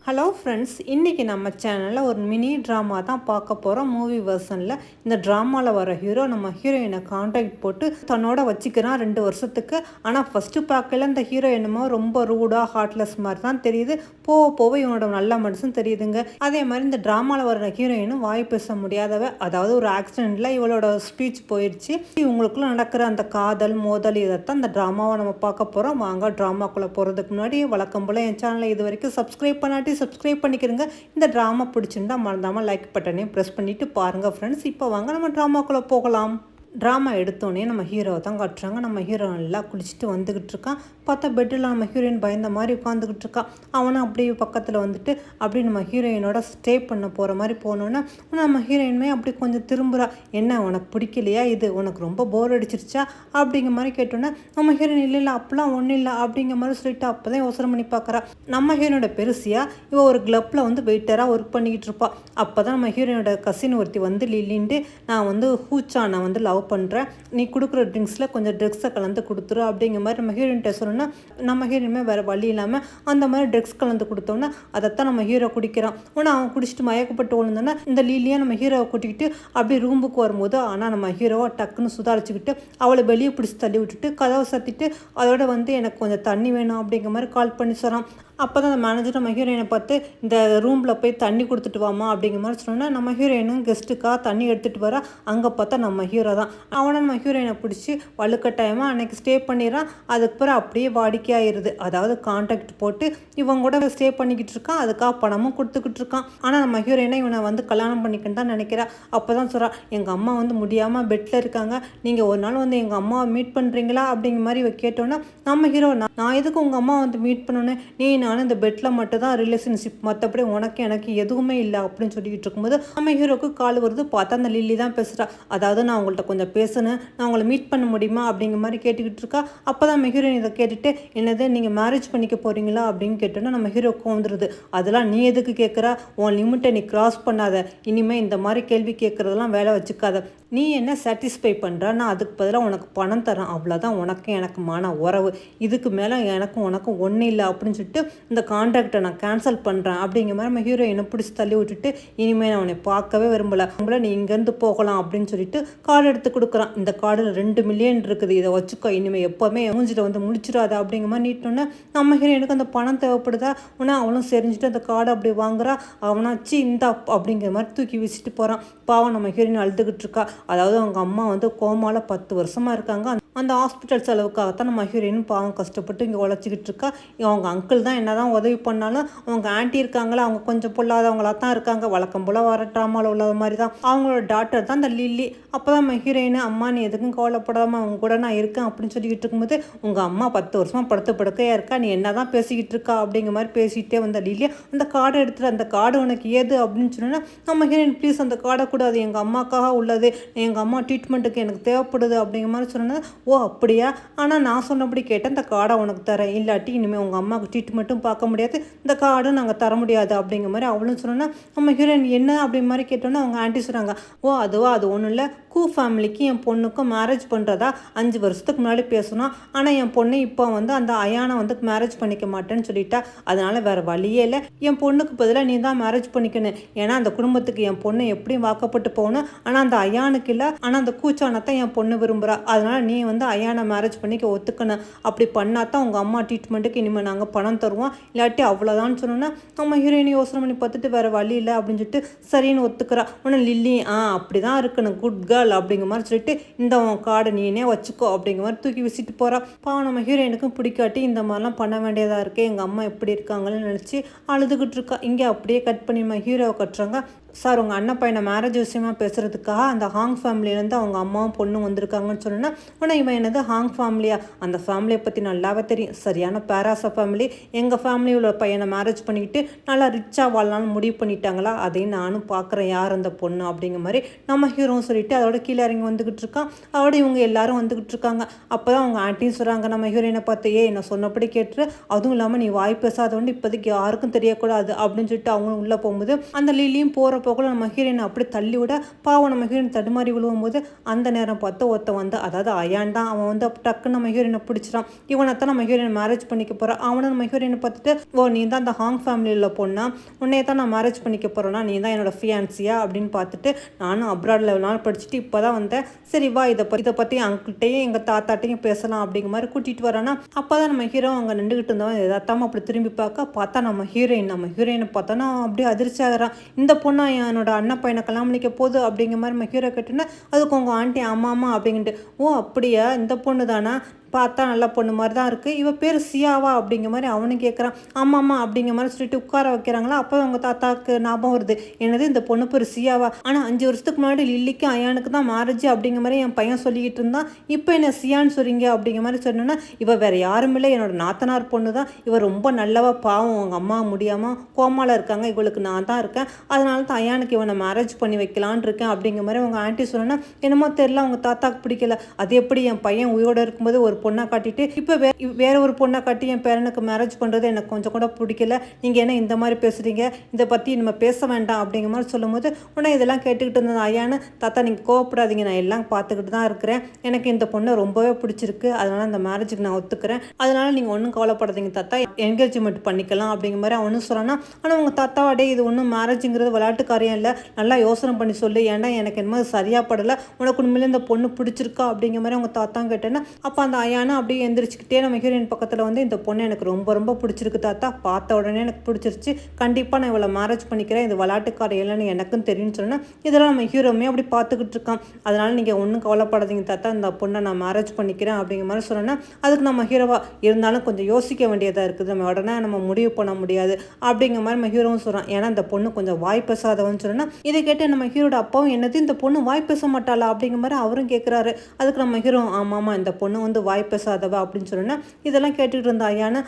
Hello friends, இன்றைக்கி நம்ம சேனலில் ஒரு மினி ட்ராமா தான் பார்க்க போகிறோம். மூவி வெர்ஷனில் இந்த ட்ராமாவில் வர ஹீரோ நம்ம ஹீரோயினை கான்டாக்ட் போட்டு தன்னோட வச்சுக்கிறான் 2 வருஷத்துக்கு. ஆனால் ஃபஸ்ட்டு பார்க்கல இந்த ஹீரோ என்னமோ ரொம்ப ரூடாக ஹார்ட்லெஸ் மாதிரி தான் தெரியுது. போக போக இவனோட நல்ல மனுஷன் தெரியுதுங்க. அதே மாதிரி இந்த ட்ராமாவில் வர ஹீரோயினும் வாய் பேச முடியாதவ. அதாவது ஒரு ஆக்சிடெண்ட்டில் இவளோட ஸ்பீச் போயிடுச்சு. இவங்களுக்குள்ள நடக்கிற அந்த காதல் மோதல் இதைத்தான் இந்த ட்ராமாவை நம்ம பார்க்க போகிறோம். வாங்க ட்ராமாக்குள்ளே போகிறதுக்கு முன்னாடி வழக்கம் போல் என் சேனலை இது வரைக்கும் சப்ஸ்கிரைப் பண்ணாட்டி சப்ஸ்கிரைப் பண்ணிக்கிறங்க. இந்த ட்ராமா பிடிச்சிருந்தா மறந்தாமல் லைக் பட்டனையும் ப்ரெஸ் பண்ணிவிட்டு பாருங்கள் ஃப்ரெண்ட்ஸ். இப்போ வாங்க நம்ம ட்ராமாக்குள்ளே போகலாம். ட்ராமா எடுத்தோடனே நம்ம ஹீரோவை தான் காட்டுறாங்க. நம்ம ஹீரோ நல்லா குளிச்சுட்டு வந்துக்கிட்டு இருக்கான். பார்த்தா பெட்டில் நம்ம ஹீரோயின் பயந்த மாதிரி உட்காந்துக்கிட்டு இருக்கான். அவனும் அப்படியே பக்கத்தில் வந்துட்டு அப்படி நம்ம ஹீரோயினோட ஸ்டே பண்ண போகிற மாதிரி போனோன்னே நம்ம ஹீரோயினுமே அப்படி கொஞ்சம் திரும்புகிறா. என்ன உனக்கு பிடிக்கலையா, இது உனக்கு ரொம்ப போர் அடிச்சிருச்சா அப்படிங்கிற மாதிரி கேட்டோன்னே நம்ம ஹீரோயின் இல்லை அப்படிலாம் ஒன்றும் இல்லை அப்படிங்கிற மாதிரி சொல்லிட்டு அப்போ தான் யோசனை பண்ணி பார்க்குறா. நம்ம ஹீரோனோட பெருசியா இவள் ஒரு கிளப்பில் வந்து வெயிட்டராக ஒர்க் பண்ணிக்கிட்டு இருப்பாள். அப்போ தான் நம்ம ஹீரோயினோட கசின் ஒருத்தி வந்து லில்லின்ட்டு நான் வந்து ஹூச்சானை வந்து லவ் பண்ணுறேன், நீ கொடுக்குற ட்ரிங்க்ஸில் கொஞ்சம் ட்ரக்ஸை கலந்து கொடுத்துரு அப்படிங்கிற மாதிரி நம்ம ஹீரோயின்ட்ட சொல்லணும்னா நம்ம ஹீரோயினுமே வேறு வழி இல்லாமல் அந்த மாதிரி ட்ரக்ஸ் கலந்து கொடுத்தோன்னா அதைத்தான் நம்ம ஹீரோ குடிக்கிறான். ஆனால் அவன் குடிச்சிட்டு மயக்கப்பட்டு விழுந்தோன்னா இந்த லீலியாக நம்ம ஹீரோவை கூட்டிக்கிட்டு அப்படியே ரூமுக்கு வரும்போது ஆனால் நம்ம ஹீரோவை டக்குன்னு சுதாரிச்சுக்கிட்டு அவளை வெளியே பிடிச்சி தள்ளி விட்டுட்டு கதவை சத்திட்டு அதோட வந்து எனக்கு கொஞ்சம் தண்ணி வேணும் அப்படிங்கிற மாதிரி கால் பண்ணி சொல்கிறான். அப்போ தான் அந்த மேனேஜர் நம்ம ஹீரோயினை பார்த்து இந்த ரூமில் போய் தண்ணி கொடுத்துட்டு வாமா அப்படிங்கிற மாதிரி சொன்னோன்னா நம்ம ஹீரோயினும் கெஸ்ட்டுக்காக தண்ணி எடுத்துகிட்டு வர அங்கே பார்த்தா நம்ம ஹீரோ தான். அவனை நம்ம ஹீரோயினை பிடிச்சி வலுக்கட்டாயமாக அன்றைக்கி ஸ்டே பண்ணிடுறான். அதுக்கப்புறம் அப்படியே வாடிக்கையாகிடுது. அதாவது கான்டாக்ட் போட்டு இவங்க கூட ஸ்டே பண்ணிக்கிட்டு இருக்கான். அதுக்காக பணமும் கொடுத்துக்கிட்டு இருக்கான். ஆனால் நம்ம ஹீரோயினை இவனை வந்து கல்யாணம் பண்ணிக்கின்னு தான் நினைக்கிறா. அப்போ தான் சொல்கிறான், எங்கள் அம்மா வந்து முடியாமல் பெட்டில் இருக்காங்க, நீங்கள் ஒரு நாள் வந்து எங்கள் அம்மாவை மீட் பண்ணுறீங்களா அப்படிங்கிற மாதிரி இவ கேட்டோன்னா நம்ம ஹீரோ நான் எதுக்கு உங்கள் அம்மா வந்து மீட் பண்ணணும், நீ நானும் இந்த பெட்டில் மட்டும் தான் ரிலேஷன்ஷிப், மற்றபடி உனக்கு எனக்கு எதுவுமே இல்லை அப்படின்னு சொல்லிக்கிட்டு இருக்கும்போது நம்ம ஹீரோக்கு கால் வருது. பார்த்தா அந்த லில்லி தான் பேசுகிறா. அதாவது நான் உங்கள்கிட்ட கொஞ்சம் பேசணும், நான் உங்களை மீட் பண்ண முடியுமா அப்படிங்கிற மாதிரி கேட்டுக்கிட்டு இருக்கா. அப்போ தான் நம்ம ஹீரோயின் இதை கேட்டுட்டு என்னது நீங்கள் மேரேஜ் பண்ணிக்க போகிறீங்களா அப்படின்னு கேட்டோன்னா நம்ம ஹீரோக்கு வந்துடுது. அதெல்லாம் நீ எதுக்கு கேட்குறா, உன் லிமிட்டை நீ கிராஸ் பண்ணாத, இனிமேல் இந்த மாதிரி கேள்வி கேட்குறதெல்லாம் வேலை வச்சுக்காத, நீ என்ன சாட்டிஸ்ஃபை பண்ணுறா, நான் அதுக்கு பதிலாக உனக்கு பணம் தரேன், அவ்வளோதான் உனக்கு எனக்குமான உறவு, இதுக்கு மேலே எனக்கும் உனக்கும் ஒன்றும் இல்லை அப்படின்னு சொல்லிட்டு இந்த கான்ட்ராக்டை நான் கேன்சல் பண்ணுறேன் அப்படிங்கிற மாதிரி நம்ம ஹீரோயினை பிடிச்சி தள்ளி விட்டுட்டு இனிமேல் நான் அவனை பார்க்கவே விரும்பலை, உங்களை நீ இங்கேருந்து போகலாம் அப்படின்னு சொல்லிட்டு கார்டு எடுத்து கொடுக்குறான். இந்த கார்டில் 2 மில்லியன் இருக்குது, இதை வச்சுக்கோ, இனிமேல் எப்போவுமே மூஞ்சிட்ட வந்து முடிச்சிடாத அப்படிங்கிற மாதிரி நீட்டோன்னே நம்ம ஹீரோயினுக்கு அந்த பணம் தேவைப்படுதா உடனே அவளும் செரிஞ்சுட்டு அந்த கார்டை அப்படி வாங்குறா. அவனாச்சு இந்த அப்படிங்கிற மாதிரி தூக்கி வீசிட்டு போகிறான். பாவம் நம்ம ஹீரோயின் அழுதுகிட்டு இருக்கா. அதாவது அவங்க அம்மா வந்து கோமாவில் 10 வருஷமாக இருக்காங்க. அந்த ஹாஸ்பிட்டல் செலவுக்காகத்தான் நம்ம ஹீரோயின் பாவம் கஷ்டப்பட்டு இங்கே உழைச்சிக்கிட்டு இருக்கா. அவங்க அங்கிள் தான் என்ன தான் உதவி பண்ணாலும் அவங்க ஆண்டி இருக்காங்களா, அவங்க கொஞ்சம் பொல்லாதவங்களாக தான் இருக்காங்க. வழக்கம் போல் வர ட்ராமாவில் உள்ளது மாதிரி தான் அவங்களோட டாக்டர் தான் இந்த லில்லி. அப்போ தான் நம்ம ஹீரோயின் அம்மா நீ எதுக்கும் கவலைப்படாமல் அவங்க கூட நான் இருக்கேன் அப்படின்னு சொல்லிக்கிட்டு இருக்கும்போது உங்கள் அம்மா 10 வருஷமாக படுத்த படுக்கையாக இருக்கா, நீ என்ன தான் பேசிக்கிட்டு இருக்கா அப்படிங்கிற மாதிரி பேசிகிட்டே வந்த லில்லி அந்த கார்டை எடுத்துகிட்டு அந்த கார்டு உனக்கு ஏது அப்படின்னு சொன்னோன்னா நம்ம ஹீரோயின் ப்ளீஸ் அந்த கார்டை கூட, அது எங்கள் அம்மாக்காக உள்ளது, எங்கள் அம்மா ட்ரீட்மெண்ட்டுக்கு எனக்கு தேவைப்படுது அப்படிங்கிற மாதிரி சொன்னேன். ஓ அப்படியா, ஆனால் நான் சொன்னபடி கேட்டேன், இந்த கார்டை உனக்கு தரேன், இல்லாட்டி இனிமேல் உங்கள் அம்மாவுக்கு ட்ரீட்மெண்ட்டும் பார்க்க முடியாது, இந்த கார்டும் நாங்கள் தர முடியாது அப்படிங்கிற மாதிரி அவளும் சொன்னோன்னா நம்ம ஹீரோயின் என்ன அப்படி மாதிரி கேட்டோன்னா அவங்க ஆண்டி சொல்கிறாங்க, ஓ அதுவா, அது ஒன்றும் இல்லை, கூ ஃபேமிலிக்கு என் பொண்ணுக்கும் மேரேஜ் பண்ணுறதா 5 வருஷத்துக்கு முன்னாடி பேசணும், ஆனால் என் பொண்ணு இப்போ வந்து அந்த அயானை வந்து மேரேஜ் பண்ணிக்க மாட்டேன்னு சொல்லிட்டா, அதனால் வேறு வழியே இல்லை, என் பொண்ணுக்கு பதிலாக நீ தான் மேரேஜ் பண்ணிக்கணும், ஏன்னா அந்த குடும்பத்துக்கு என் பொண்ணு எப்படியும் வாக்கப்பட்டு போகணும், ஆனால் அந்த அயானுக்கு இல்லை, ஆனால் அந்த கூச்சானத்தான் என் பொண்ணு விரும்புகிறா, அதனால் நீ வந்து அயானை மேரேஜ் பண்ணிக்க ஒத்துக்கணும், அப்படி பண்ணால் தான் உங்கள் அம்மா ட்ரீட்மெண்ட்டுக்கு இனிமேல் நாங்கள் பணம் தருவோம், இல்லாட்டி அவ்வளோதான்னு சொன்னோன்னா நம்ம ஹீரோயினை யோசனை பண்ணி பார்த்துட்டு வேறு வழி இல்லை அப்படின்னு சொல்லிட்டு சரின்னு ஒத்துக்கிறா. உடனே லில்லி அப்படி தான் இருக்கணும், குட் கேர்ள் அப்படிங்கிற மாதிரி சொல்லிட்டு இந்த கார்டை நீனே வச்சுக்கோ அப்படிங்கிற மாதிரி தூக்கி வீசிட்டு போகிறா. பாவம் நம்ம ஹீரோயினுக்கும் பிடிக்காட்டி இந்த மாதிரிலாம் பண்ண வேண்டியதாக இருக்குது, எங்கள் அம்மா எப்படி இருக்காங்கன்னு நினச்சி அழுதுகிட்டு இருக்கா. இங்கே அப்படியே கட் பண்ணி நம்ம ஹீரோவை கட்டுறாங்க. சார் உங்கள் அண்ணன் பையனை மேரேஜ் விஷயமா பேசுகிறதுக்காக அந்த ஹாங் ஃபேமிலியிலேருந்து அவங்க அம்மாவும் பொண்ணும் வந்திருக்காங்கன்னு சொன்னோன்னா உடனே இவன் என்னது ஹாங் ஃபேமிலியா, அந்த ஃபேமிலியை பற்றி நல்லாவே தெரியும், சரியான பேராசா ஃபேமிலி, எங்கள் ஃபேமிலி உள்ள பையனை மேரேஜ் பண்ணிக்கிட்டு நல்லா ரிச்சாக வாழலாம்னு முடிவு பண்ணிட்டாங்களா, அதையும் நானும் பார்க்குறேன் யார் அந்த பொண்ணு அப்படிங்கிற மாதிரி நம்ம ஹீரோவும் சொல்லிட்டு அதோட கீழே இறங்கி வந்துக்கிட்டு இருக்கான். அதோட இவங்க எல்லாரும் வந்துக்கிட்டு இருக்காங்க. அப்போ தான் அவங்க ஆண்டியும் சொல்கிறாங்க நம்ம ஹீரோயினை பார்த்து, நான் சொன்னபடி கேட்டு, அதுவும் இல்லாமல் நீ வாய் பேசாத ஒன்று இப்போதைக்கு யாருக்கும் தெரியக்கூடாது அப்படின்னு சொல்லிட்டு அவங்களும் உள்ளே போகும்போது அந்த லில்லியும் போகிற போகல நம்ம ஹீரோயின் அப்படி தள்ளி விட பாவம் நம்ம ஹீரோயின் தடுமாறி விழுவும் போது அந்த நேரம் பார்த்து ஒருத்த வந்து அதாவது அயான் தான் அவன் வந்து டக்குன்னு நம்ம ஹீரோயினை பிடிச்சிட்டான். இவனைத்தான் நம்ம ஹீரோயின் மேரேஜ் பண்ணிக்க போகிறான். அவனும் நம்ம ஹீரோயினை பார்த்துட்டு ஓ நீ தான் அந்த ஹாங் ஃபேமிலியில் பொண்ணா, உன்னையே தான் நான் மேரேஜ் பண்ணிக்க போகிறேன்னா நீ தான் என்னோட ஃபியான்சியா அப்படின்னு பார்த்துட்டு நானும் அப்ராடில் நாள் படிச்சுட்டு இப்போ தான் வந்தேன், சரி வா இதை பற்றி அங்கிள்கிட்டையும் எங்கள் தாத்தாட்டையும் பேசலாம் அப்படிங்கிற மாதிரி கூட்டிகிட்டு வரானா. அப்போ தான் நம்ம ஹீரோ அங்கே நின்றுக்கிட்டு இருந்தவன் எதாத்தாமல் அப்படி திரும்பி பார்த்தா நம்ம ஹீரோயினை பார்த்தோன்னா அப்படியே அதிர்ச்சி ஆகிறான். இந்த பொண்ணா என்னோட அண்ணன் பையனை கல்யாணம் பண்ணிக்க போகுது அப்படிங்கிற மாதிரி நம்ம ஹீரோ கேட்டோன்னா அதுக்கு உங்கள் ஆண்டி ஆமாம்மா அப்படின்ட்டு ஓ அப்படியா இந்த பொண்ணு தானா, பார்த்தா நல்ல பொண்ணு மாதிரி தான் இருக்குது, இவ பேர் சியாவா அப்படிங்கிற மாதிரி அவனும் கேட்குறான். ஆமாம்மா அப்படிங்கிற மாதிரி சொல்லிட்டு உட்கார வைக்கிறாங்களா. அப்போ அவங்க தாத்தாக்கு ஞாபகம் வருது, என்னது இந்த பொண்ணு பேர் சியாவா, ஆனால் 5 வருஷத்துக்கு முன்னாடி லில்லிக்கு அயானுக்கு தான் மேரேஜ் அப்படிங்கிற மாதிரி என் பையன் சொல்லிக்கிட்டு இருந்தான், இப்போ என்ன சியான்னு சொல்றீங்க அப்படிங்கிற மாதிரி சொன்னோன்னா இவ வேற யாரும் இல்லை என்னோட நாத்தனார் பொண்ணு தான், இவ ரொம்ப நல்லவா, பாவம் அவங்க அம்மா முடியாமல் கோமால இருக்காங்க, இவளுக்கு நான் தான் இருக்கேன், அதனால தான் அயானுக்கு இவனை மேரேஜ் பண்ணி வைக்கலான் இருக்கேன் அப்படிங்கிற மாதிரி அவங்க ஆண்டி சொன்னா என்னமோ தெரியல அவங்க தாத்தாக்கு பிடிக்கல. அது எப்படி என் பையன் உயிரோடு இருக்கும்போது ஒரு பொண்ணை காட்டிட்டு இப்போ வேற ஒரு பொண்ணை காட்டி என் பேரனுக்கு மேரேஜ் பண்ணுறது எனக்கு கொஞ்சம் கூட பிடிக்கல, நீங்கள் என்ன இந்த மாதிரி பேசுகிறீங்க, இதை பற்றி நம்ம பேச வேண்டாம் அப்படிங்கிற மாதிரி சொல்லும்போது உடனே இதெல்லாம் கேட்டுக்கிட்டு இருந்தது ஐயான்னு தாத்தா நீங்கள் கோவப்படாதீங்க, நான் எல்லாம் பார்த்துக்கிட்டு தான் இருக்கிறேன், எனக்கு இந்த பொண்ணை ரொம்பவே பிடிச்சிருக்கு, அதனால் அந்த மேரேஜுக்கு நான் ஒத்துக்கிறேன், அதனால் நீங்கள் ஒன்றும் கவலைப்படாதீங்க தாத்தா என்கேஜ்மெண்ட் பண்ணிக்கலாம் அப்படிங்கிற மாதிரி அவனும் சொல்கிறான்னா. ஆனால் அவங்க தாத்தாவாடே இது ஒன்றும் மேரேஜுங்கிறது விளையாட்டு காரியம் இல்லை, நல்லா யோசனை பண்ணி சொல்லு, ஏன்னா எனக்கு என்னமோ சரியாக படலை, உனக்கு உண்மையிலே இந்த பொண்ணு பிடிச்சிருக்கா அப்படிங்கிற மாதிரி அவங்க தாத்தான் கேட்டேன்னா அப்போ அந்த ஐயானா அப்படியே எந்திரிச்சுக்கிட்டே நம்ம ஹீரோயின் பக்கத்தில் வந்து இந்த பொண்ணு எனக்கு ரொம்ப ரொம்ப பிடிச்சிருக்கு தாத்தா, பார்த்த உடனே எனக்கு பிடிச்சிருச்சு, கண்டிப்பாக நான் இவளை மேரேஜ் பண்ணிக்கிறேன், இது விளையாட்டுக்கார இல்லைன்னு எனக்கும் தெரியும்னு சொன்னேன். இதெல்லாம் நம்ம ஹீரோமே அப்படி பார்த்துக்கிட்டு இருக்கான். அதனால் நீங்கள் ஒன்றும் கவலைப்படாதீங்க தாத்தா, இந்த பொண்ணை நான் மேரேஜ் பண்ணிக்கிறேன் அப்படிங்கிற மாதிரி சொன்னேன்னா அதுக்கு நம்ம ஹீரோவா இருந்தாலும் கொஞ்சம் யோசிக்க வேண்டியதாக இருக்குது, நம்ம உடனே நம்ம முடிவு பண்ண முடியாது அப்படிங்கிற மாதிரி நம்ம ஹீரோவும் சொல்கிறான். ஏன்னா இந்த பொண்ணு கொஞ்சம் வாய் பேசாதவன்னு சொன்னா இதை கேட்டு நம்ம ஹீரோட அப்பாவும் என்னது இந்த பொண்ணு வாய் பேச மாட்டாளா அப்படிங்கிற மாதிரி அவரும் கேட்குறாரு. அதுக்கு நம்ம ஹீரோ ஆமாம்மா இந்த பொண்ணு வந்து வாய் பேசாதவ அப்படின்னு சொன்னா இதெல்லாம் கேட்டுட்டு இருந்தா ஐயான்னு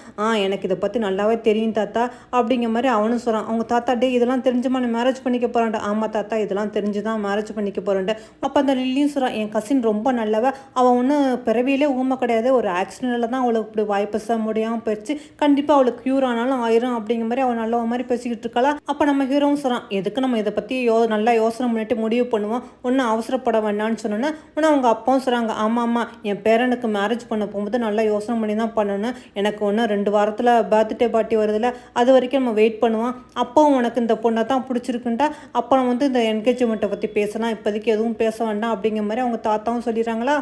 எனக்கு இதை பற்றி நல்லாவே தெரியும் தாத்தா அப்படிங்கிற மாதிரி அவனும் சொல்கிறான். அவங்க தாத்தா டே இதெல்லாம் தெரிஞ்சுமா நீ மேரேஜ் பண்ணிக்க போகிறான்டா. ஆமாம் தாத்தா இதெல்லாம் தெரிஞ்சு தான் மேரேஜ் பண்ணிக்க போகிறேன்ட்டு. அப்போ அந்த லில்லியும் சொல்கிறான் என் கசின் ரொம்ப நல்லவ, அவன் ஒன்றும் பிறவியிலே ஊமை கிடையாது, ஒரு ஆக்சிடென்ட்ல தான் அவளுக்கு இப்படி வாய் பேச முடியாமல் போயிடுச்சு, கண்டிப்பாக அவளுக்கு க்யூர் ஆனாலும் ஆயிரும் அப்படிங்கிற மாதிரி அவன் நல்ல மாதிரி பேசிக்கிட்டு இருக்கலாம். அப்போ நம்ம ஹீரோவும் சொல்கிறான் எதுக்கு நம்ம இதை பற்றி நல்லா யோசனை பண்ணிட்டு முடிவு பண்ணுவோம், ஒன்றும் அவசரப்பட வேண்டாம்னு சொன்னோன்னா உடனே அவங்க அப்பாவும் சொல்கிறாங்க ஆமாம்மா என் பேரனுக்கு மேரேஜ் பண்ண போகும்போது நல்லா யோசனை பண்ணி தான் பண்ணணும், எனக்கு ஒன்று 2 வாரத்தில் பர்த்டே பார்ட்டி வருதுல்ல அது வரைக்கும் நம்ம வெயிட் பண்ணுவோம், அப்போவும் உனக்கு இந்த பொண்ணை தான் பிடிச்சிருக்குன்ட்டா அப்புறம் வந்து இந்த என்கேஜ்மெண்ட்டை பற்றி பேசலாம், இப்போதைக்கு எதுவும் பேச வேண்டாம் அப்படிங்கிற மாதிரி அவங்க தாத்தாவும் சொல்லிடுறாங்களா.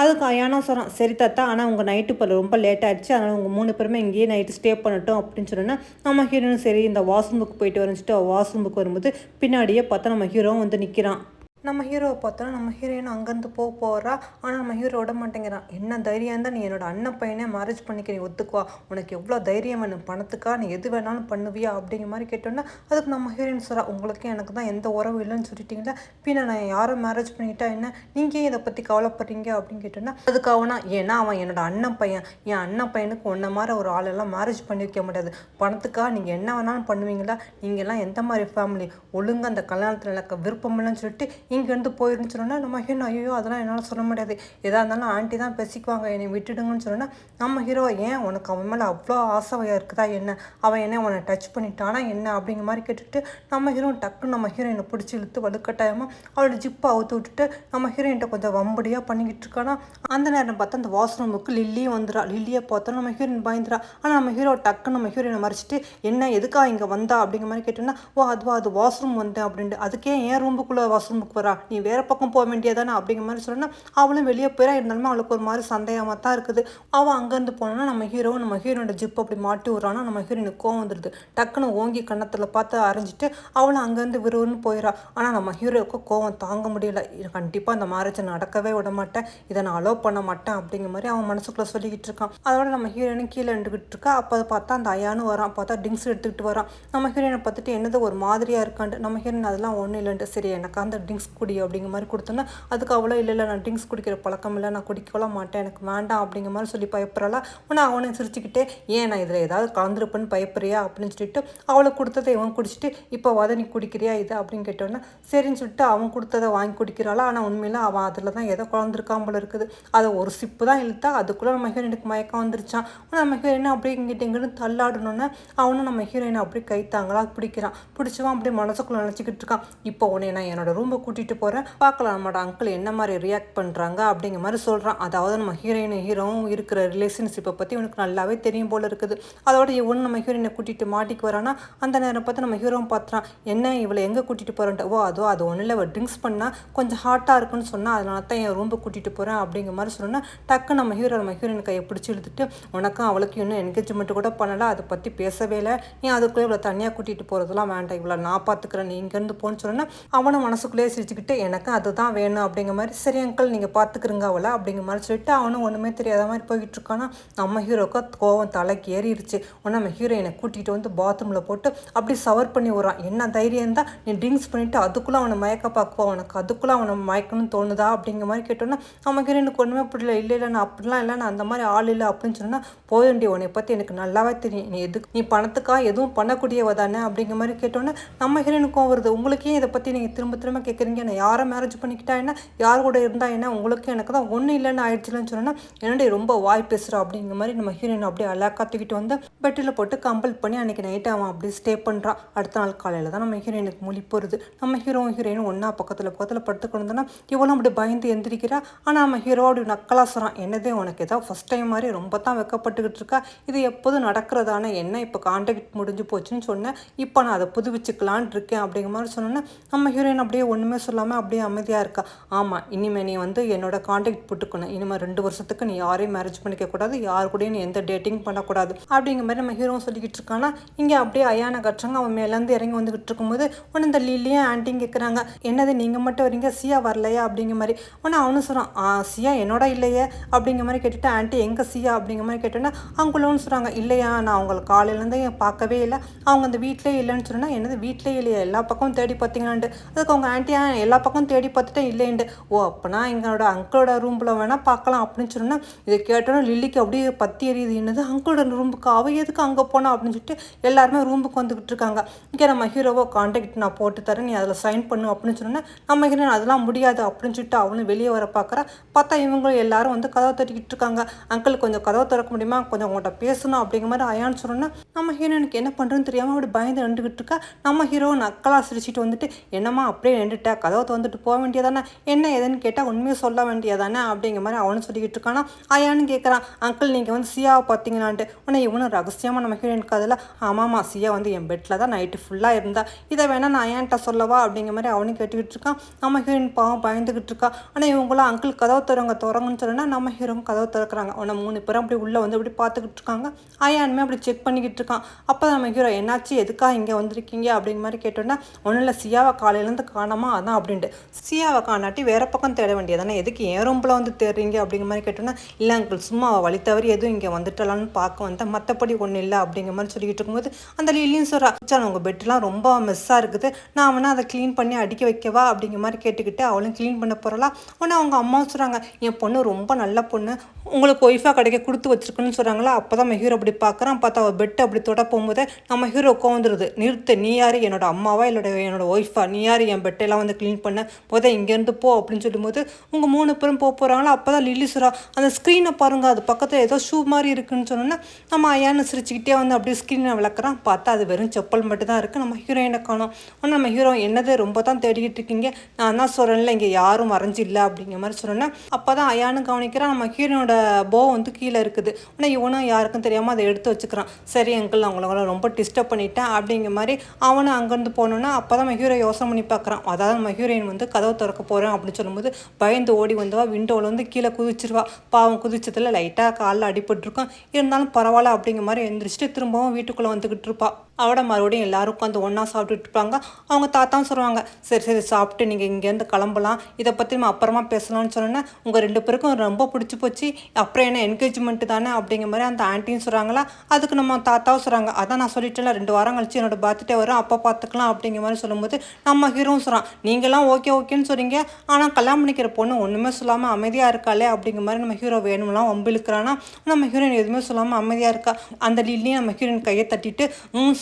அதுக்கு ஐயானா சொல்கிறான் சரி தாத்தா ஆனால் உங்கள் நைட்டு இப்போ ரொம்ப லேட் ஆகிடுச்சு, அதனால் உங்கள் 3 பேருமே இங்கேயே நைட்டு ஸ்டே பண்ணட்டும் அப்படின்னு சொன்னோன்னா நம்ம ஹீரோனும் சரி இந்த வாஷ்ரூம் புக் போயிட்டு வரைஞ்சிட்டு வாஷ்ரூம் புக் வரும்போது பின்னாடியே பார்த்தா நம்ம ஹீரோவும் வந்து நிற்கிறான். நம்ம ஹீரோவை பார்த்தோன்னா நம்ம ஹீரோயின் அங்கேருந்து போகிறா. ஆனால் நம்ம ஹீரோ விட மாட்டேங்கிறான். என்ன தைரியம் இருந்தால் நீ என்னோட அண்ணன் பையனே மேரேஜ் பண்ணிக்க நீ ஒத்துக்குவா, உனக்கு எவ்வளோ தைரியம் வேணும், பணத்துக்கா நீ எது வேணாலும் பண்ணுவியா அப்படிங்கிற மாதிரி கேட்டோன்னா அதுக்கு நம்ம ஹீரோயின் சொல்கிறா உங்களுக்கு எனக்கு தான் எந்த உறவு இல்லைன்னு சொல்லிட்டீங்களா, பின்ன நான் யாரை மேரேஜ் பண்ணிக்கிட்டா என்ன, நீங்கள் இதை பற்றி கவலைப்படுறீங்க அப்படின்னு கேட்டோன்னா அதுக்கு அவனா ஏன்னா அவன் என்னோட அண்ணன் பையன், என் அண்ணன் பையனுக்கு ஒன்றை மாதிரி ஒரு ஆளெல்லாம் மேரேஜ் பண்ணி வைக்க முடியாது, பணத்துக்காக நீங்கள் என்ன வேணாலும் பண்ணுவீங்களா, நீங்கள்லாம் எந்த மாதிரி ஃபேமிலி, ஒழுங்கு அந்த கல்யாணத்தில் எனக்கு விருப்பம் இல்லைன்னு சொல்லிட்டு இங்கேருந்து போயிருன்னு சொன்னோன்னா நம்ம ஹீரோ ஐயோ அதெல்லாம் என்னால் சொல்ல முடியாது, எதாக இருந்தாலும் ஆண்டி தான் பேசிக்குவாங்க என்னை விட்டுடுங்கன்னு சொன்னோன்னா நம்ம ஹீரோ ஏன் உனக்கு அவன் மேலே அவ்வளோ ஆசையாக இருக்குதா என்ன, அவன் என்ன அவனை டச் பண்ணிட்டானா என்ன அப்படிங்கிற மாதிரி கேட்டுட்டு நம்ம ஹீரோ டக்குன்னு நம்ம ஹீரோயினை பிடிச்சி இழுத்து வலுக்கட்டாயமாக அவளோட ஜிப்பை அவுத்து விட்டுட்டு நம்ம ஹீரோயின்ட்ட கொஞ்சம் வம்படியாக பண்ணிக்கிட்டு இருக்கானா. அந்த நேரம் பார்த்தா அந்த வாஷ்ரூமுக்கு லில்லியும் வந்துடா. லில்லியை பார்த்தா நம்ம ஹீரோயின் பயந்துடா. ஆனால் நம்ம ஹீரோ டக்குன்னு நம்ம ஹீரோயினை மறைச்சிட்டு என்ன எதுக்கா இங்கே வந்தா அப்படிங்கிற மாதிரி கேட்டோன்னா ஓ அதுவா அது வாஷ்ரூம் வந்தேன் அப்படின்ட்டு, அதுக்கே என் ரூமுக்குள்ளே வாஷ்ரூமுக்கு வரா, நீ வேறு பக்கம் போக வேண்டியதானே அப்படிங்கிற மாதிரி சொன்னால் அவளும் வெளியே போயிடா. இருந்தாலுமே அவளுக்கு ஒரு மாதிரி சந்தேகமாக தான் இருக்குது. அவள் அங்கேருந்து போனோன்னா நம்ம ஹீரோட ஜிப் அப்படி மாட்டி விட்றானா. நம்ம ஹீரோயினுக்கு கோவம் வந்துடுது. டக்குன்னு ஓங்கி கன்னத்தில் பார்த்து அரைஞ்சிட்டு அவளும் அங்கேருந்து விறுவிறுன்னு போயிடா. ஆனால் நம்ம ஹீரோவுக்கு கோவம் தாங்க முடியல. கண்டிப்பாக இந்த மேரேஜை நடக்கவே விட மாட்டேன், இதை நான் அலோவ் பண்ண மாட்டேன் அப்படிங்கிற மாதிரி அவன் மனசுக்குள்ளே சொல்லிக்கிட்டு இருக்கான். அதோட நம்ம ஹீரோயினும் கீழே நின்றுக்கிட்டு இருக்கா. அப்போ பார்த்தா அந்த ஐயானும் வரான். பார்த்தா ட்ரிங்க்ஸ் எடுத்துக்கிட்டு வரான். நம்ம ஹீரோயினை பார்த்துட்டு என்னது ஒரு மாதிரியாக இருக்கான்ட்டு நம்ம ஹீரோயின் அதெல்லாம் ஒன்றும் இல்லைன்ட்டு சரி எனக்கு அந்த ட்ரிங்க்ஸ் குடி அப்படிங்கிற மாதிரி கொடுத்தோன்னா அதுக்கு அவ்வளோ இல்லை நான் ட்ரிங்க்ஸ் குடிக்கிற பழக்கம் இல்லை, நான் குடிக்கலாம் மாட்டேன், எனக்கு வேண்டாம் அப்படிங்கிற மாதிரி சொல்லி பயப்படுறாளா. உடனே அவனை சிரிச்சுக்கிட்டே ஏன் நான் இதில் ஏதாவது கலந்துருப்பேன்னு பயப்படுறியா அப்படின்னு சொல்லிட்டு அவளை கொடுத்ததை இவன் குடிச்சிட்டு இப்போ நீ குடிக்கிறியா இது அப்படின்னு கேட்டோன்னா சரின்னு சொல்லிட்டு அவன் கொடுத்ததை வாங்கி குடிக்கிறாளா. ஆனால் உண்மையில் அவன் அதில் தான் ஏதோ குழந்திருக்கான் போல இருக்குது. அதை ஒரு சிப்பு தான் இழுத்தா அதுக்குள்ளே நம்ம ஹீரோயினுக்கு மயக்கம் வந்துருச்சான். நம்ம ஹீரோயினை அப்படியே இங்கிட்ட இங்கிட்டு தள்ளாடணுன்னா அவனும் நம்ம ஹீரோயினை அப்படியே கைத்தாங்களா பிடிக்கிறான். பிடிச்சவன் அப்படியே மனசுக்குள்ள நினச்சிக்கிட்டு இருக்கான். இப்போ உடனே நான் என்னோட ரூமை கூட்டிகிட்டு போகிறேன், பார்க்கலாம் நம்மளோட அங்கிள் என்ன மாதிரி ரியாக்ட் பண்ணுறாங்க அப்படிங்கிற மாதிரி சொல்கிறான். அதாவது நம்ம ஹீரோவும் இருக்கிற ரிலேஷன்ஷிப்பை பற்றி உனக்கு நல்லாவே தெரியும் போல இருக்குது. அதோட இவனு நம்ம ஹீரோயினை கூட்டிகிட்டு மாட்டிக்கு வரானா. அந்த நேரம் பார்த்து நம்ம ஹீரோவும் பார்த்துறான், என்ன இவளை எங்கே கூட்டிகிட்டு போகிறேன்ட்டு. அது ஒன்றும் இல்லை, ட்ரிங்க்ஸ் பண்ணால் கொஞ்சம் ஹாட்டாக இருக்குன்னு சொன்னால் அதனால தான் என் ரூம்பை கூட்டிகிட்டு போகிறேன் அப்படிங்கிற மாதிரி சொன்னால் டக்கு நம்ம ஹீரோயின் கையை பிடிச்சி இழுத்துட்டு உனக்கும் அவளுக்கு இன்னும் என்கேஜ்மெண்ட் கூட பண்ணலை, அதை பற்றி பேசவே இல்லை, நீ அதுக்குள்ளே இவ்வளோ தனியாக கூட்டிகிட்டு போகிறதுலாம் வேண்டாம், இவ்வளோ நான் பார்த்துக்கிறேன், நீ இங்கேருந்து போன்னு சொன்னால் அவனை மனசுக்குள்ளேயே சிரிச்சுக்கிட்டு எனக்கு அதுதான் வேணும் அப்படிங்கிற மாதிரி சரி அங்கிள் நீங்கள் பார்த்துக்கிறங்க அவளை அப்படிங்கிற மாதிரி சொல்லிட்டு அவனும் ஒன்றுமே தெரியாத மாதிரி போய்கிட்டு இருக்கானா. நம்ம ஹீரோக்கு கோவம் தலைக்கு ஏறிடுச்சு. உடனே நம்ம ஹீரோயினை கூட்டிகிட்டு வந்து பாத்ரூமில் போட்டு அப்படி சவர் பண்ணி விட்றான். என்ன தைரியம் தான் நீ ட்ரிங்க்ஸ் பண்ணிவிட்டு அதுக்குள்ளே அவனை மயக்க பார்க்குவான், உனக்கு அதுக்குள்ளே அவனை மயக்கணும்னு தோணுதா அப்படிங்கிற மாதிரி கேட்டோன்னா நம்ம ஹீரோயினுக்கு ஒன்றுமே புரியல. இல்லை நான் அப்படிலாம் இல்லை, நான் அந்த மாதிரி ஆள் இல்லை அப்படின்னு சொன்னால் போயண்டி உன்னை பற்றி எனக்கு நல்லாவே தெரியும், நீ பணத்துக்காக எதுவும் பண்ணக்கூடியவ தானே அப்படிங்கிற மாதிரி கேட்டோன்னே நம்ம ஹீரோயினுக்கும் வருது. உங்களுக்கே இதை பற்றி நீங்கள் திரும்ப கேட்குறீங்க, நான் யாரை மேரேஜ் பண்ணிக்கிட்டா என்ன, யார் கூட இருந்தா என்ன, உங்களுக்கு எனக்கு தான் ஒன்றும் இல்லைன்னு ஆயிடுச்சுலன்னு சொன்னால் என்னுடைய ரொம்ப வாய் பேசுகிறா அப்படிங்கிற மாதிரி நம்ம ஹீரோயின் அப்படியே அலாக்கா தூக்கிட்டு வந்து பெட்டில் போட்டு கம்பல் பண்ணி அன்றைக்கி நைட்டு அவன் அப்படியே ஸ்டே பண்ணுறான். அடுத்த நாள் காலையில் தான் நம்ம ஹீரோயினுக்கு முழிப்பு வருது. நம்ம ஹீரோயினும் ஒன்றா பக்கத்தில் படுத்துக்கணுன்னா இவளும் அப்படி பயந்து எந்திரிக்கிறா. ஆனால் நம்ம ஹீரோ அப்படி நக்கலாக சொல்கிறான், என்னதே உனக்கு ஏதாவது ஃபஸ்ட் டைம் மாதிரி ரொம்ப தான் வெக்கப்பட்டுக்கிட்டு இருக்கா, இது எப்போதும் நடக்கிறதானே, என்ன இப்போ கான்டாக்ட் முடிஞ்சு போச்சுன்னு சொன்னேன், இப்போ நான் அதை புதுப்பிச்சுக்கலான் இருக்கேன் அப்படிங்கிற மாதிரி சொன்னோன்னே நம்ம ஹீரோயின் அப்படியே ஒன்றுமே சொல்லாமல் அப்படியே அமைதியாக இருக்கா. ஆமாம், இனிமேல் நீ என்னோட கான்டாக்ட் போட்டுக்கணும், இனிமேல் 2 வருஷத்துக்கு நீ யாரையும் மேரேஜ் பண்ணிக்க கூடாது, யார் கூடயும் நீ எந்த டேட்டிங் பண்ணக்கூடாது அப்படிங்கிற மாதிரி நம்ம ஹீரோவும் சொல்லிக்கிட்டு இருக்கானா. இங்கே அப்படியே ஐயான கட்டுறாங்க. அவன் மேலேருந்து இறங்கி வந்துக்கிட்டு இருக்கும்போது உடனே இந்த லில்லியும் ஆண்டியும் கேட்குறாங்க, என்னது நீங்கள் மட்டும் வரீங்க, சியா வரலையா அப்படிங்கிற மாதிரி. உடனே அவனும் சொல்கிறான், சியா என்னோட இல்லையே அப்படிங்கிற மாதிரி கேட்டுட்டு ஆண்டி எங்கே சியா அப்படிங்கிற மாதிரி கேட்டோன்னா அவங்களும் சொல்கிறாங்க, இல்லையா நான் அவங்களை காலையிலேருந்து பார்க்கவே இல்லை, அவங்க அந்த வீட்டிலே இல்லைன்னு சொன்னால் என்னது வீட்டிலே இல்லையா, எல்லா பக்கமும் தேடி பார்த்தீங்களான்ட்டு. அதுக்கு அவங்க ஆண்டியா எல்லா பக்கம் தேடி பார்த்துட்டேன் இல்லைன்ட்டு. அப்போனா எங்களோட அங்கிளோட ரூமில் வேணால் பார்க்கலாம் அப்படின்னு சொன்னால் இதை கேட்டோன்னா லில்லிக்கு அப்படியே பற்றி எரியுது. என்னது அங்கிளோட ரூமுக்கு அவ எதுக்கு அங்கே போனா அப்படின்னு சொல்லிட்டு எல்லாருமே ரூமுக்கு வந்துக்கிட்டு இருக்காங்க. இங்கே நம்ம ஹீரோவோ கான்டாக்ட் நான் போட்டு தரேன், நீ அதில் சைன் பண்ணு அப்படின்னு சொன்னேன். நம்ம ஹீரோ அதெல்லாம் முடியாது அப்படின்னு சொல்லிட்டு அவனும் வெளியே வர பார்க்குறா. பார்த்தா இவங்களும் எல்லாரும் வந்து கதவை தட்டிக்கிட்டு இருக்காங்க. அங்கிள் கொஞ்சம் கதவை திறக்க முடியுமா, கொஞ்சம் உங்கள்கிட்ட பேசணும் அப்படிங்கிற மாதிரி அயான்னு சொன்னோன்னா நம்ம ஹீரோனுக்கு என்ன பண்ணுறதுன்னு தெரியாமல் அப்படி பயந்து நின்றுக்கிட்டு இருக்கா. நம்ம ஹீரோ நக்கலாக சிரிச்சிட்டு வந்துட்டு என்னம்மா அப்படியே நின்றுட்டா, கதவை வந்துட்டு போக வேண்டியதானே, என்ன எதுன்னு கேட்டால் உண்மையை சொல்ல வேண்டியதானே அப்படிங்கிற மாதிரி அவனும் சொல்லிக்கிட்டு இருக்கானா. அயான்னு கேட்குறான், அங்கிள் நீங்கள் வந்து சியாவை பார்த்தீங்களான்ட்டு. உடனே இவனும் ரகசியமாக நம்ம ஹீரோயினுக்கு அதில் ஆமாம்மா சியா வந்து என் பெட்டில் தான் நைட்டு ஃபுல்லாக இருந்தா, இதை வேணால் நான் ஏன்ட்ட சொல்லவா அப்படிங்கிற மாதிரி அவனும் கேட்டுக்கிட்டு இருக்கான். நம்ம ஹீரோயின் பாவம் பயந்துக்கிட்டு இருக்கா. ஆனால் இவங்களாம் அங்கிள் கதவை திறங்கன்னு சொன்னா நம்ம ஹீரோவும் கதவை திறக்கிறாங்க. உடனே 3 பேரும் அப்படி உள்ளே வந்து அப்படி பார்த்துக்கிட்டு இருக்காங்க. அயானுமே அப்படி செக் பண்ணிக்கிட்டு இருக்கான். அப்போ நம்ம ஹீரோ என்னாச்சு எதுக்காக இங்கே வந்திருக்கீங்க அப்படிங்கிற மாதிரி கேட்டோன்னா ஒன்றும் இல்லை சியாவை காலையிலேருந்து காணாமா அதான் அப்படின்ட்டு. சியாவை காணாட்டி வேற பக்கம் தேட வேண்டியதானே, எதுக்கு என் ரூம்பில் வந்து தேடுறீங்க அப்படிங்கிற மாதிரி கேட்டோன்னா இல்லை அங்கிள் சும்மா வழி தவறி எதுவும் இங்கே வந்துட்டலான்னு பார்க்க வந்தேன், மற்றபடி ஒன்றும் இல்லை அப்படிங்கிற மாதிரி சொல்லிக்கிட்டு இருக்கும்போது அந்த லில்லியும் சொல்கிறா, உங்கள் பெட்லாம் ரொம்ப மெஸ்ஸாக இருக்குது, நான் வேணா அதை க்ளீன் பண்ணி அடிக்க வைக்கவா அப்படிங்கிற மாதிரி கேட்டுக்கிட்டு அவளும் க்ளீன் பண்ண போகிறலாம். உடனே அவங்க அம்மாவும் சொல்கிறாங்க, என் பொண்ணு ரொம்ப நல்ல பொண்ணு, உங்களுக்கு ஒய்ஃபாக கிடைக்க கொடுத்து வச்சிருக்குன்னு சொல்கிறாங்களா. அப்போ தான் நம்ம ஹீரோ அப்படி பார்க்குறான். பார்த்தா அவள் பெட்டை அப்படி தொட போகும்போது நம்ம ஹீரோ உட்காந்துருது. நிறுத்து, நீ யார் என்னோட அம்மாவா என்னோட ஒய்ஃபா, நீ யார் என் பெட்டையெல்லாம் வந்து க்ளீன் பண்ண போதே இங்கேருந்து போ அப்படின்னு சொல்லும்போது உங்கள் 3 பேரும் போகிறாங்களா. அப்போ தான் லில்லி சொல்கிறா, அந்த ஸ்க்ரீனை பாருங்கள், அது பக்கத்தில் ஏதோ ஷூ மாதிரி இருக்குன்னு சொன்னோன்னா நம்ம ஐயான்னு சிரிச்சுக்கிட்டே வந்து அப்படியே ஸ்க்ரீனை விளக்குறான். பார்த்தா அது வெறும் செப்பல் மட்டும் தான் இருக்குது. நம்ம ஹீரோயினை காணோம். ஆனால் நம்ம ஹீரோ என்னது ரொம்ப தான் தேடிக்கிட்டு இருக்கீங்க, நான் தான் சொல்கிறேன்ல இங்கே யாரும் மறைஞ்சு இல்லை அப்படிங்கிற மாதிரி சொன்னேன். அப்போ தான் ஐயானு கவனிக்கிறான், நம்ம ஹீரோனோட போ வந்து கீழே இருக்குது. ஆனால் இவனும் யாருக்கும் தெரியாமல் அதை எடுத்து வச்சுக்கிறான். சரி அங்கிள் அவங்கள ரொம்ப டிஸ்டர்ப் பண்ணிட்டேன் அப்படிங்கிற மாதிரி அவனும் அங்கேருந்து போனோன்னா அப்போ தான் நம்ம ஹீரோ யோசனை பண்ணி பார்க்குறான். அதாவது நம்ம ஹீரோயின் வந்து கதவை திறக்க போகிறேன் அப்படின்னு சொல்லும்போது பயந்து ஓடி வந்தவா விண்டோவில் வந்து கீழே குதிச்சிருவா. பாவம் குதிச்சதில் லைட்டாக காலில் அடிபட்டுருக்கும், இருந்தாலும் பரவாயில்ல அப்படிங்கிற மாதிரி எழுந்திரிச்சிட்டு திரும்பவும் வீட்டுக்குள்ளே வந்துக்கிட்டு இருப்பா. அவட மறுபடியும் எல்லாரும் உட்காந்து ஒன்றா சாப்பிட்டுட்டு இருப்பாங்க. அவங்க தாத்தாவும் சொல்லுவாங்க, சரி சரி சாப்பிட்டு நீங்கள் இங்கேருந்து கிளம்பலாம், இதை பற்றி நம்ம அப்புறமா பேசலாம்னு சொன்னோன்னே உங்கள் 2 பேருக்கும் ரொம்ப பிடிச்சி போச்சு, அப்புறம் என்ன என்கேஜ்மெண்ட்டு தானே அப்படிங்கிற மாதிரி அந்த ஆண்டியும் சொல்கிறாங்களா. அதுக்கு நம்ம தாத்தாவும் சொல்கிறாங்க, அதான் நான் சொல்லிட்டேன்ல 2 வாரம் கழிச்சு என்னோட பர்த்டே வரும், அப்போ பார்த்துக்கலாம் அப்படிங்கிற மாதிரி சொல்லும்போது நம்ம ஹீரோவும் சொல்கிறான், நீங்களாம் ஓகே ஓகேன்னு சொல்கிறீங்க, ஆனால் கல்யாணம் பண்ணிக்கிற பொண்ணு ஒன்றுமே சொல்லாமல் அமைதியாக இருக்காளே அப்படிங்கிற மாதிரி நம்ம ஹீரோ வேணும்லாம் வம்பிழுக்கிறான்னா நம்ம ஹீரோயின் எதுவுமே சொல்லாமல் அமைதியாக இருக்கா. அந்த லில்லியும் நம்ம ஹீரோயின் கையை தட்டிட்டு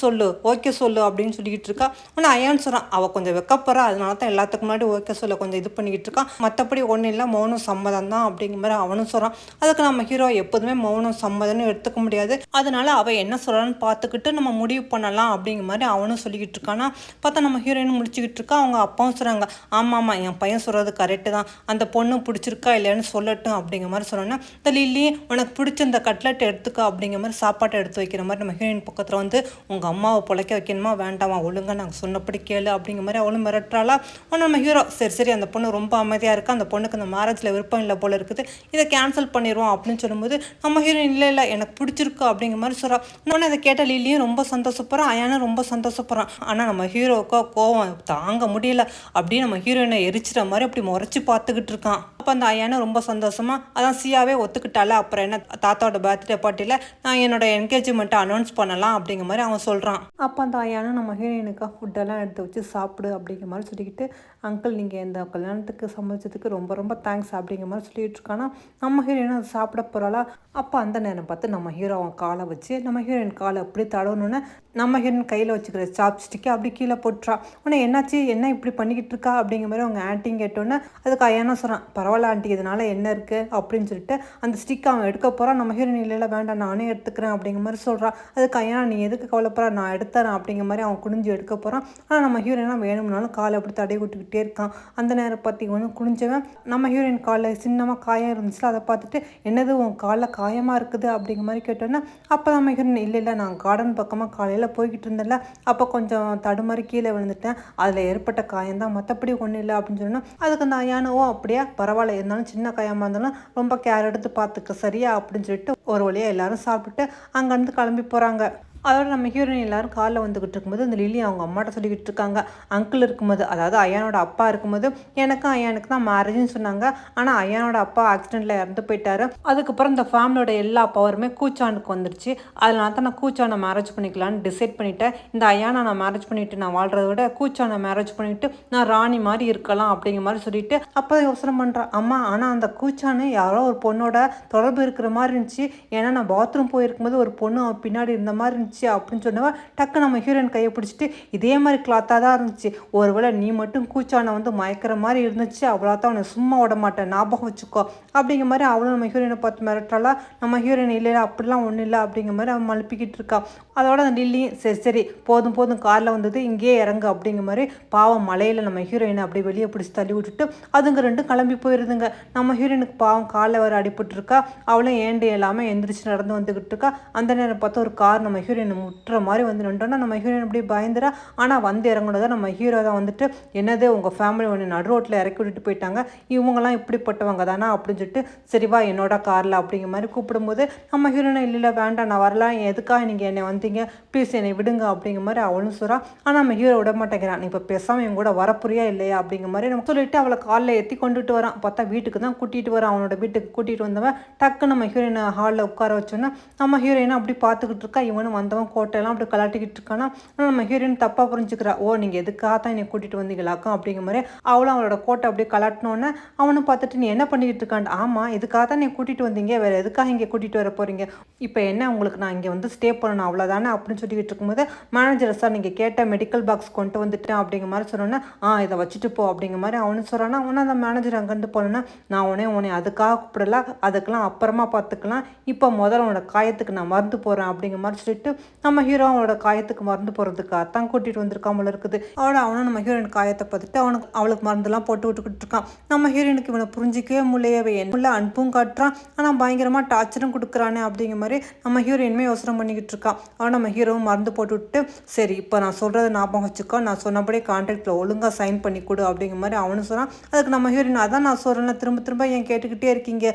சொல்லு ஓகே சொல்லு அப்படின்னு சொல்லிக்கிட்டு இருக்கா. ஆனால் ஐயான்னு சொல்கிறான், அவள் கொஞ்சம் வெக்கப்படுறா, அதனால தான் எல்லாத்துக்கு முன்னாடி ஓகே சொல்ல கொஞ்சம் இது பண்ணிக்கிட்டு இருக்கான், மற்றபடி ஒன்றும் இல்லை மௌனம் சம்மதம் தான் அப்படிங்கிற மாதிரி அவனும் சொல்கிறான். அதுக்கு நம்ம ஹீரோ எப்போதுமே மௌனம் சம்மதம்னு எடுத்துக்க முடியாது, அதனால அவள் என்ன சொல்கிறான்னு பார்த்துக்கிட்டு நம்ம முடிவு பண்ணலாம் அப்படிங்கிற மாதிரி அவனும் சொல்லிக்கிட்டு இருக்கானா. பார்த்தா நம்ம ஹீரோயின் முடிச்சுக்கிட்டு இருக்கா. அவங்க அப்பாவும் சொல்கிறாங்க, ஆமாம் என் பையன் சொல்கிறது கரெக்டு தான், அந்த பொண்ணு பிடிச்சிருக்கா இல்லைன்னு சொல்லட்டும் அப்படிங்கிற மாதிரி சொன்னோன்னா இந்த லில்லி உனக்கு பிடிச்ச இந்த கட்லெட் எடுத்துக்கோ அப்படிங்கிற மாதிரி சாப்பாட்டை எடுத்து வைக்கிற மாதிரி நம்ம ஹீரோயின் பக்கத்தில் வந்து உங்கள் அம்மாவை பொழைக்க வைக்கணுமா வேண்டாமா ஒழுங்காக நாங்கள் சொன்னபடி கேளு அப்படிங்கிற மாதிரி அவளும் மிரட்டுறாளா. ஆனால் நம்ம ஹீரோ சரி சரி அந்த பொண்ணு ரொம்ப அமைதியாக இருக்கா, அந்த பொண்ணுக்கு அந்த மேரேஜில் விருப்பம் இல்லை போல இருக்குது, இதை கேன்சல் பண்ணிடுவோம் அப்படின்னு சொல்லும்போது நம்ம ஹீரோயின் இல்லை எனக்கு பிடிச்சிருக்கு அப்படிங்கிற மாதிரி சொல்கிறா. இன்னொன்று அதை கேட்ட லில்லியும் ரொம்ப சந்தோஷப்படுறான், அயானும் ரொம்ப சந்தோஷப்படுறான். ஆனால் நம்ம ஹீரோவுக்கோ கோவம் தாங்க முடியல, அப்படியே நம்ம ஹீரோயினை எரிச்சிற மாதிரி அப்படி முறைச்சி பார்த்துக்கிட்டு இருக்கான். அப்போ அந்த ஐயானும் ரொம்ப சந்தோஷமா அதான் சியாவே ஒத்துக்கிட்டால, அப்புறம் என்ன தாத்தாவோட பர்த்டே பார்ட்டியில் நான் என்னோட என்கேஜ்மெண்ட்டை அனௌன்ஸ் பண்ணலாம் அப்படிங்கிற மாதிரி அவன் சொல்கிறான். அப்போ அந்த ஐயானும் நம்ம ஹீரோயினுக்காக ஃபுட்டெல்லாம் எடுத்து வச்சு சாப்பிடு அப்படிங்கிற மாதிரி சொல்லிக்கிட்டு, அங்கிள் நீங்கள் இந்த கல்யாணத்துக்கு சம்மதிச்சதுக்கு ரொம்ப ரொம்ப தேங்க்ஸ் அப்படிங்கிற மாதிரி சொல்லிட்டு இருக்கானா. நம்ம ஹீரோயினும் அதை சாப்பிட போகிறாளா. அப்போ அந்த நேரம் பார்த்து நம்ம ஹீரோ அவன் காலை வச்சு நம்ம ஹீரோயின் காலை அப்படி தடவணுன்னு நம்ம ஹீரோயின் கையில் வச்சுக்கிற சாப்ஸ்டிக்கை அப்படி கீழே போட்டுறா. உடனே என்னாச்சு என்ன இப்படி பண்ணிக்கிட்டு இருக்கா அப்படிங்கிற மாதிரி அவங்க ஆன்ட்டிங் கேட்டோன்னே அதுக்கு ஐயானா சொல்கிறான், பரவாயில்ல ஆண்டி இதனால் என்ன இருக்குது அப்படின்னு சொல்லிட்டு அந்த ஸ்டிக்கை அவன் எடுக்க போகிறான். நம்ம ஹீரோயின் இல்லை வேண்டாம் நானே எடுத்துக்கிறேன் அப்படிங்கிற மாதிரி சொல்கிறான். அதுக்கு ஐயா நீ எதுக்கு கவலைப்படுற நான் எடுத்துறேன் அப்படிங்கிற மாதிரி அவன் குனிஞ்சு எடுக்க போகிறான். ஆனால் நம்ம ஹீரோயினா வேணும்னாலும் காலை அப்படி தடை விட்டுக்கிட்டே இருக்கான். அந்த நேரம் பார்த்து இவனும் குனிஞ்சவன் நம்ம ஹீரோயின் காலில் சின்னமாக காயம் இருந்துச்சுல, அதை பார்த்துட்டு என்னது உன் காலில் காயமாக இருக்குது அப்படிங்கிற மாதிரி கேட்டோன்னா அப்போ நம்ம ஹீரோயின் இல்லை நான் கார்டன் பக்கமாக காலையில் போய்கிட்டு இருந்தேன்ல, அப்போ கொஞ்சம் தடுமாறி கீழே விழுந்துட்டேன், அதில் ஏற்பட்ட காயம்தான் மற்றபடி ஒன்றும் இல்லை அப்படின்னு சொன்னோன்னா அதுக்கு அந்த ஐயானவோ அப்படியே பரவாயில்ல இருந்தாலும் சின்ன காயமாக இருந்தாலும் ரொம்ப கேர் எடுத்து பார்த்துக்க சரியா அப்படின்னு சொல்லிட்டு ஒரு வழியாக எல்லாரும் சாப்பிட்டுட்டு அங்கேருந்து கிளம்பி போகிறாங்க. அதோட நம்ம ஹீரோயின் எல்லாரும் காலில் வந்துக்கிட்டு இருக்கும்போது அந்த லில்லி அவங்க அம்மாட்ட சொல்லிக்கிட்டு இருக்காங்க, அங்கிள் இருக்கும்போது அதாவது ஐயானோட அப்பா இருக்கும்போது எனக்கும் ஐயானுக்கு தான் மேரேஜ்னு சொன்னாங்க, ஆனால் ஐயானோட அப்பா ஆக்சிடெண்ட்டில் இறந்து போயிட்டாரு, அதுக்கப்புறம் இந்த ஃபேமிலியோட எல்லா பவருமே கூச்சானுக்கு வந்துருச்சு, அதனால தான் நான் கூச்சானை மேரேஜ் பண்ணிக்கலான்னு டிசைட் பண்ணிட்டேன், இந்த ஐயானை நான் மேரேஜ் பண்ணிவிட்டு நான் வாழ்கிறத விட கூச்சானை மேரேஜ் பண்ணிவிட்டு நான் ராணி மாதிரி இருக்கலாம் அப்படிங்கிற மாதிரி சொல்லிட்டு அப்போ யோசனை பண்ணுறேன். அம்மா ஆனால் அந்த கூச்சானு யாரோ ஒரு பொண்ணோட தொடர்பு இருக்கிற மாதிரி இருந்துச்சு, ஏன்னா நான் பாத்ரூம் போயிருக்கும்போது ஒரு பொண்ணு அவன் பின்னாடி இருந்த மாதிரி இருந்துச்சு அப்படின்னு சொன்னவ டக்கு நம்ம ஹீரோயின் கையை பிடிச்சிட்டு இதே மாதிரி கிளாத்தாக தான் இருந்துச்சு, ஒருவேளை நீ மட்டும் கூச்சானை வந்து மயக்கிற மாதிரி இருந்துச்சு, அவ்வளோதான் அவனை சும்மா விட மாட்டேன் ஞாபகம் வச்சுக்கோ அப்படிங்கிற மாதிரி அவளும் நம்ம ஹீரோயினை பார்த்து மிரட்டாளா. நம்ம ஹீரோயின் இல்லை அப்படிலாம் ஒன்றும் இல்லை அப்படிங்கிற மாதிரி அவன் மழுப்பிக்கிட்டு இருக்கா. அதோட அந்த லில்லியும் சரி சரி போதும் போதும் காரில் வந்தது இங்கேயே இறங்கு அப்படிங்கிற மாதிரி பாவம் மலையில் நம்ம ஹீரோயினை அப்படியே வெளியே பிடிச்சி தள்ளி விட்டுட்டு அதுங்க ரெண்டும் கிளம்பி போயிருதுங்க. நம்ம ஹீரோயினுக்கு பாவம் காலில் வர அடிபட்டுருக்கா, அவளும் ஏண்டு எல்லாமே எந்திரிச்சு நடந்து வந்துக்கிட்டு இருக்கா. அந்த நேரம் பார்த்தா ஒரு கார் நம்ம ஹீரோயின் முட்டுற மாதிரி வந்து நின்றோன்னா நம்ம ஹீரோயின் அப்படி பயந்துரா. ஆனால் வந்து இறங்குனதான் நம்ம ஹீரோ தான் வந்துட்டு என்னது உங்கள் ஃபேமிலி ஒன்று நடு ரோட்டில் இறக்கி விட்டுட்டு போயிட்டாங்க, இவங்கெல்லாம் இப்படிப்பட்டவங்க தானா அப்படின்னு சொல்லிட்டு சரிவா என்னோட காரில் அப்படிங்கிற மாதிரி கூப்பிடும்போது நம்ம ஹீரோயினை இல்லை வேண்டாம் நான் வரலாம், எதுக்காக நீங்கள் என்னை வந்தீங்க ப்ளீஸ் என்னை விடுங்க அப்படிங்கிற மாதிரி அவளும் சொல்கிறா. ஆனால் நம்ம ஹீரோ விட மாட்டேங்கிறான், நீ இப்போ பேசாமல் என் கூட வரப்புரியா இல்லையா அப்படிங்கிற மாதிரி நம்ம சொல்லிட்டு அவளை காலில் ஏற்றி கொண்டுட்டு வரான். பார்த்தா வீட்டுக்கு தான் கூட்டிகிட்டு வரான். அவனோட வீட்டுக்கு கூட்டிகிட்டு வந்தவன் டக்கு நம்ம ஹீரோயினை ஹாலில் உட்கார வச்சோன்னா நம்ம ஹீரோயினை அப்படி பார்த்துக்கிட்டு இருக்கா. இவனும் வந்தவன் கோட்டையெல்லாம் அப்படி கலாட்டிக்கிட்டு இருக்கானா. ஆனால் நம்ம ஹீரோயின் தப்பாக புரிஞ்சுக்கிறா, ஓ நீங்கள் எதுக்காக தான் என்னை கூட்டிகிட்டு வந்தீங்களாக்கும் அப்படிங்கிற மாதிரி அவளும் அவளோட கோட்டை அப்படியே கலாட்டினோன்னே அவனும் பார்த்துட்டு நீ என்ன பண்ணிக்கிட்டு இருக்கான், ஆமாம் இதுக்காக தான் நீ கூட்டிகிட்டு வந்தீங்க, வேறு எதுக்காக இங்கே கூட்டிகிட்டு வர போகிறீங்க, இப்போ என்ன உங்களுக்கு நான் இங்கே வந்து ஸ்டே பண்ணணும் அவ்வளோதானே அப்படின்னு சொல்லிக்கிட்டு இருக்கும்போது மேனேஜர் சார் நீங்கள் கேட்ட மெடிக்கல் பாக்ஸ் கொண்டு வந்துட்டேன் அப்படிங்கிற மாதிரி சொன்னோன்னே இதை வச்சுட்டு போ அப்படிங்கிற மாதிரி அவனு சொல்கிறான்னா. அவனை அந்த மேனேஜர் அங்கேருந்து போனோன்னா நான் உன்னை அதுக்காக கூப்பிடல, அதுக்கெல்லாம் அப்புறமா பார்த்துக்கலாம், இப்போ முதல்ல உன்னோட காயத்துக்கு நான் மருந்து போகிறேன் அப்படிங்கிற மாதிரி சொல்லிட்டு நம்ம ஹீரோ அவனோட காயத்துக்கு மருந்து போகிறதுக்காக தான் கூட்டிகிட்டு வந்திருக்காமல் இருக்குது. அவனும் நம்ம ஹீரோயின் காயத்தை பார்த்துட்டு அவளுக்கு மருந்துலாம் போட்டு விட்டுக்கிட்டு இருக்கான். நம்ம ஹீரோயினுக்கு இவனை புரிஞ்சிக்கவே முடியவே என்ன அன்பும் காட்டுறான், ஆனால் பயங்கரமாக டார்ச்சரும் கொடுக்குறானே அப்படிங்கிற மாதிரி நம்ம ஹீரோயினுமே யோசனை பண்ணிக்கிட்டு இருக்கான். அவன் நம்ம ஹீரோவும் மருந்து போட்டு விட்டு சரி இப்போ நான் சொல்கிறத ஞாபகம் வச்சுக்கோ, நான் சொன்னபடியே கான்ட்ராக்டில் ஒழுங்காக சைன் பண்ணி கொடு அப்படிங்கிற மாதிரி அவனு சொன்னான். அதுக்கு நம்ம ஹீரோயின் அதான் நான் சொல்கிறேன் திரும்ப திரும்ப ஏன் கேட்டுக்கிட்டே இருக்கீங்க,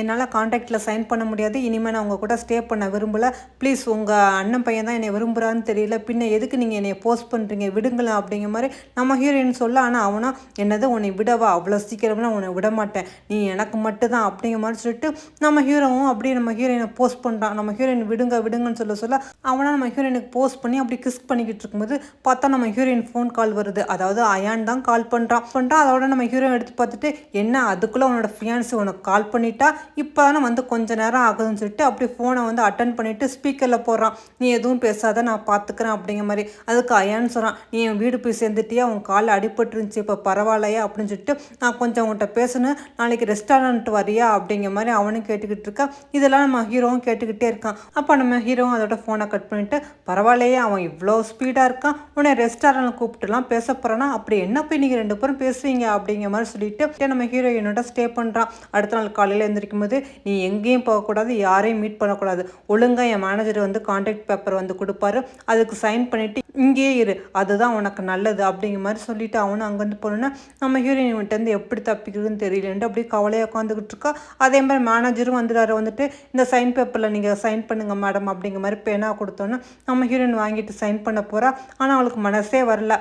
என்னால் கான்ட்ராக்டில் சைன் பண்ண முடியாது, இனிமேல் நான் உங்கள் கூட ஸ்டே பண்ண விரும்பலை, ப்ளீஸ் உங்கள் அண்ணன் பையன் தான் என்னை விரும்புகிறான்னு தெரியல, பின்ன எதுக்கு நீங்கள் என்னை போஸ்ட் பண்ணுறீங்க, விடுங்களேன் அப்படிங்கிற மாதிரி நம்ம ஹீரோயின் சொல்ல. ஆனால் அவனா என்னது உன்னை விடவா, அவ்வளோ சீக்கிரம்லாம் உன்னை விட மாட்டேன், நீ எனக்கு மட்டும் தான் அப்படிங்கிற மாதிரி சொல்லிட்டு நம்ம ஹீரோவும் அப்படியே நம்ம ஹீரோயினை போஸ்ட் பண்ணுறான். நம்ம ஹீரோயின் விடுங்க விடுங்கன்னு சொல்ல அவனா நம்ம ஹீரோயினுக்கு போஸ்ட் பண்ணி அப்படி கிஸ் பண்ணிக்கிட்டு இருக்கும்போது பார்த்தா நம்ம ஹீரோயின் ஃபோன் கால் வருது. அதாவது அயான் தான் கால் பண்ணுறான். அதோட நம்ம ஹீரோயின் எடுத்து பார்த்துட்டு என்ன அதுக்குள்ளே உன்னோட ஃபியான்ஸி உனக்கு கால் பண்ணிட்டா, இப்போ தானே வந்து கொஞ்ச நேரம் ஆகுதுன்னு சொல்லிட்டு அப்படி ஃபோனை வந்து அட்டன் பண்ணிவிட்டு ஸ்பீக்கரில் போடுறான். நீ எதுவும் பேசாத, நான் பார்த்துக்கிறேன் அப்படிங்கிற மாதிரி. அதுக்கு அயான்னு சொல்கிறான், நீ என் வீடு போய் சேர்ந்துட்டியா, உன் காலில் அடிபட்டுருந்துச்சு, இப்போ பரவாயில்லையா அப்படின்னு சொல்லிட்டு நான் கொஞ்சம் உங்கள்கிட்ட பேசணும், நாளைக்கு ரெஸ்டாரண்ட் வரியா அப்படிங்கிற மாதிரி அவனும் கேட்டுக்கிட்டு இருக்கான். இதெல்லாம் நம்ம ஹீரோவும் கேட்டுக்கிட்டே இருக்கான். அப்போ நம்ம ஹீரோவும் அதோட ஃபோனை கட் பண்ணிவிட்டு பரவாயில்லையே அவன் இவ்வளோ ஸ்பீடாக இருக்கான், உன்னை ரெஸ்டாரண்ட் கூப்பிட்டுலாம் பேச போகிறானா, அப்படி என்ன போய் நீங்கள் 2 பேரும் பேசுவீங்க அப்படிங்கிற மாதிரி சொல்லிட்டு நம்ம ஹீரோயினோட ஸ்டே பண்ணுறான். அடுத்த நாள் காலையில் எழுந்திரிக்கும் போது நீ எங்கேயும் போகக்கூடாது, யாரையும் மீட் பண்ணக்கூடாது, ஒழுங்காக என் மேனேஜர் வந்து கான்ட்ராக்ட் பேப்பர் வந்து கொடுப்பாரு, அதுக்கு சைன் பண்ணிவிட்டு இங்கேயே இரு, அதுதான் உனக்கு நல்லது அப்படிங்கிற மாதிரி சொல்லிட்டு அவனும் அங்கேருந்து போனோன்னா நம்ம ஹீரோயின்கிட்டேருந்து எப்படி தப்பிக்கிறதுன்னு தெரியலன்ட்டு அப்படியே கவலையாக உட்காந்துக்கிட்டு இருக்கா. அதே மாதிரி மேனேஜரும் வந்துட்டு இந்த சைன் பேப்பரில் நீங்கள் சைன் பண்ணுங்கள் மேடம் அப்படிங்கிற மாதிரி பேனா கொடுத்தோன்னே நம்ம ஹீரோயின் வாங்கிட்டு சைன் பண்ண போகிறா. ஆனால் அவளுக்கு மனசே வரல.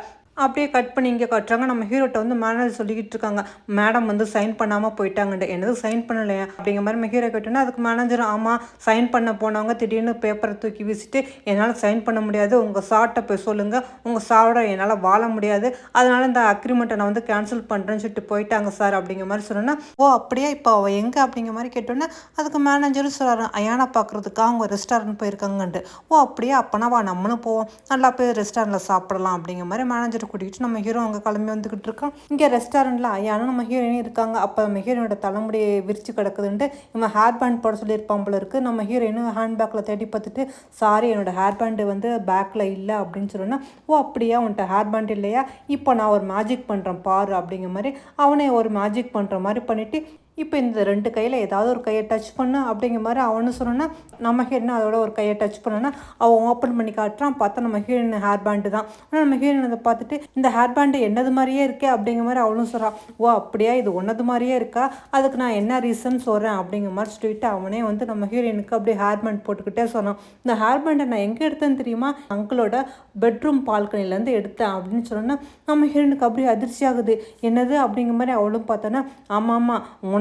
அப்படியே கட் பண்ணி இங்கே கட்டுறாங்க. நம்ம ஹீரோட்ட வந்து மேனேஜர் சொல்லிக்கிட்டு இருக்காங்க, மேடம் வந்து சைன் பண்ணாமல் போயிட்டாங்கண்டு, என்னது சைன் பண்ணலையா அப்படிங்கிற மாதிரி நம்ம ஹீரோ கேட்டோன்னா அதுக்கு மேனேஜர் ஆமாம் சைன் பண்ண போனவங்க திடீர்னு பேப்பரை தூக்கி வீசிட்டு என்னால் சைன் பண்ண முடியாது, உங்கள் சார்ட்டை போய் சொல்லுங்கள், உங்கள் சாரோட என்னால் வாழ முடியாது, அதனால் இந்த அக்ரிமெண்ட்டை நான் வந்து கேன்சல் பண்ணுறேன்னு சொல்லிட்டு போயிட்டாங்க சார் அப்படிங்கிற மாதிரி சொன்னோன்னா ஓ அப்படியே இப்போ அவள் எங்கே அப்படிங்கிற மாதிரி கேட்டோன்னே அதுக்கு மேனேஜரும் சொல்கிறாரு அயானை பார்க்குறதுக்காக அவங்க ரெஸ்டாரண்ட் போயிருக்காங்கன்ட்டு. ஓ அப்படியே அப்போனா வா நம்மளும் போவோம், நல்லா போய் ரெஸ்டாரண்ட்டில் சாப்பிடலாம் அப்படிங்கிற மாதிரி மேனேஜர் கூட்டிகிட்டு நம்ம ஹீரோ அங்கே கிளம்பி வந்துக்கிட்டு இருக்கோம். இங்கே ரெஸ்டாரண்ட்டில் அயானும் நம்ம ஹீரோயினும் இருக்காங்க. அப்போ நம்ம ஹீரோனோட தலைமுடியை விரிச்சு கிடக்குதுன்ட்டு இவன் ஹேர் பேண்ட் போட சொல்லியிருப்பான் போல இருக்குது. நம்ம ஹீரோயினும் ஹேண்ட் பேக்கில் தேடி பார்த்துட்டு சாரி என்னோட ஹேர் பேண்டு வந்து பேக்கில் இல்லை அப்படின்னு சொன்னோன்னா ஓ அப்படியா உன்ட்ட ஹேர் பேண்ட் இல்லையா, இப்போ நான் ஒரு மேஜிக் பண்ணுறேன் பாரு அப்படிங்கிற மாதிரி அவனே ஒரு மேஜிக் பண்ணுற மாதிரி பண்ணிவிட்டு இப்போ இந்த 2 கையில் ஏதாவது ஒரு கையை டச் பண்ணு அப்படிங்கிற மாதிரி அவனு சொன்னோன்னா நம்ம ஹீரோயின் அதோட ஒரு கையை டச் பண்ணோன்னா அவன் ஓப்பன் பண்ணி காட்டுறான். பார்த்தா நம்ம ஹீரோயின் ஹேர் பேண்டு தான். ஆனால் நம்ம ஹீரோயின் அதை பார்த்துட்டு இந்த ஹேர் பேண்டு என்னது மாதிரியே இருக்கே அப்படிங்கிற மாதிரி அவளும் சொல்கிறான். ஓ அப்படியா இது ஒன்னது மாதிரியே இருக்கா, அதுக்கு நான் என்ன ரீசன் சொல்கிறேன் அப்படிங்கிற மாதிரி சொல்லிட்டு அவனே வந்து நம்ம ஹீரோயினுக்கு அப்படியே ஹேர் பேண்ட் போட்டுக்கிட்டே சொன்னான். இந்த ஹேர் பேண்டை நான் எங்கே எடுத்தேன்னு தெரியுமா, அங்கிளோட பெட்ரூம் பால்கனிலேருந்து எடுத்தேன் அப்படின்னு சொன்னோன்னா நம்ம ஹீரோயினுக்கு அப்படியே அதிர்ச்சி ஆகுது. என்னது அப்படிங்கிற மாதிரி அவளும் பார்த்தோன்னா ஆமாம்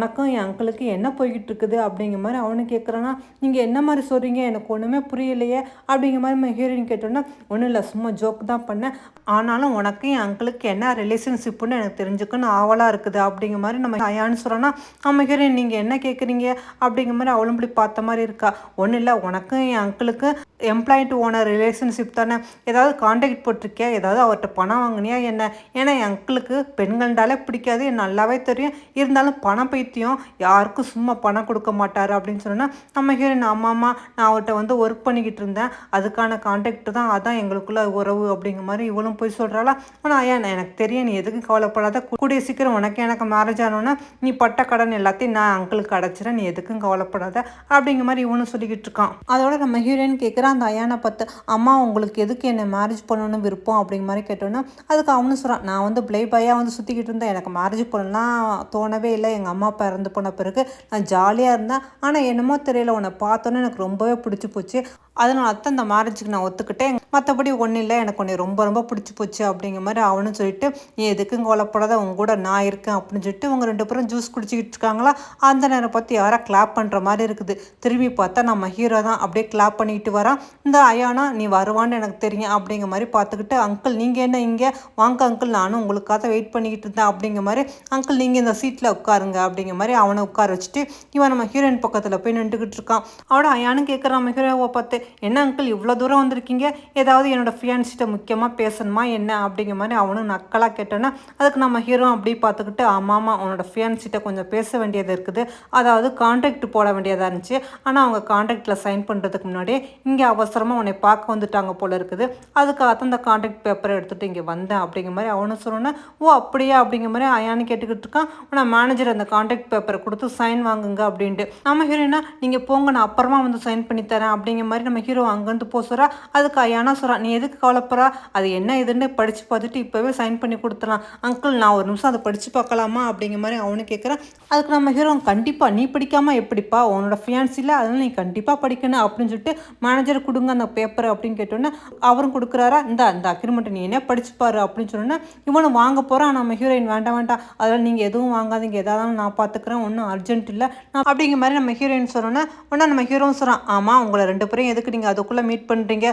உனக்கும் என் அங்கிளுக்கு என்ன போய்கிட்டு இருக்குது அப்படிங்கிற மாதிரி அவனு கேட்குறான்னா நீங்கள் என்ன மாதிரி சொல்கிறீங்க எனக்கு ஒன்றுமே புரியலையே அப்படிங்கிற மாதிரி நம்ம ஹீரோயின் கேட்டோன்னா ஒன்றும் இல்லை சும்மா ஜோக் தான் பண்ணேன், ஆனாலும் உனக்கும் என் அங்கிளுக்கு என்ன ரிலேஷன்ஷிப்புன்னு எனக்கு தெரிஞ்சுக்கணும் ஆவலாக இருக்குது அப்படிங்கிற மாதிரி நம்ம அயான்னு சொல்கிறோன்னா நம்ம ஹீரோயின் நீங்கள் என்ன கேட்குறீங்க அப்படிங்கிற மாதிரி அவளும் இப்படி பார்த்த மாதிரி இருக்கா. ஒன்றும் இல்லை உனக்கும் என் அங்கிளுக்கு எம்ப்ளாயி டு ஓனர் ரிலேஷன்ஷிப் தானே, ஏதாவது கான்டாக்ட் போட்டிருக்கியா, ஏதாவது அவர்கிட்ட பணம் வாங்கினியா என்ன, ஏன்னா என் அங்கிளுக்கு பெண்கள்டாலே பிடிக்காது எனக்கு நல்லாவே தெரியும், இருந்தாலும் பணம் பைத்தியம் யாருக்கும் சும்மா பணம் கொடுக்க மாட்டார் அப்படின்னு சொன்னால் நம்ம ஹீரோயின் ஆமாம்மா நான் அவர்கிட்ட வந்து ஒர்க் பண்ணிக்கிட்டு இருந்தேன், அதுக்கான கான்டாக்ட் தான், அதான் எங்களுக்குள்ள உறவு அப்படிங்கிற மாதிரி இவளும் போய் சொல்கிறாளா. ஆனால் ஐயா எனக்கு தெரியும் நீ எதுக்கும் கவலைப்படாத, கூடிய சீக்கிரம் எனக்கு மேரேஜ் ஆனோன்னா நீ பட்ட கடன் எல்லாத்தையும் நான் அங்கிளுக்கு அடைச்சிடறேன், நீ எதுக்கும் கவலைப்படாத அப்படிங்கிற மாதிரி இவனும் சொல்லிக்கிட்டு இருக்கான். அதோட நம்ம ஹீரோயின் கேட்குறான் அந்த ஐயானை பார்த்து அம்மா உங்களுக்கு எதுக்கு என்னை மேரேஜ் பண்ணணும்னு விருப்பம் அப்படிங்கிற மாதிரி கேட்டோன்னா அதுக்கு அவனு சொல்கிறான் நான் வந்து பிளே பாயாக வந்து சுற்றிக்கிட்டு இருந்தேன், எனக்கு மேரேஜ் பண்ணலாம் தோணவே இல்லை, எங்கள் அம்மா அப்பா இறந்து போன பிறகு நான் ஜாலியாக இருந்தேன், ஆனால் என்னமோ தெரியல உன்னை பார்த்தோன்னே எனக்கு ரொம்பவே பிடிச்சி போச்சு, அதனால தான் இந்த மேரேஜுக்கு நான் ஒத்துக்கிட்டேன், மற்றபடி ஒன்றும் இல்லை எனக்கு உன்னை ரொம்ப ரொம்ப பிடிச்சி போச்சு அப்படிங்கிற மாதிரி அவனு சொல்லிட்டு நீ எதுக்கும் கவலைப்படாத உங்க கூட நான் இருக்கேன் அப்படின்னு சொல்லிட்டு இவங்க 2 பேரும் ஜூஸ் குடிச்சிக்கிட்டு இருக்காங்களா. அந்த நேரம் பார்த்து யாரா கிளாப் பண்ணுற மாதிரி இருக்குது, திரும்பி பார்த்தா நம்ம ஹீரோ தான் அப்படியே கிளாப் பண்ணிட்டு வரான். இந்த அயானா நீ வருவான்னு எனக்கு தெரியும் அப்படிங்கிற மாதிரி பார்த்துக்கிட்டு அங்கிள் நீங்கள் என்ன இங்கே வாங்க அங்கிள் நானும் உங்களுக்காக வெயிட் பண்ணிக்கிட்டு இருந்தேன் அப்படிங்கிற மாதிரி அங்கிள் நீங்கள் இந்த சீட்டில் உட்காருங்க அப்படிங்கிற மாதிரி அவனை உட்கார வச்சுட்டு இவன் நம்ம ஹீரோயின் பக்கத்தில் போய் நின்றுக்கிட்டு இருக்கான். அவட அயானும் கேட்குறான் நம்ம ஹீரோவை பார்த்து என்ன அங்கிள் இவ்வளோ தூரம் வந்திருக்கீங்க, ஏதாவது என்னோட ஃபியான்ஸிட்ட முக்கியமாக பேசணுமா என்ன அப்படிங்கிற மாதிரி அவனும் நக்கலாக கேட்டோன்னா அதுக்கு நம்ம ஹீரோ அப்படி பார்த்துக்கிட்டு ஆமாம் உன்னோட ஃபியான்ஸிட்ட கொஞ்சம் பேச வேண்டியது இருக்குது, அதாவது கான்ட்ராக்ட் போட வேண்டியதாக இருந்துச்சு, ஆனால் அவங்க கான்ட்ராக்டில் சைன் பண்ணுறதுக்கு முன்னாடியே இங்கே அவசரமாக உன்னை பார்க்க வந்துட்டாங்க போல இருக்குது, அதுக்காகத்தான் இந்த கான்ட்ராக்ட் பேப்பரை எடுத்துகிட்டு இங்கே வந்தேன் அப்படிங்கிற மாதிரி அவனு சொன்னோன்னா ஓ அப்படியா அப்படிங்கிற மாதிரி அயானு கேட்டுக்கிட்டு இருக்கான். ஆனால் மேனேஜர் அந்த கான்ட்ராக்ட் பேப்பரை கொடுத்து சைன் வாங்குங்க அப்படின்ட்டு நம்ம ஹீரோயினா நீங்கள் போங்க நான் அப்புறமா வந்து சைன் பண்ணி தரேன் அப்படிங்கிற மாதிரி நம்ம நம்ம ஹீரோ அங்கேருந்து போசுறா. அதுக்கு அயானா சொல்கிறா, நீ எதுக்கு கவலைப்படுறா, அது என்ன இதுன்னு படித்து பார்த்துட்டு இப்போவே சைன் பண்ணி கொடுத்துடலாம். அங்கிள் நான் ஒரு நிமிஷம் அதை படித்து பார்க்கலாமா அப்படிங்கிற மாதிரி அவனு கேட்குறான். அதுக்கு நம்ம ஹீரோ, கண்டிப்பாக நீ படிக்காமல் எப்படிப்பா, உன்னோட ஃபியான்ஸில் அதனால் நீ கண்டிப்பாக படிக்கணும் அப்படின்னு சொல்லிட்டு மேனேஜர் கொடுங்க அந்த பேப்பர் அப்படின்னு கேட்டோன்னே அவரும் கொடுக்குறாரா. இந்த அக்ரிமெண்ட்டை நீ என்ன படிச்சுப்பாரு அப்படின்னு சொன்னோன்னே இவனும் வாங்க போகிறான். நம்ம ஹீரோயின் வேண்டாம் வேண்டாம் அதெல்லாம் நீங்கள் எதுவும் வாங்காதீங்க, எதாவது நான் பார்த்துக்கிறேன், ஒன்றும் அர்ஜென்ட் இல்லை அப்படிங்கிற மாதிரி நம்ம ஹீரோயின் சொன்னோன்னே உடனே நம்ம ஹீரோவும் சொல்கிறான், ஆமாம் உங்களை 2 பேரையும் எதுக்கு நீங்கள் அதுக்குள்ளே மீட் பண்ணுறீங்க,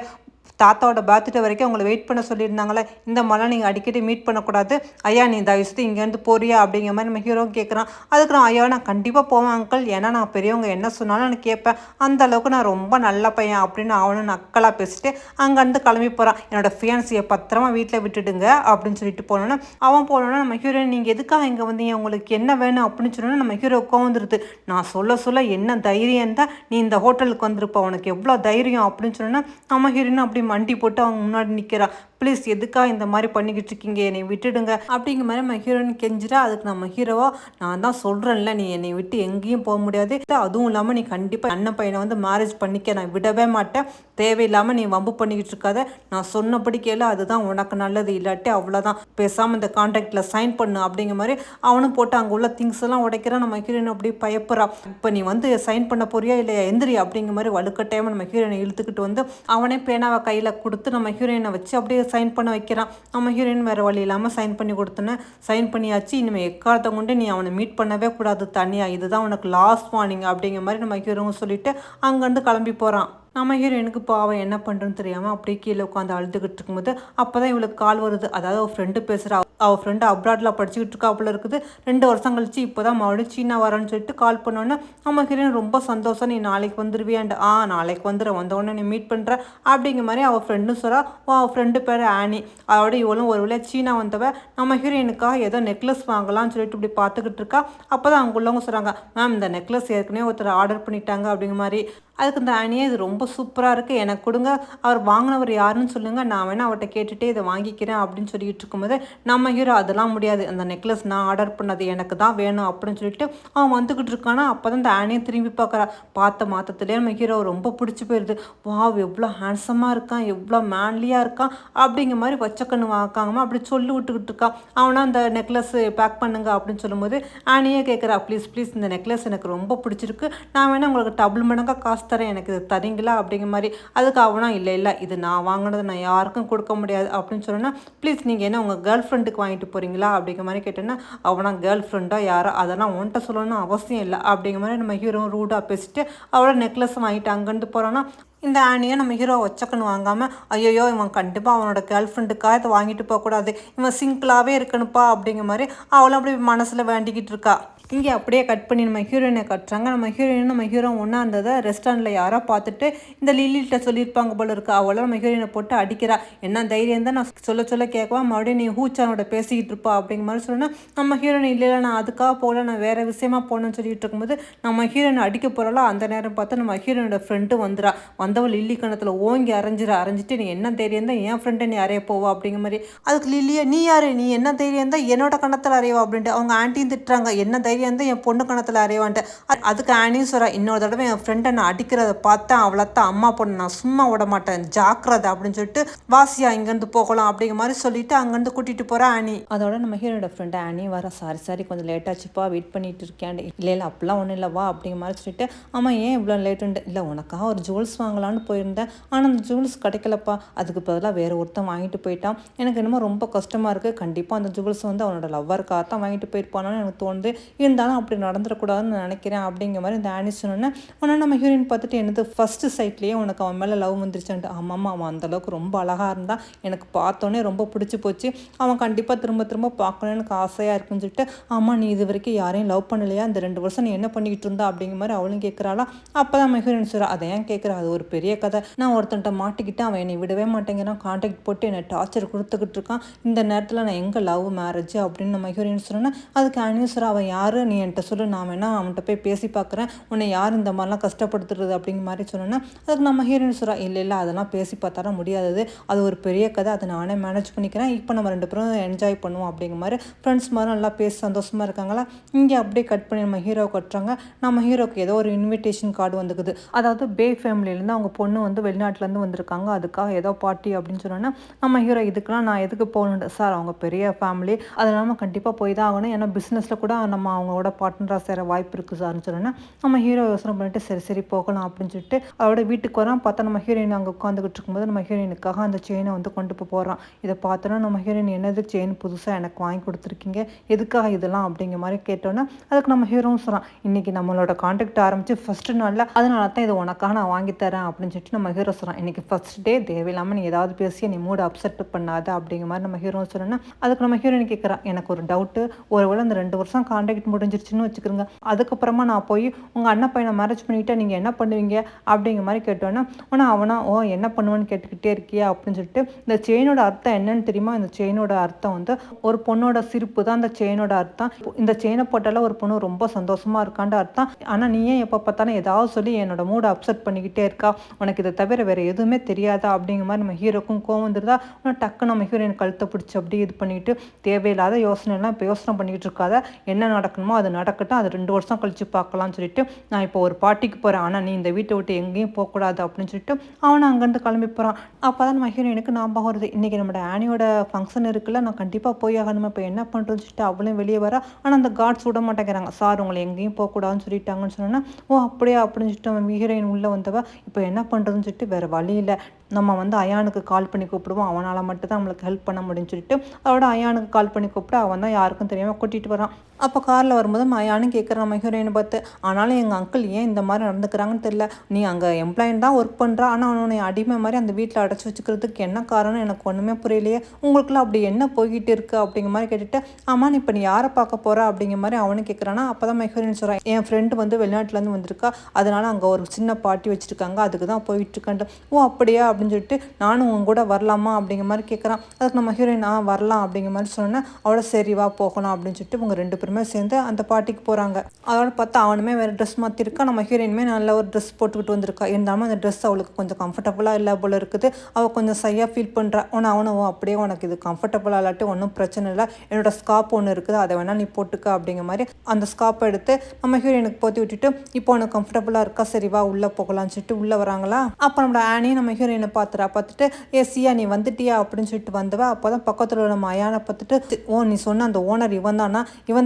தாத்தாவோட பர்த்டே வரைக்கும் உங்களை வெயிட் பண்ண சொல்லியிருந்தாங்களே, இந்த மாதிரிலாம் நீங்கள் அடிக்கடி மீட் பண்ணக்கூடாது, ஐயா நீ தயவுசெய்து இங்கேருந்து போறியா அப்படிங்கிற மாதிரி நம்ம ஹீரோவும் கேட்குறான். அதுக்கு நான் ஐயா நான் கண்டிப்பாக போவேன் அங்கிள், ஏன்னா நான் பெரியவங்க என்ன சொன்னாலும் நான் கேட்பேன், அந்த அளவுக்கு நான் ரொம்ப நல்ல பையன் அப்படின்னு அவனு நக்கலாக பேசிட்டு அங்கேருந்து கிளம்பி போகிறான். என்னோட ஃபியான்சியை பத்திரமா வீட்டில் விட்டுடுங்க அப்படின்னு சொல்லிட்டு போனோன்னா அவன் போனோன்னா நம்ம ஹீரோயின், நீங்கள் எதுக்காக இங்கே வந்தீங்க, உங்களுக்கு என்ன வேணும் அப்படின்னு சொன்னோன்னா நம்ம ஹீரோ உட்காந்துருது. நான் சொல்ல என்ன தைரியம் தான் நீ இந்த ஹோட்டலுக்கு வந்திருப்ப, உனக்கு எவ்வளோ தைரியம் அப்படின்னு சொன்னோன்னா நம்ம ஹீரோயின் அப்படி மண்டி போட்டு அவங்க முன்னாடி நிற்கிறா. ப்ளீஸ் எதுக்காக இந்த மாதிரி பண்ணிக்கிட்டு இருக்கீங்க, என்னை விட்டுடுங்க அப்படிங்கிற மாதிரி நம்ம ஹீரோயின் கெஞ்சிரா. அதுக்கு நம்ம ஹீரோவா, நான் தான் சொல்கிறேன்ல நீ என்னை விட்டு எங்கேயும் போக முடியாது, அதுவும் இல்லாமல் நீ கண்டிப்பாக அண்ணன் பையனை வந்து மேரேஜ் பண்ணிக்க நான் விடவே மாட்டேன், தேவையில்லாமல் நீ வம்பு பண்ணிக்கிட்டு இருக்காத, நான் சொன்னபடி கேளு, அதுதான் உனக்கு நல்லது, இல்லாட்டி அவ்வளோதான், பேசாமல் இந்த கான்ட்ராக்டில் சைன் பண்ணு அப்படிங்கிற மாதிரி அவனும் போட்டு அங்கே உள்ள திங்ஸ் எல்லாம் உடைக்கிறான். நம்ம ஹீரோயின் அப்படியே பயப்படுறா. இப்போ நீ வந்து சைன் பண்ண போறியா இல்லையா, எந்திரி அப்படிங்கிற மாதிரி வலுக்கட்டாயமாக நம்ம ஹீரோயினை இழுத்துக்கிட்டு வந்து அவனே பேனாவை கையில் கொடுத்து நம்ம ஹீரோயினை வச்சு அப்படியே சைன் பண்ண வைக்கிறான். நம்ம ஹீரோயின் வேறு வழி இல்லாமல் சைன் பண்ணி கொடுத்தோன்னே சைன் பண்ணியாச்சு, இனிமேல் எக்காலத்தை கொண்டு நீ அவனை மீட் பண்ணவே கூடாது தனியாக, இதுதான் உனக்கு லாஸ்ட் வார்னிங் அப்படிங்கிற மாதிரி நம்ம ஹீரோவும் சொல்லிட்டு அங்கேருந்து கிளம்பி போகிறான். நம்ம ஹீரோயினுக்கு பாவம் என்ன பண்ணுறதுன்னு தெரியாமல் அப்படியே கீழே உட்காந்து அழுதுகிட்டு இருக்கும்போது அப்போ தான் இவளுக்கு கால் வருது. அதாவது அவள் ஃப்ரெண்டு பேசுகிறா, அவள் ஃப்ரெண்டு அப்ராடில் படிச்சுக்கிட்டு இருக்கா போல இருக்குது. 2 வருஷம் கழிச்சு இப்போ தான் மறுபடியும் சீனா வரேன்னு சொல்லிட்டு கால் பண்ணோன்னே நம்ம ஹீரோயின் ரொம்ப சந்தோஷம், நீ நாளைக்கு வந்துடுவியான்ட்டு. நாளைக்கு வந்துடுறேன், வந்தோடனே நீ மீட் பண்ணுற அப்படிங்கிற மாதிரி அவள் ஃப்ரெண்டும் சொல்கிறா. அவள் ஃப்ரெண்டு பேர் ஆனி. அதோட இவளும் ஒரு வேளை சீனா வந்தவ நம்ம ஹீரோயினுக்காக ஏதோ நெக்லஸ் வாங்கலாம்னு சொல்லிட்டு இப்படி பார்த்துக்கிட்டு இருக்கா. அப்போ தான் அங்கே உள்ளவங்க சொல்கிறாங்க, மேம் இந்த நெக்லஸ் ஏற்கனவே ஒருத்தர் ஆர்டர் பண்ணிட்டாங்க அப்படிங்கிற மாதிரி. அதுக்கு இந்த ஆனியே, இது ரொம்ப சூப்பராக இருக்குது, எனக்கு கொடுங்க, அவர் வாங்கினவர் யாருன்னு சொல்லுங்கள், நான் வேணால் அவர்கிட்ட கேட்டுகிட்டே இதை வாங்கிக்கிறேன் அப்படின்னு சொல்லிட்டு இருக்கும்போது நம்ம ஹீரோ, அதெல்லாம் முடியாது, அந்த நெக்லஸ் நான் ஆர்டர் பண்ணது, எனக்கு தான் வேணும் அப்படின்னு சொல்லிட்டு அவன் வந்துக்கிட்டு இருக்கானா. அப்போ தான் இந்த ஆனியை திரும்பி பார்க்குறா. பார்த்த மாற்றத்துலேயே நம்ம ஹீரோ ரொம்ப பிடிச்சி போயிடுது. வாவ் எவ்வளோ ஹேண்ட்ஸமாக இருக்கான், எவ்வளோ மேன்லியாக இருக்கான் அப்படிங்கிற மாதிரி வச்சக்கண்ணு வாக்காங்கம்மா அப்படி சொல்லி விட்டுக்கிட்டு இருக்கான். அவனா அந்த நெக்லஸ் பேக் பண்ணுங்க அப்படின்னு சொல்லும்போது ஆனியே கேட்குறா, ப்ளீஸ் ப்ளீஸ் இந்த நெக்லஸ் எனக்கு ரொம்ப பிடிச்சிருக்கு, நான் வேணால் உங்களுக்கு டபுள் மடங்காக காசு தரேன், எனக்கு இது தரீங்களா அப்படிங்கிற மாதிரி. அதுக்கு அவனா, இல்லை இது நான் வாங்கினது, நான் யாருக்கும் கொடுக்க முடியாது அப்படின்னு சொன்னோன்னா, ப்ளீஸ் நீங்கள் என்ன உங்கள் கேர்ள் ஃப்ரெண்டுக்கு வாங்கிட்டு போகிறீங்களா அப்படிங்கிற மாதிரி கேட்டேன்னா, அவனா கேர்ள் ஃப்ரெண்டோ யாரோ அதெல்லாம் உன்ட்ட சொல்லணும்னு அவசியம் இல்லை அப்படிங்கிற மாதிரி நம்ம ஹீரோ ரூடாக பேசிட்டு அவளோட நெக்லஸ் வாங்கிட்டு அங்கேருந்து போகிறான்னா. இந்த ஆனியை நம்ம ஹீரோ வச்சக்கன்னு வாங்காமல், ஐயோ இவன் கண்டிப்பாக அவனோட கேர்ள் ஃப்ரெண்டுக்காக இதை வாங்கிட்டு போகக்கூடாது, இவன் சிங்கிளாகவே இருக்கணுப்பா அப்படிங்கிற மாதிரி அவளும் அப்படி மனசில் வேண்டிக்கிட்டு இருக்கா. இங்கே அப்படியே கட் பண்ணி நம்ம ஹீரோயினை கட்டுறாங்க. நம்ம ஹீரோ ஒன்றா இருந்ததை ரெஸ்டாரண்ட்டில் யாரோ பார்த்துட்டு இந்த லில்லிகிட்ட சொல்லியிருப்பாங்க போல இருக்கு. அவளை நம்ம ஹீரோயினை போட்டு அடிக்கிறா. என்ன தைரியம் தான் நான் சொல்ல கேட்கவா, மறுபடியும் நீ ஹூச்சானோட பேசிக்கிட்டு இருப்பா அப்படிங்கிற மாதிரி சொன்னால் நம்ம ஹீரோயின், இல்லை நான் அதுக்காக போகல, நான் வேறு விஷயமா போகணுன்னு சொல்லிட்டு இருக்கும்போது நம்ம ஹீரோயினை அடிக்க போகிறாலோ அந்த நேரம் பார்த்து நம்ம ஹீரோயினோட ஃப்ரெண்டு வந்துடா. வந்தவள் லில்லி கணத்தில் ஓங்கி அரைஞ்சிட்டு, நீ என்ன தைரியம் தான் என் ஃப்ரெண்டை நீ அறைய போவா அப்படிங்கிற மாதிரி. அதுக்கு லில்லியை, நீ யார், நீ என்ன தைரியம் தான் என்னோட கணத்தில் அறையவா அப்படின்ட்டு அவங்க ஆண்டியும் திட்டுறாங்க. என்ன தைரியம் தான் என் பொண்ணு கணத்தில் அறையவான்ட்டு. அதுக்கு ஆனியும் சொல்கிறா, இன்னொரு தடவை என் ஃப்ரெண்டை நான் அடிக்கிறத பார்த்தேன் அவ்வளோத்தான், அம்மா பொண்ணு நான் சும்மா விட மாட்டேன், ஜாக்கிரதை அப்படின்னு சொல்லிட்டு வாசியா இங்கேருந்து போகலாம் அப்படிங்கிற மாதிரி சொல்லிட்டு அங்கேருந்து கூட்டிகிட்டு போகிறா ஆனி. அதோட நம்ம ஹீரோட ஃப்ரெண்டு ஆனி வர, சாரி கொஞ்சம் லேட்டாச்சுப்பா, வெயிட் பண்ணிட்டு இருக்கேன். இல்லை அப்படிலாம் ஒன்றும் இல்லை வா அப்படிங்கிற மாதிரி சொல்லிட்டு, ஆமாம் ஏன் இவ்வளோ லேட்டுண்டு, இல்லை உனக்காக ஒரு ஜுவல்ஸ் வாங்கலான்னு போயிருந்தேன், ஆனால் அந்த ஜுவல்ஸ் கிடைக்கலப்பா, அதுக்கு பதிலாக வேறு ஒருத்தன் வாங்கிட்டு போயிட்டான், எனக்கு என்னமோ ரொம்ப கஷ்டமாக இருக்குது, கண்டிப்பாக அந்த ஜுவல்ஸ் வந்து அவனோட லவ்வருக்காக தான் வாங்கிட்டு போயிருப்பானு எனக்கு தோணுது, இருந்தாலும் அப்படி நடந்துடக்கூடாதுன்னு நினைக்கிறேன் அப்படிங்கிற மாதிரி இந்த ஆனி சொன்னோன்னே ஆனால் நம்ம ஹீரோயின் பார்த்துட்டு, என்னது ஃபஸ்ட்டு சைட்லேயே உனக்கு அவன் மேலே லவ் வந்துருச்சான்ட்டு. ஆமாம்மா அவன் அந்தளவுக்கு ரொம்ப அழகாக இருந்தான், எனக்கு பார்த்தோன்னே ரொம்ப பிடிச்சி போச்சு, அவன் கண்டிப்பாக திரும்ப பார்க்கணுன்னு எனக்கு ஆசையாக இருக்குன்னு சொல்லிட்டு. ஆமாம் நீ இது வரைக்கும் யாரையும் லவ் பண்ணலையா, இந்த 2 வருஷம் நீ என்ன பண்ணிக்கிட்டு இருந்தா அப்படிங்கிற மாதிரி அவளும் கேட்குறாளா. அப்போ தான் நம்ம ஹீரோயின் சொல்கிறா, அதை ஏன் கேட்குறா, அது ஒரு பெரிய கதை, நான் ஒருத்தன்ட்ட மாட்டிக்கிட்டு அவன் என்னை விடவே மாட்டேங்கிறான், கான்டாக்ட் போட்டு என்னை டார்ச்சர் கொடுத்துக்கிட்டு இருக்கான், இந்த நேரத்தில் நான் எங்கே லவ் மேரேஜ் அப்படின்னு நம்ம ஹீரோயின் சொன்னோன்னா. அதுக்கு ஆனியும் சொல்கிறா, அவன் யார் பாரு நீ என்கிட்ட சொல்லு, நான் வேணா அவன்கிட்ட போய் பேசி பார்க்குறேன், உன்னை யார் இந்த மாதிரிலாம் கஷ்டப்படுத்துறது அப்படிங்கிற மாதிரி சொன்னோன்னா அதுக்கு நம்ம ஹீரோயின் சொல்கிறா, இல்லை இல்லை அதெல்லாம் பேசி பார்த்தாலும் முடியாதது, அது ஒரு பெரிய கதை, அதை நானே மேனேஜ் பண்ணிக்கிறேன், இப்போ நம்ம 2 பேரும் என்ஜாய் பண்ணுவோம் அப்படிங்கிற மாதிரி ஃப்ரெண்ட்ஸ் மாதிரி நல்லா பேசி சந்தோஷமாக இருக்காங்களா. இங்கே அப்படியே கட் பண்ணி நம்ம ஹீரோ கட்டுறாங்க. நம்ம ஹீரோக்கு ஏதோ ஒரு இன்விடேஷன் கார்டு வந்துக்குது. அதாவது பே ஃபேமிலியிலேருந்து அவங்க பொண்ணு வந்து வெளிநாட்டிலேருந்து வந்திருக்காங்க, அதுக்காக ஏதோ பார்ட்டி அப்படின்னு சொன்னோன்னா நம்ம ஹீரோ இதுக்கெலாம் நான் எதுக்கு போகணுன்ட்டு, சார் அவங்க பெரிய ஃபேமிலி, அது இல்லாமல் கண்டிப்பாக போய் தான் ஆகணும், ஏன்னா பிஸ்னஸில் கூட நம்ம அவங்களோட பார்ட்னராக சேர வாய்ப்பு இருக்குது சார்னு சொன்னோன்னா நம்ம ஹீரோ யோசனை பண்ணிட்டு சரி சரி போகலாம் அப்படின்னு சொல்லிட்டு அவரோட வீட்டுக்கு வரான். பார்த்தா நம்ம ஹீரோயின் அங்கே உட்காந்துக்கிட்டு இருக்கும்போது நம்ம ஹீரோயினுக்காக அந்த செயினை வந்து கொண்டு போகிறான். இதை பார்த்தோன்னா நம்ம ஹீரோயின் என்னது செயின் புதுசாக எனக்கு வாங்கி கொடுத்துருக்கீங்க, எதுக்காக இதெல்லாம் அப்படிங்கிற மாதிரி கேட்டோன்னா அதுக்கு நம்ம ஹீரோவும் சொல்கிறான், இன்றைக்கி நம்மளோட கான்டாக்ட் ஆரம்பித்து ஃபஸ்ட்டு நாளில் அதனால தான் இது உனக்காக நான் வாங்கி தரேன் அப்படின்னு சொல்லிட்டு நம்ம ஹீரோ சொல்கிறான். இன்றைக்கி ஃபஸ்ட் டே தேவையில்லாமல் நீ ஏதாவது பேசி நீ மூட அப்செட் பண்ணாத அப்படிங்கிற மாதிரி நம்ம ஹீரோ சொன்னோன்னா அதுக்கு நம்ம ஹீரோயின் கேட்குறான், எனக்கு ஒரு டவுட்டு, ஒருவேளை அந்த 2 வருஷம் கான்டாக்ட் முடிஞ்சிருச்சுன்னு வச்சுக்கிறோங்க, அதுக்கப்புறமா நான் போய் உங்கள் அண்ணன் பையனை மேரேஜ் பண்ணிவிட்டு நீங்கள் என்ன பண்ணுவீங்க அப்படிங்கிற மாதிரி கேட்டோன்னா ஆனால் அவனா ஓ என்ன பண்ணுவான்னு கேட்டுக்கிட்டே இருக்கியா அப்படின்னு சொல்லிட்டு, இந்த செயினோட அர்த்தம் என்னன்னு தெரியுமா, இந்த செயினோட அர்த்தம் வந்து ஒரு பொண்ணோட சிரிப்பு தான் இந்த செயினோட அர்த்தம், இந்த செயினை போட்டால ஒரு பொண்ணு ரொம்ப சந்தோஷமா இருக்கான்ற அர்த்தம், ஆனால் நீ ஏன் எப்போ பார்த்தாலும் ஏதாவது சொல்லி என்னோட மூடை அப்செட் பண்ணிக்கிட்டே இருக்கா, உனக்கு இதை தவிர வேற எதுவுமே தெரியாதா அப்படிங்கிற மாதிரி நம்ம ஹீரோக்கும் கோவம் வந்துருதா. ஆனால் டக்கு நம்ம ஹீரோயின் கழுத்தை பிடிச்சி அப்படி இது பண்ணிட்டு தேவையில்லாத யோசனைலாம் இப்போ யோசனை பண்ணிக்கிட்டு இருக்காத, என்ன நடக்கணுமோ அது நடக்கட்டும், அது 2 வருஷம் கழிச்சு பார்க்கலாம்னு சொல்லிட்டு நான் இப்போ ஒரு பார்ட்டிக்கு போகிறேன், ஆனால் நீ இந்த வீட்டை விட்டு எங்கேயும் போகக்கூடாது அப்படின்னு சொல்லிட்டு அவனை அங்கேருந்து கிளம்பி போகிறான். அப்போ தான் நம்ம ஹீரோயினுக்கு ஞாபகம் வருது, இன்றைக்கி நம்மளோட ஆனியோட ஃபங்க்ஷன் இருக்குல்ல, நான் கண்டிப்பாக போய் ஆகணுமே, இப்போ என்ன பண்ணுறதுன்னு சொல்லிட்டு அவளும் வெளியே வர. ஆனால் அந்த கார்ட்ஸ் விட மாட்டேங்கிறாங்க, சார் உங்களை எங்கேயும் போகக்கூடாதுன்னு சொல்லிட்டாங்கன்னு சொன்னோன்னா ஓ அப்படியே அப்படின்னு சொல்லிட்டு அவன் ஹீரோயின் உள்ளே வந்தவ இப்போ என்ன பண்ணுறதுன்னு சொல்லிட்டு வேறு வழி இல்லை, நம்ம வந்து அயானுக்கு கால் பண்ணி கூப்பிடுவோம், அவனால் மட்டும் தான் நம்மளுக்கு ஹெல்ப் பண்ண முடியும்னு சொல்லிட்டு அவரோட அயானுக்கு கால் பண்ணி கூப்பிட்டு அவன் தான் யாருக்கும் தெரியாமல் கூட்டிகிட்டு வரான். அப்போ காரில் வரும்போது அயானு கேட்குற நம்ம ஹீரோயினை பார்த்து, ஆனாலும் எங்கள் அங்கிள் ஏன் இந்த மாதிரி நடந்துக்கிறாங்கன்னு தெரியல, நீ அங்கே எம்ப்ளாயின் தான் ஒர்க் பண்ணுறா, ஆனால் அவனை அடிமை மாதிரி அந்த வீட்டில் அடைச்சி வச்சுக்கிறதுக்கு என்ன காரணம் எனக்கு ஒன்றுமே புரியலையே, உங்களுக்குலாம் அப்படி என்ன போய்கிட்டு இருக்குது அப்படிங்கிற மாதிரி கேட்டுட்டு, ஆமாம் இப்போ நீ யாரை பார்க்க போகிற அப்படிங்கிற மாதிரி அவனு கேட்குறானா. அப்போ தான் ஹீரோயின் சொல்கிறான், என் ஃப்ரெண்டு வந்து வெளிநாட்டிலேருந்து வந்திருக்கா, அதனால் அங்கே ஒரு சின்ன பார்ட்டி வச்சுருக்காங்க, அதுக்கு தான் போயிட்டுருக்கான்ட்டு. ஓ அப்படியா அப்படின்னு சொல்லிட்டு நானும் உங்க கூட வரலாமா அப்படிங்கிற மாதிரி கேட்குறான். அதுக்கு நம்ம ஹீரோயின் வரலாம் அப்படிங்கிற மாதிரி சொன்னேன். அவளை சரி வா போகலாம் அப்படின்னு சொல்லிட்டு இவங்க 2 பேருமே சேர்ந்து அந்த பார்ட்டிக்கு போகிறாங்க. அதோட பார்த்தா அவனுமே வேறு ட்ரெஸ் மாற்றிருக்கா, நம்ம ஹீரோயினுமே நல்ல ஒரு ட்ரெஸ் போட்டுக்கிட்டு வந்திருக்கா. இருந்தாலும் அந்த ட்ரெஸ் அவளுக்கு கொஞ்சம் கம்ஃபர்டபுளாக இல்லை போல இருக்குது. அவள் கொஞ்சம் சையாக ஃபீல் பண்ணுறா. அவனும் அப்படியே உனக்கு இது கம்ஃபர்டபுளாக இல்லாட்டி ஒன்றும் பிரச்சனை இல்லை, என்னோட ஸ்கார்ப் ஒன்று இருக்குது, அதை வேணால் நீ போட்டுக்க அப்படிங்கிற மாதிரி அந்த ஸ்கார்ப்பை எடுத்து நம்ம ஹீரோயினுக்கு போற்றி விட்டுட்டு, இப்போ உனக்கு கம்ஃபர்டபுளாக இருக்கா, சரி வா உள்ளே போகலான்னு சொல்லிட்டு உள்ளே வராங்களா. அப்போ நம்மளோட ஆனியை நம்ம ஹீரோயினை பார்த்துட்டு ஏ சியா நீ வந்துட்டியா அப்படின்னு சொல்லிட்டு வந்தவ. அப்போ தான் பக்கத்தில் நம்ம அயானை பார்த்துட்டு, ஓ நீ சொன்ன அந்த ஓனர் இவன்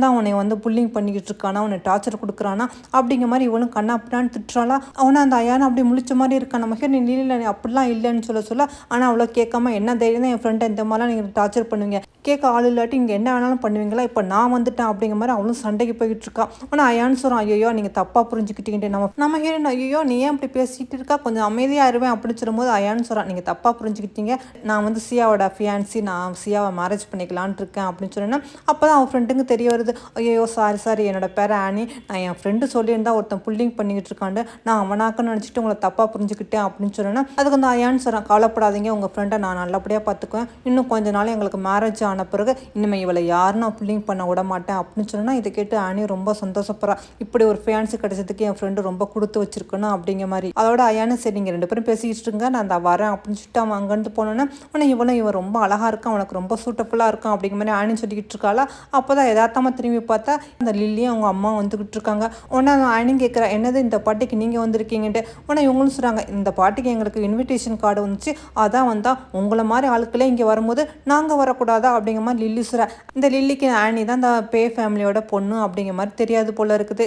தான் உன்னை வந்து புல்லிங் பண்ணிக்கிட்டு இருக்கானா, உன்னை டார்ச்சர் கொடுக்குறானா அப்படிங்கிற மாதிரி இவனும் கண்ணாப்பிடான்னு திட்டுறாளா. அவனை அந்த அயானை அப்படி முழிச்ச மாதிரி இருக்கான். நமக்கு நீ இல்லை அப்படிலாம் இல்லைன்னு சொல்ல ஆனால் அவ்வளோ கேட்காம என்ன தைரியம் தான் என் ஃப்ரெண்டை இந்த மாதிரிலாம் நீங்கள் டார்ச்சர் பண்ணுவீங்க, கேட்க ஆள் இல்லாட்டி இங்கே என்ன வேணாலும் பண்ணுவீங்களா, இப்போ நான் வந்துட்டேன் அப்படிங்கிற மாதிரி அவளும் சண்டைக்கு போய்கிட்டு இருக்கா. ஆனால் அயான்னு சொல்கிறான், ஐயோ நீங்கள் தப்பாக புரிஞ்சுக்கிட்டீங்க, நம்ம ஹீரோயின் ஐயோ நீ ஏன் இப்படி பேசிக்கிட்டு இருக்கா, கொஞ்சம் அமைதியாக இருவேன் அப்படின்னு சொல்லும்போது அயான்னு சொல்கிறான், நீங்கள் தப்பாக புரிஞ்சுக்கிட்டீங்க, நான் வந்து சியாவோட ஃபியான்சி, நான் சியாவை மேரேஜ் பண்ணிக்கலான்ட்டு இருக்கேன் அப்படின்னு சொன்னேன்னா அப்போ தான் அவன் ஃப்ரெண்டுக்கு தெரிய வருது, ஐயோ சாரி என்னோட பேர் ஆனி, நான் என் ஃப்ரெண்டு சொல்லியிருந்தா ஒருத்தன் புல்லிங் பண்ணிக்கிட்டு இருக்காண்டு, நான் அவனாக்குன்னு நினச்சிட்டு உங்களை தப்பாக புரிஞ்சுக்கிட்டேன் அப்படின்னு சொன்னேன்னா அதுக்கு வந்து அயான்னு சொல்கிறான், கவலைப்படாதீங்க உங்கள் ஃப்ரெண்டை நான் நல்லபடியாக பார்த்துக்குவேன், இன்னும் கொஞ்ச நாள் எங்களுக்கு மேரேஜ் ஆன பிறகு இனிமேல் இவளை யாரும் நான் புல்லிங் பண்ண விட மாட்டேன் அப்படின்னு சொன்னா இதை கேட்டு ஆனி ரொம்ப சந்தோஷப்படுறா. இப்படி ஒரு ஃபியான்சி கிடைச்சதுக்கு என் ஃப்ரெண்டு ரொம்ப கொடுத்து வச்சிருக்கணும் அப்படிங்கிற மாதிரி. அதோட அயானு சரி நீங்கள் 2 பேரும் பேசிக்கிட்டு இருங்க, நான் அந்த வரேன் அப்படின்னு சொல்லிட்டு அவன் அங்கேருந்து போனோன்னா உடனே இவன் ரொம்ப அழகாக இருக்கான், அவனுக்கு ரொம்ப சூட்டபுல்லாக இருக்கான் அப்படிங்கிற மாதிரி ஆனி சொல்லிக்கிட்டு இருக்காளா. அப்போ தான் யதார்த்தமாக திரும்பி பார்த்தா அந்த லில்லியும் அவங்க அம்மா வந்துக்கிட்டு இருக்காங்க. உடனே ஆனி கேட்குறா, என்னது இந்த பாட்டிக்கு நீங்கள் வந்திருக்கீங்கன்ட்டு. உடனே இவங்களும் சொல்கிறாங்க, இந்த பாட்டிக்கு எங்களுக்கு இன்விடேஷன் கார்டு வந்துச்சு, அதான் வந்தால் உங்களை மாதிரி ஆட்களே இங்கே வரும்போது நாங்கள் வரக்கூடாதா அப்படிங்கிற மாதிரி லில்லி சொல்கிறா. இந்த லில்லிக்கு ஆனி தான் இந்த பே ஃபேமிலியோட பொண்ணு அப்படிங்கிற மாதிரி தெரியாது போல இருக்குது.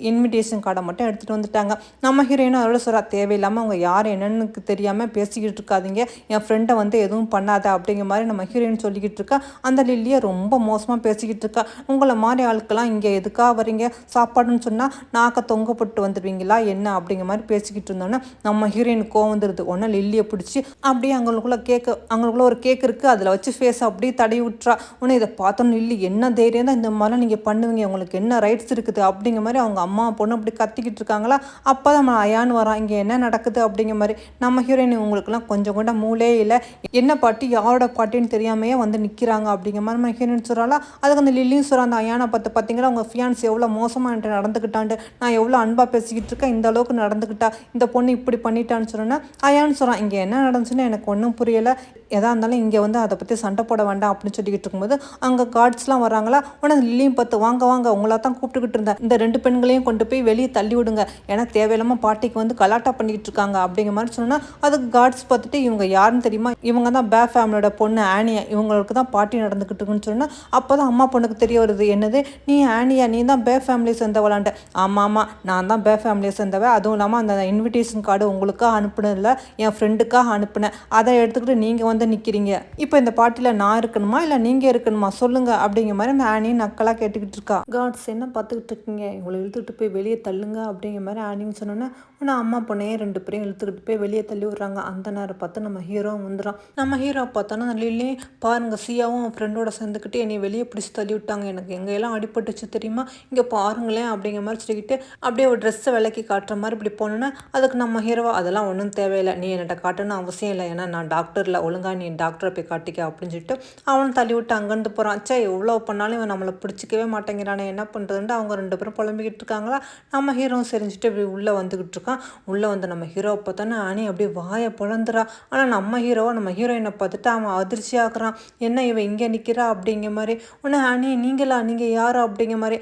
இன்விடேஷன் கார்டை மட்டும் எடுத்துகிட்டு வந்துட்டாங்க. நம்ம ஹீரோயினும் அதோட சொல்கிறா, தேவையில்லாமல் அவங்க யார் என்னன்னு தெரியாமல் பேசிக்கிட்டு இருக்காதீங்க, என் ஃப்ரெண்டை வந்து எதுவும் பண்ணாத அப்படிங்கிற மாதிரி நம்ம ஹீரோயின் சொல்லிக்கிட்டு இருக்கா. அந்த லில்லியை ரொம்ப மோசமாக பேசிக்கிட்டு இருக்கா. உங்களை மாதிரி ஆட்கள்லாம் இங்கே எதுக்காக வரீங்க, சாப்பாடுன்னு சொன்னால் நாக்க தொங்கப்பட்டு வந்துடுவீங்களா என்ன அப்படிங்கிற மாதிரி பேசிக்கிட்டு இருந்தோன்னே நம்ம ஹீரோயின் கோவம் வந்துடுது. உடனே லில்லியை பிடிச்சி அப்படியே அவங்களுக்குள்ள ஒரு கேக் இருக்குது, அதில் வச்சு ஃபேஸ் அப்படியே தடவி விட்டுறா. உடனே இதை பார்த்தோன்னு இல்லை என்ன தைரியம் தான் இந்த மாதிரிலாம் நீங்கள் பண்ணுவீங்க, உங்களுக்கு என்ன ரைட்ஸ் இருக்குது அப்படிங்கிற மாதிரி அவங்க அம்மா பொண்ணு அப்படி கத்திக்கிட்டு இருக்காங்களா. அப்போ தான் நம்ம அயான்னு வரான், இங்கே என்ன நடக்குது அப்படிங்கிற மாதிரி. நம்ம ஹீரோயின் உங்களுக்குலாம் கொஞ்சம் கூட மூளே இல்லை, என்ன பாட்டி யாரோட பாட்டின்னு தெரியாமையே வந்து நிற்கிறாங்க அப்படிங்கிற மாதிரி நம்ம ஹீரோயின் சொல்கிறாளா. அதுக்கு அந்த லில்லியும் சொல்கிறா, அந்த அயானை பார்த்து பார்த்தீங்களா உங்கள் ஃபியான்ஸ் எவ்வளோ மோசமாக என்கிட்ட நடந்துக்கிட்டான்ட்டு, நான் எவ்வளோ அன்பாக பேசிக்கிட்டு இருக்கேன், இந்த அளவுக்கு நடந்துக்கிட்டா, இந்த பொண்ணு இப்படி பண்ணிட்டான்னு சொன்னேன்னா அயான்னு சொல்கிறான், இங்கே என்ன நடந்துச்சுன்னு எனக்கு ஒன்றும் புரியலை, எதா இருந்தாலும் இங்கே வந்து அதை பற்றி சண்டை போட வேண்டாம் அப்படின்னு சொல்லிக்கிட்டு இருக்கும்போது அங்கே கார்ட்ஸ்லாம் வராங்களா. உடனே லில்லியும் பார்த்து வாங்க வாங்க உங்களா தான் கூப்பிட்டுக்கிட்டு இருந்தேன், இந்த 2 பெண்களையும் கொண்டு போய் வெளியே தள்ளி விடுங்க, ஏன்னா தேவையில்லாமல் பாட்டிக்கு வந்து கலாட்டா பண்ணிக்கிட்டு இருக்காங்க அப்படிங்கிற மாதிரி சொன்னால் அதுக்கு கார்ட்ஸ் பார்த்துட்டு இவங்க யாருன்னு தெரியுமா, இவங்க தான் பே ஃபேமிலியோட பொண்ணு ஆனியா, இவங்களுக்கு தான் பார்ட்டி நடந்துக்கிட்டு இருக்குன்னு சொன்னால் அப்போ தான் அம்மா பொண்ணுக்கு தெரிய வருது, என்னது நீ ஆனியா, நீ தான் பே ஃபேமிலியை சேர்ந்தவளான்ட்டு. ஆமாம் ஆமாம் நான் தான் பே ஃபேமிலியை சேர்ந்தவ, அதுவும் இல்லாமல் அந்த இன்விடேஷன் கார்டு உங்களுக்காக அனுப்புனதில்ல என் ஃப்ரெண்டுக்காக அனுப்புனேன், அதை எடுத்துக்கிட்டு நீங்கள் வந்து நிற்கிறீங்க, இப்போ இந்த பார்ட்டியில் நான் இருக்கணுமா இல்லை நீங்கள் இருக்கணுமா சொல்லுங்க அப்படிங்கிற மாதிரி அந்த ஆனி நக்கலாக கேட்டுக்கிட்டு இருக்கா. கார்ட்ஸ் என்ன பார்த்துக்கிட்டு இருக்கீங்க, இவங்களை இழுத்துக்கிட்டு போய் வெளியே தள்ளுங்க அப்படிங்கிற மாதிரி ஆனின்னு சொன்னோன்னே ஆனால் அம்மா பொண்ணையே 2 பேரையும் இழுத்துக்கிட்டு போய் வெளியே தள்ளி விட்றாங்க. அந்த நேரம் பார்த்து நம்ம ஹீரோவும் வந்துடும். நம்ம ஹீரோ பார்த்தோன்னா அந்த லில்லி பாருங்கள் சியாவும் ஃப்ரெண்டோட சேர்ந்துக்கிட்டு என்னை வெளியே பிடிச்சி தள்ளி விட்டாங்க, எனக்கு எங்கெல்லாம் அடிபட்டுச்சு தெரியுமா, இங்கே பாருங்களேன் அப்படிங்கிற மாதிரி சொல்லிக்கிட்டு அப்படியே ஒரு ட்ரெஸ்ஸை விலைக்கு காட்டுற மாதிரி இப்படி போனோன்னா அதுக்கு நம்ம ஹீரோவா அதெல்லாம் ஒன்றும் தேவையில்லை, நீ என்கிட்ட காட்டணும்னு அவசியம் இல்லை, ஏன்னா நான் டாக்டரில் ஒழுங்காக நீ டாக்டரை போய் காட்டிக்க அப்படின்னு சொல்லிட்டு அவனும் தள்ளி விட்டு அங்கேருந்து போகிறான். சே எவ்வளோ பண்ணாலும் இவன் நம்மளை பிடிச்சிக்கவே மாட்டேங்கிறானே, என்ன பண்ணுறதுன்ட்டு அவங்க 2 பேரும் புலம்பிக்கிட்டு இருக்காங்களா. நம்ம ஹீரோவும் செரிஞ்சுட்டு இப்படி உள்ளே வந்துக்கிட்டு இருக்கான். உள்ளே வந்து நம்ம ஹீரோவை பார்த்தோன்னா ஆனி அப்படியே வாயை பிளந்துறா. ஆனால் நம்ம ஹீரோவை நம்ம ஹீரோயினை பார்த்துட்டு அவன் அதிர்ச்சி ஆகுறான், என்ன இவன் இங்கே நிற்கிறா அப்படிங்கிற மாதிரி. உடனே ஆனி நீங்கள் யாரா அப்படிங்கிற மாதிரி.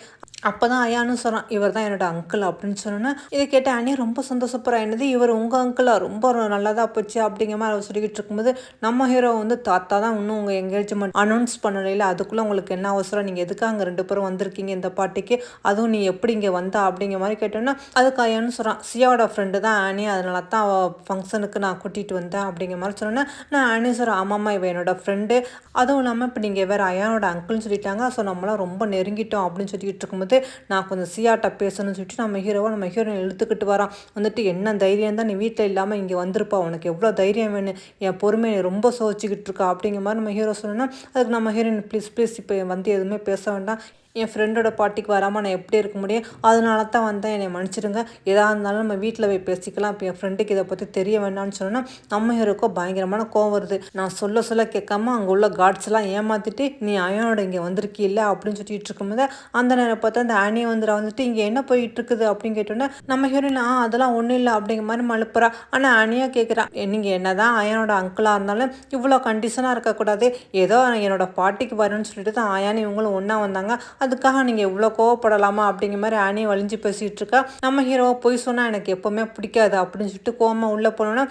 அப்போ தான் அயான்னு சொல்கிறான், இவர் தான் என்னோட அங்கிள் அப்படின்னு சொன்னோன்னா இதை கேட்ட அண்ணி ரொம்ப சந்தோஷப்படுறா, என்னது இவர் உங்கள் அங்கிளா, ரொம்ப நல்லதாக போச்சு அப்படிங்கிற மாதிரி அவர் சொல்லிக்கிட்டு இருக்கும்போது நம்ம ஹீரோ வந்து தாத்தா தான் இன்னும் உங்கள் என்கேஜ்மெண்ட் அனௌன்ஸ் பண்ணலையில, அதுக்குள்ளே உங்களுக்கு என்ன அவசரம், நீங்கள் எதுக்காக அங்கே 2 பேரும் வந்திருக்கீங்க இந்த பார்ட்டிக்கு, அதுவும் நீ எப்படி இங்கே வந்தா அப்படிங்கிற மாதிரி கேட்டோன்னா அதுக்கு அயான்னு சொல்கிறான், சியாவோட ஃப்ரெண்டு தான் ஆனி, அதனால தான் அவள் ஃபங்க்ஷனுக்கு நான் கூட்டிகிட்டு வந்தேன் அப்படிங்கிற மாதிரி சொன்னோன்னா நான் ஆனி சொல்கிறேன், ஆமாம்மா இவன் என்னோட ஃப்ரெண்டு, அதுவும் இல்லாமல் இப்போ நீங்கள் வேறு அயானோட அங்கிள்னு சொல்லிட்டாங்க, ஸோ நம்மளாம் ரொம்ப நெருங்கிட்டோம் அப்படின்னு சொல்லிட்டு இருக்கும்போது நான் கொஞ்சம் சியாட்ட பேசணும்னு சொல்லிட்டு நம்ம ஹீரோயின் இழுத்துக்கிட்டு வரான். வந்துட்டு என்ன தைரியம் தான் நீ வீட்டில் இல்லாமல் இங்கே வந்திருப்பா, உனக்கு எவ்வளோ தைரியம் வேணும், என் பொறுமையை ரொம்ப சோதிச்சுக்கிட்டு இருக்கா அப்படிங்கிற மாதிரி நம்ம ஹீரோ சொன்னோன்னா அதுக்கு நம்ம ஹீரோயின் ப்ளீஸ் இப்போ வந்து எதுவுமே பேச வேண்டாம், என் ஃப்ரெண்டோட பார்ட்டிக்கு வராமல் நான் எப்படி இருக்க முடியும், அதனால தான் வந்தேன், என்னை மன்னிச்சிடுங்க, எதாக இருந்தாலும் நம்ம வீட்டில் போய் பேசிக்கலாம், இப்போ என் ஃப்ரெண்டுக்கு இதை பற்றி தெரிய வேண்டாம்னு சொன்னால் நம்ம ஹீரோக்கோ பயங்கரமான கோவம் வருது. நான் சொல்ல கேட்காம அங்கே உள்ள கார்ட்ஸ்லாம் ஏமாற்றிட்டு நீ அயனோட இங்கே வந்திருக்கில்ல அப்படின்னு சொல்லிட்டு இருக்கும்போது அந்த நேரம் பார்த்தா அந்த ஆனியை வந்துட்டு இங்கே என்ன போயிட்டு இருக்குது அப்படின்னு கேட்டோன்னே நம்ம ஹீரோயின் அதெல்லாம் ஒன்றும் இல்லை அப்படிங்கிற மாதிரி மழுப்புறா. ஆனால் ஆனியாக கேட்குறா, நீங்கள் என்ன தான் அயனோட அங்கிளாக இருந்தாலும் இவ்வளோ கண்டிஷனாக இருக்கக்கூடாது, ஏதோ என்னோட பார்ட்டிக்கு வரணும்னு சொல்லிட்டு தான் ஆயானி இவங்களும் ஒன்றா வந்தாங்க, அதுக்காக நீங்கள் இவ்வளோ கோவப்படலாமா அப்படிங்கிற மாதிரி ஆனியை வலிஞ்சு பேசிகிட்டு இருக்கா. நம்ம ஹீரோவை போய் சொன்னால் எனக்கு எப்போவுமே பிடிக்காது அப்படின்னு சொல்லிட்டு கோவமாக உள்ளே போனோன்னா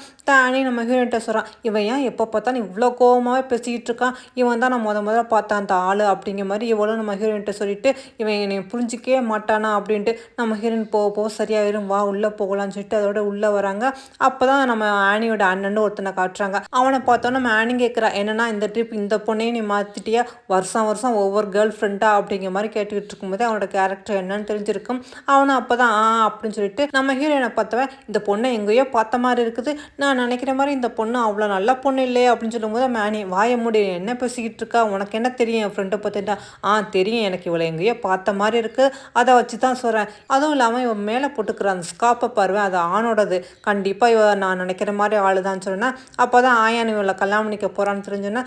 ஆனி நம்ம ஹீரோயின்ட்ட சொல்கிறான், இவன் ஏன் எப்போ பார்த்தாலும் இவ்வளோ கோவமாகவே பேசிக்கிட்டு இருக்கான், இவன் தான் நான் முதல்ல பார்த்தேன் அந்த ஆள் அப்படிங்கிற மாதிரி இவ்வளோ நம்ம ஹீரோயின்ட்ட சொல்லிட்டு இவன் என்னை புரிஞ்சிக்கவே மாட்டானா அப்படின்ட்டு நம்ம ஹீரோயின் போக சரியாயிரும் வா உள்ளே போகலான்னு சொல்லிட்டு அதோட உள்ளே வராங்க. அப்போ தான் நம்ம ஆனியோட அண்ணன் ஒருத்தனை காட்டுறாங்க. அவனை பார்த்தோன்னா நம்ம ஆனி கேட்குறா, என்னன்னா இந்த ட்ரிப் இந்த பொண்ணையும் நீ மாற்றிட்டியா, வருஷம் ஒவ்வொரு கேர்ள் ஃப்ரெண்டா அப்படிங்கிற மாதிரி கேட்டுக்கிட்டு இருக்கும்போது அவனோட கேரக்டர் என்னன்னு தெரிஞ்சிருக்கும். அவனும் அப்போ தான் அப்படின்னு சொல்லிட்டு நம்ம ஹீரோயினை பார்த்தவன், இந்த பொண்ணை எங்கேயோ பார்த்த மாதிரி இருக்குது, நான் நினைக்கிற மாதிரி இந்த பொண்ணு அவ்வளோ நல்ல பொண்ணு இல்லையே அப்படின்னு சொல்லும்போது மேனி வாய முடியும், என்ன பேசிக்கிட்டு இருக்கா, உனக்கு என்ன தெரியும் என் ஃப்ரெண்டை பார்த்துட்டா, தெரியும் எனக்கு இவளை எங்கேயோ பார்த்த மாதிரி இருக்குது, அதை வச்சு தான் சொல்கிறேன், அதுவும் இல்லாமல் இவன் மேலே போட்டுக்கிற அந்த ஸ்காப்பை பாருவேன் அது ஆணோடது, கண்டிப்பாக இவ நான் நினைக்கிற மாதிரி ஆளு தான் சொன்னேன். அப்போ தான் ஆயான் இவளை கல்யாணம் பண்ணிக்க போகிறான்னு தெரிஞ்சோன்னா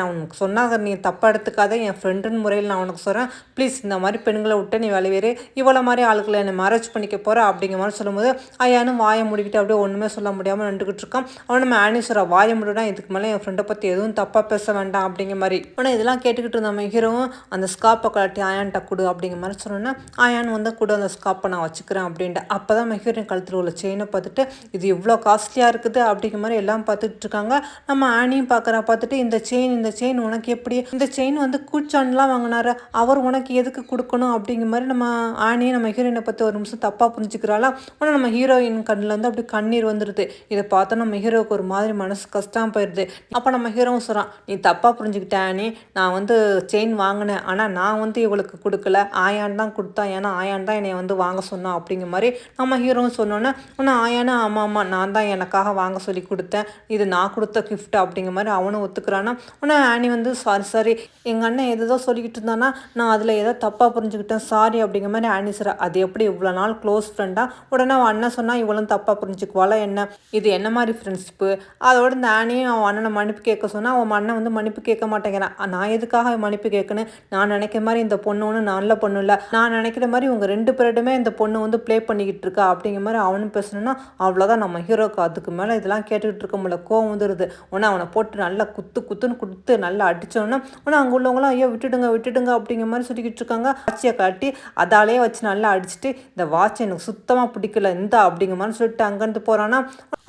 நான் உனக்கு சொன்னாங்க நீ தப்பாக எடுத்துக்காத, என் ஃப்ரெண்டுன்னு முறையில் நான் உனக்கு சொல்கிறேன், ப்ளீஸ் இந்த மாதிரி பெண்களை விட்டு நீ வெளியேறு, இவ்வளோ மாதிரி ஆளுக்களை என்னை மேரேஜ் பண்ணிக்க போகிற அப்படிங்கிற மாதிரி சொல்லும்போது ஐயானும் வாயை முடிக்கிட்டு அப்படியே ஒன்றுமே சொல்ல முடியாமல் நின்றுக்கிட்டு இருக்கான். அவன் நம்ம ஆனிஸ்வரா வாயை முடிடா, இதுக்கு மேலே என் ஃப்ரெண்டை பற்றி எதுவும் தப்பாக பேச வேண்டாம் அப்படிங்கிற மாதிரி. ஆனால் இதெல்லாம் கேட்டுக்கிட்டு இருந்த ஹீரோவும் அந்த ஸ்காப்பை கலட்டி ஆயான்ட்ட கொடு அப்படிங்கிற மாதிரி சொன்னோன்னா ஆயான் வந்து கூட அந்த ஸ்காப்பை நான் வச்சுக்கிறேன் அப்படின்ட்டு. அப்போ தான் ஹீரோயின் கழுத்தில் உள்ள செயினை பார்த்துட்டு இது இவ்வளோ காஸ்ட்லியாக இருக்குது அப்படிங்கிற மாதிரி எல்லாம் பார்த்துட்டு இருக்காங்க. நம்ம ஆனியும் பார்த்துட்டு இந்த செயின் உனக்கு எப்படி, இந்த செயின் வந்து கூச்சான்லாம் வாங்கினாரு, அவர் உனக்கு எதுக்கு கொடுக்கணும் அப்படிங்கிற மாதிரி நம்ம ஆனியை நம்ம ஹீரோயினை பற்றி ஒரு நிமிஷம் தப்பாக புரிஞ்சுக்கிறாளா. ஆனால் நம்ம ஹீரோயின் கண்ணில் வந்து அப்படி கண்ணீர் வந்துடுது. இதை பார்த்தா நம்ம ஹீரோவுக்கு ஒரு மாதிரி மனசு கஷ்டம் போயிடுது. அப்போ நம்ம ஹீரோவும் சொல்கிறான், நீ தப்பாக புரிஞ்சுக்கிட்ட ஆனி, நான் வந்து செயின் வாங்கினேன், ஆனால் நான் வந்து இவளுக்கு கொடுக்கல, ஆயான் தான் கொடுத்தா, ஏன்னா ஆயான் தான் என்னை வந்து வாங்க சொன்னான் அப்படிங்கிற மாதிரி நம்ம ஹீரோவும் சொன்னோன்னே ஆனால் ஆயானா ஆமாம் நான் தான் எனக்காக வாங்க சொல்லி கொடுத்தேன், இது நான் கொடுத்த கிஃப்ட் அப்படிங்கிற மாதிரி அவனும் ஒத்துக்கிறான்னா. ஆனால் ஆனி வந்து சாரி எங்கள் அண்ணன் எதுதோ சொல்லிக்கிட்டு இருந்தானா, நான் அதில் ஏதோ தப்பாக புரிஞ்சுக்கிட்டேன் சாரி அப்படிங்கிற மாதிரி ஆனி சொல்கிறா. அது எப்படி இவ்வளோ நாள் க்ளோஸ் ஃப்ரெண்டாக உடனே அவன் அண்ணன் சொன்னால் இவளும் தப்பாக புரிஞ்சுக்குவாளா என்ன? இது என்ன மாதிரி ஃப்ரெண்ட்ஷிப்பு? அதோட இந்த ஆனியும் அவன் அண்ணனை மன்னிப்பு கேட்க சொன்னால் அவன் அண்ணன் வந்து மன்னிப்பு கேட்க மாட்டேங்கிறான். நான் எதுக்காக மன்னிப்பு கேட்கணும்? நான் நினைக்கிற மாதிரி இந்த பொண்ணு ஒன்றும் நல்ல பொண்ணு இல்லை, நான் நினைக்கிற மாதிரி உங்க 2 பேரிடமே இந்த பொண்ணு வந்து ப்ளே பண்ணிக்கிட்டு இருக்கா அப்படிங்கிற மாதிரி அவனும் பேசணும்னா அவ்வளோதான். நம்ம ஹீரோக்கு அதுக்கு மேலே இதெல்லாம் கேட்டுக்கிட்டு இருக்க முடியல, கோவம் வந்துடுது. உடனே அவனை போட்டு நல்லா குத்துன்னு கொடுத்து நல்லா அடித்தோன்னா உடனே அங்கே உள்ளவங்களாம் ஐயோ விட்டுடுங்க அப்படிங்கிற மாதிரி சொல்லிக்கிட்டு இருக்காங்க. வாட்சியை காட்டி அதாலேயே வச்சு நல்லா அடிச்சுட்டு இந்த வாட்ச் எனக்கு சுத்தமாக பிடிக்கல இந்த அப்படிங்கிற மாதிரி சொல்லிட்டு அங்கேருந்து போகிறான்னா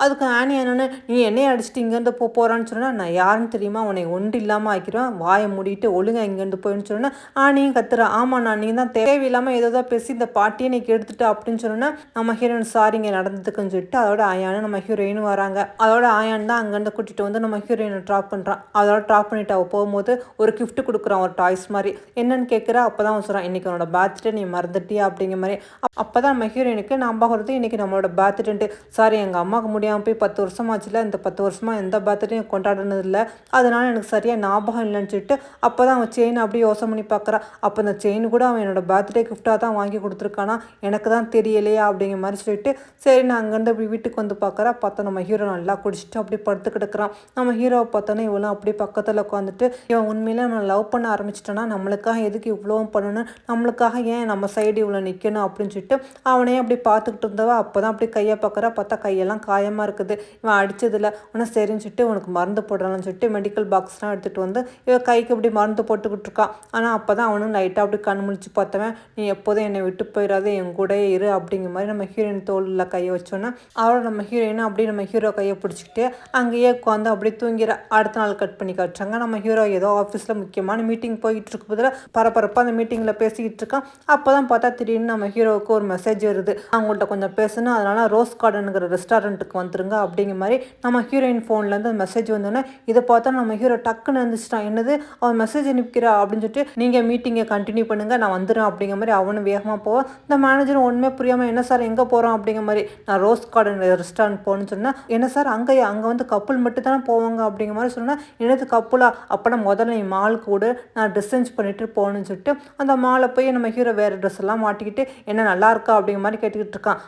அதுக்கு ஆனி என்னென்னு நீ என்னையே அடிச்சுட்டு இங்கேருந்து போகிறான்னு சொன்னால் நான் யாருன்னு தெரியுமா, உன்னை ஒன்று இல்லாமல் ஆக்கிடுவேன், வாயை மூடிட்டு ஒழுங்காக இங்கேருந்து போயின்னு சொன்னால் ஆனியும் கத்துறேன். ஆமாம் நான் நீ தான் தேவையில்லாமல் ஏதோ பேசி இந்த பாட்டியை நீ எடுத்துட்டு அப்படின்னு சொன்னா நம்ம ஹீரோயின் சாரிங்க நடந்ததுக்குன்னு சொல்லிட்டு அதோட ஆயானு நம்ம ஹீரோயினும் வராங்க. அதோட ஆயான் தான் அங்கேருந்து கூட்டிகிட்டு வந்து நம்ம ஹீரோயினை ட்ராப் பண்ணுறான். அதோட ட்ராப் பண்ணிட்டு அவள் போகும்போது ஒரு கிஃப்ட் கொடுக்குறான், ஒரு டாய்ஸ் மாதிரி. என்னன்னு கேட்குறா. அப்போ தான் அவன் சொல்கிறான் இன்றைக்கி உன்னோட பர்த்டே நீ மறந்துட்டியா அப்படிங்கிற மாதிரி. அப்போ தான் நம்ம ஹீரோயினுக்கு நம்ப வருது இன்றைக்கி நம்மளோட பர்த்டேன்ட்டு. சாரி எங்கள் அம்மாவுக்கு முடியாமல் போய் 10 வருஷமாச்சுல, இந்த 10 வருஷமாக எந்த பர்த்டேயும் கொண்டாடினது இல்லை, அதனால எனக்கு சரியாக ஞாபகம் இல்லைன்னு சொல்லிட்டு அப்போ தான் அவன் செயின் அப்படியே யோசனை பண்ணி பார்க்குறா. அப்போ அந்த செயின் கூட அவன் என்னோட பர்த்டே கிஃப்டாக தான் வாங்கி கொடுத்துருக்கானா, எனக்கு தான் தெரியலையா அப்படிங்கிற மாதிரி சொல்லிட்டு சரி நான் அங்கேருந்து அப்படி வீட்டுக்கு வந்து பார்க்குறா. பார்த்தா நம்ம ஹீரோ நல்லா குடிச்சிட்டு அப்படி படுத்து கிடக்குறான். நம்ம ஹீரோவை பார்த்தோன்னே இவளும் அப்படி பக்கத்தில் உட்காந்துட்டு இவன் உண்மையிலே நம்ம லவ் பண்ண ஆரம்பிச்சிட்டோன்னா நம்மளுக்காக எதுக்கு இவ்வளோ பண்ணணும், நம்மளுக்காக ஏன் நம்ம சைடு இவ்வளோ நிற்கணும் அப்படின்னு சொல்லிட்டு அவனே அப்படி பார்த்துக்கிட்டு இருந்தவா. அப்போ தான் அப்படி கையை பார்க்குறா. பார்த்தா கையெல்லாம் காயமாக இருக்குது. இவன் அடித்ததில்ல. உடனே சரின்னு சொல்லிட்டு உனக்கு மருந்து போடுறான்னு சொல்லிட்டு மெடிக்கல் பாக்ஸ்லாம் எடுத்துகிட்டு வந்து இவன் கைக்கு இப்படி மருந்து போட்டுக்கிட்டு இருக்கான். ஆனால் அப்போ தான் அவனும் லைட்டாக அப்படி கண் முழிச்சு பார்த்தவன் நீ எப்போதும் என்னை விட்டு போயிடாது என் கூடயே இரு அப்படிங்கிற மாதிரி நம்ம ஹீரோயின் தோளில் கையை வச்சோன்னா அவளோட நம்ம ஹீரோயினும் அப்படி நம்ம ஹீரோ கையை பிடிச்சிக்கிட்டு அங்கேயே உட்காந்து அப்படியே தூங்கிற. அடுத்த நாள் கட் பண்ணி காட்டுறாங்க. நம்ம ஹீரோ ஏதோ ஆஃபீஸில் முக்கியமான மீட்டிங் போய்கிட்டு இருக்க பதில் பரபரப்பாக அந்த மீட்டிங்கில் பேசிக்கிட்டு இருக்கான். அப்போ தான் பார்த்தா திடீர்னு நம்ம ஹீரோவுக்கு ஒரு மெசேஜ் வருது, அவங்கள்ட்ட கொஞ்சம் பேசணும், அதனால ரோஸ் கார்டனுங்கிற ரெஸ்டாரண்ட்டுக்கு வந்துருங்க அப்படிங்கிற மாதிரி நம்ம ஹீரோயின் ஃபோன்லேருந்து மெசேஜ் வந்தோன்னே இதை பார்த்தா நம்ம ஹீரோ டக்குன்னு இருந்துச்சுட்டான். என்னது அவன் மெசேஜ் அனுப்பிக்கிறா அப்படின்னு சொல்லிட்டு நீங்கள் மீட்டிங்கை கண்டினியூ பண்ணுங்கள் நான் வந்துடுறேன் அப்படிங்கிற மாதிரி அவனும் வேகமாக போவான். இந்த மேனேஜரும் ஒன்றுமே புரியாமல் என்ன சார் எங்கே போகிறோம் அப்படிங்கிற மாதிரி நான் ரோஸ் கார்டன் ரெஸ்டாரண்ட் போகணுன்னு சொன்னேன். என்ன சார் அங்கே வந்து கப்புள் மட்டும் தானே போவாங்க அப்படிங்கிற மாதிரி சொன்னால் என்னது கப்புலா, அப்போனா முதல்ல நீ மாலுக்கு கூட நான் ட்ரெஸ் சேஞ்ச் பண்ணிட்டு போகணுன்னு சொல்லிட்டு அந்த மாலை போய் நம்ம ஹீரோ வேறு ட்ரெஸ் எல்லாம் மாட்டிக்கிட்டு என்ன நல்லா இருக்கா அப்படிங்கிற மாதிரி கேட்டுக்கிட்டு இருக்கான்.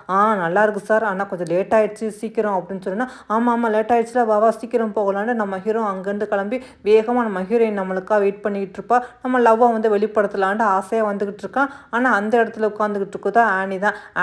நல்லா இருக்கு சார், ஆனால் கொஞ்சம் லேட் ஆகிடுச்சு சீக்கிரம் அப்படின்னு சொன்னால் ஆமாம் லேட் ஆகிடுச்சுல வா சீக்கிரம் போகலான்னு நம்ம ஹீரோ அங்கேருந்து கிளம்பி வேகமாக நம்ம ஹீரோயின் நம்மளுக்காக வெயிட் பண்ணிக்கிட்டு இருப்பா. நம்ம லவ்வை வந்து வெளிப்படுத்தலான்ட்டு ஆசையாக வந்துக்கிட்டு இருக்கான். ஆனால் அந்த இடத்துல உட்காந்துக்கிட்டு இருக்குதா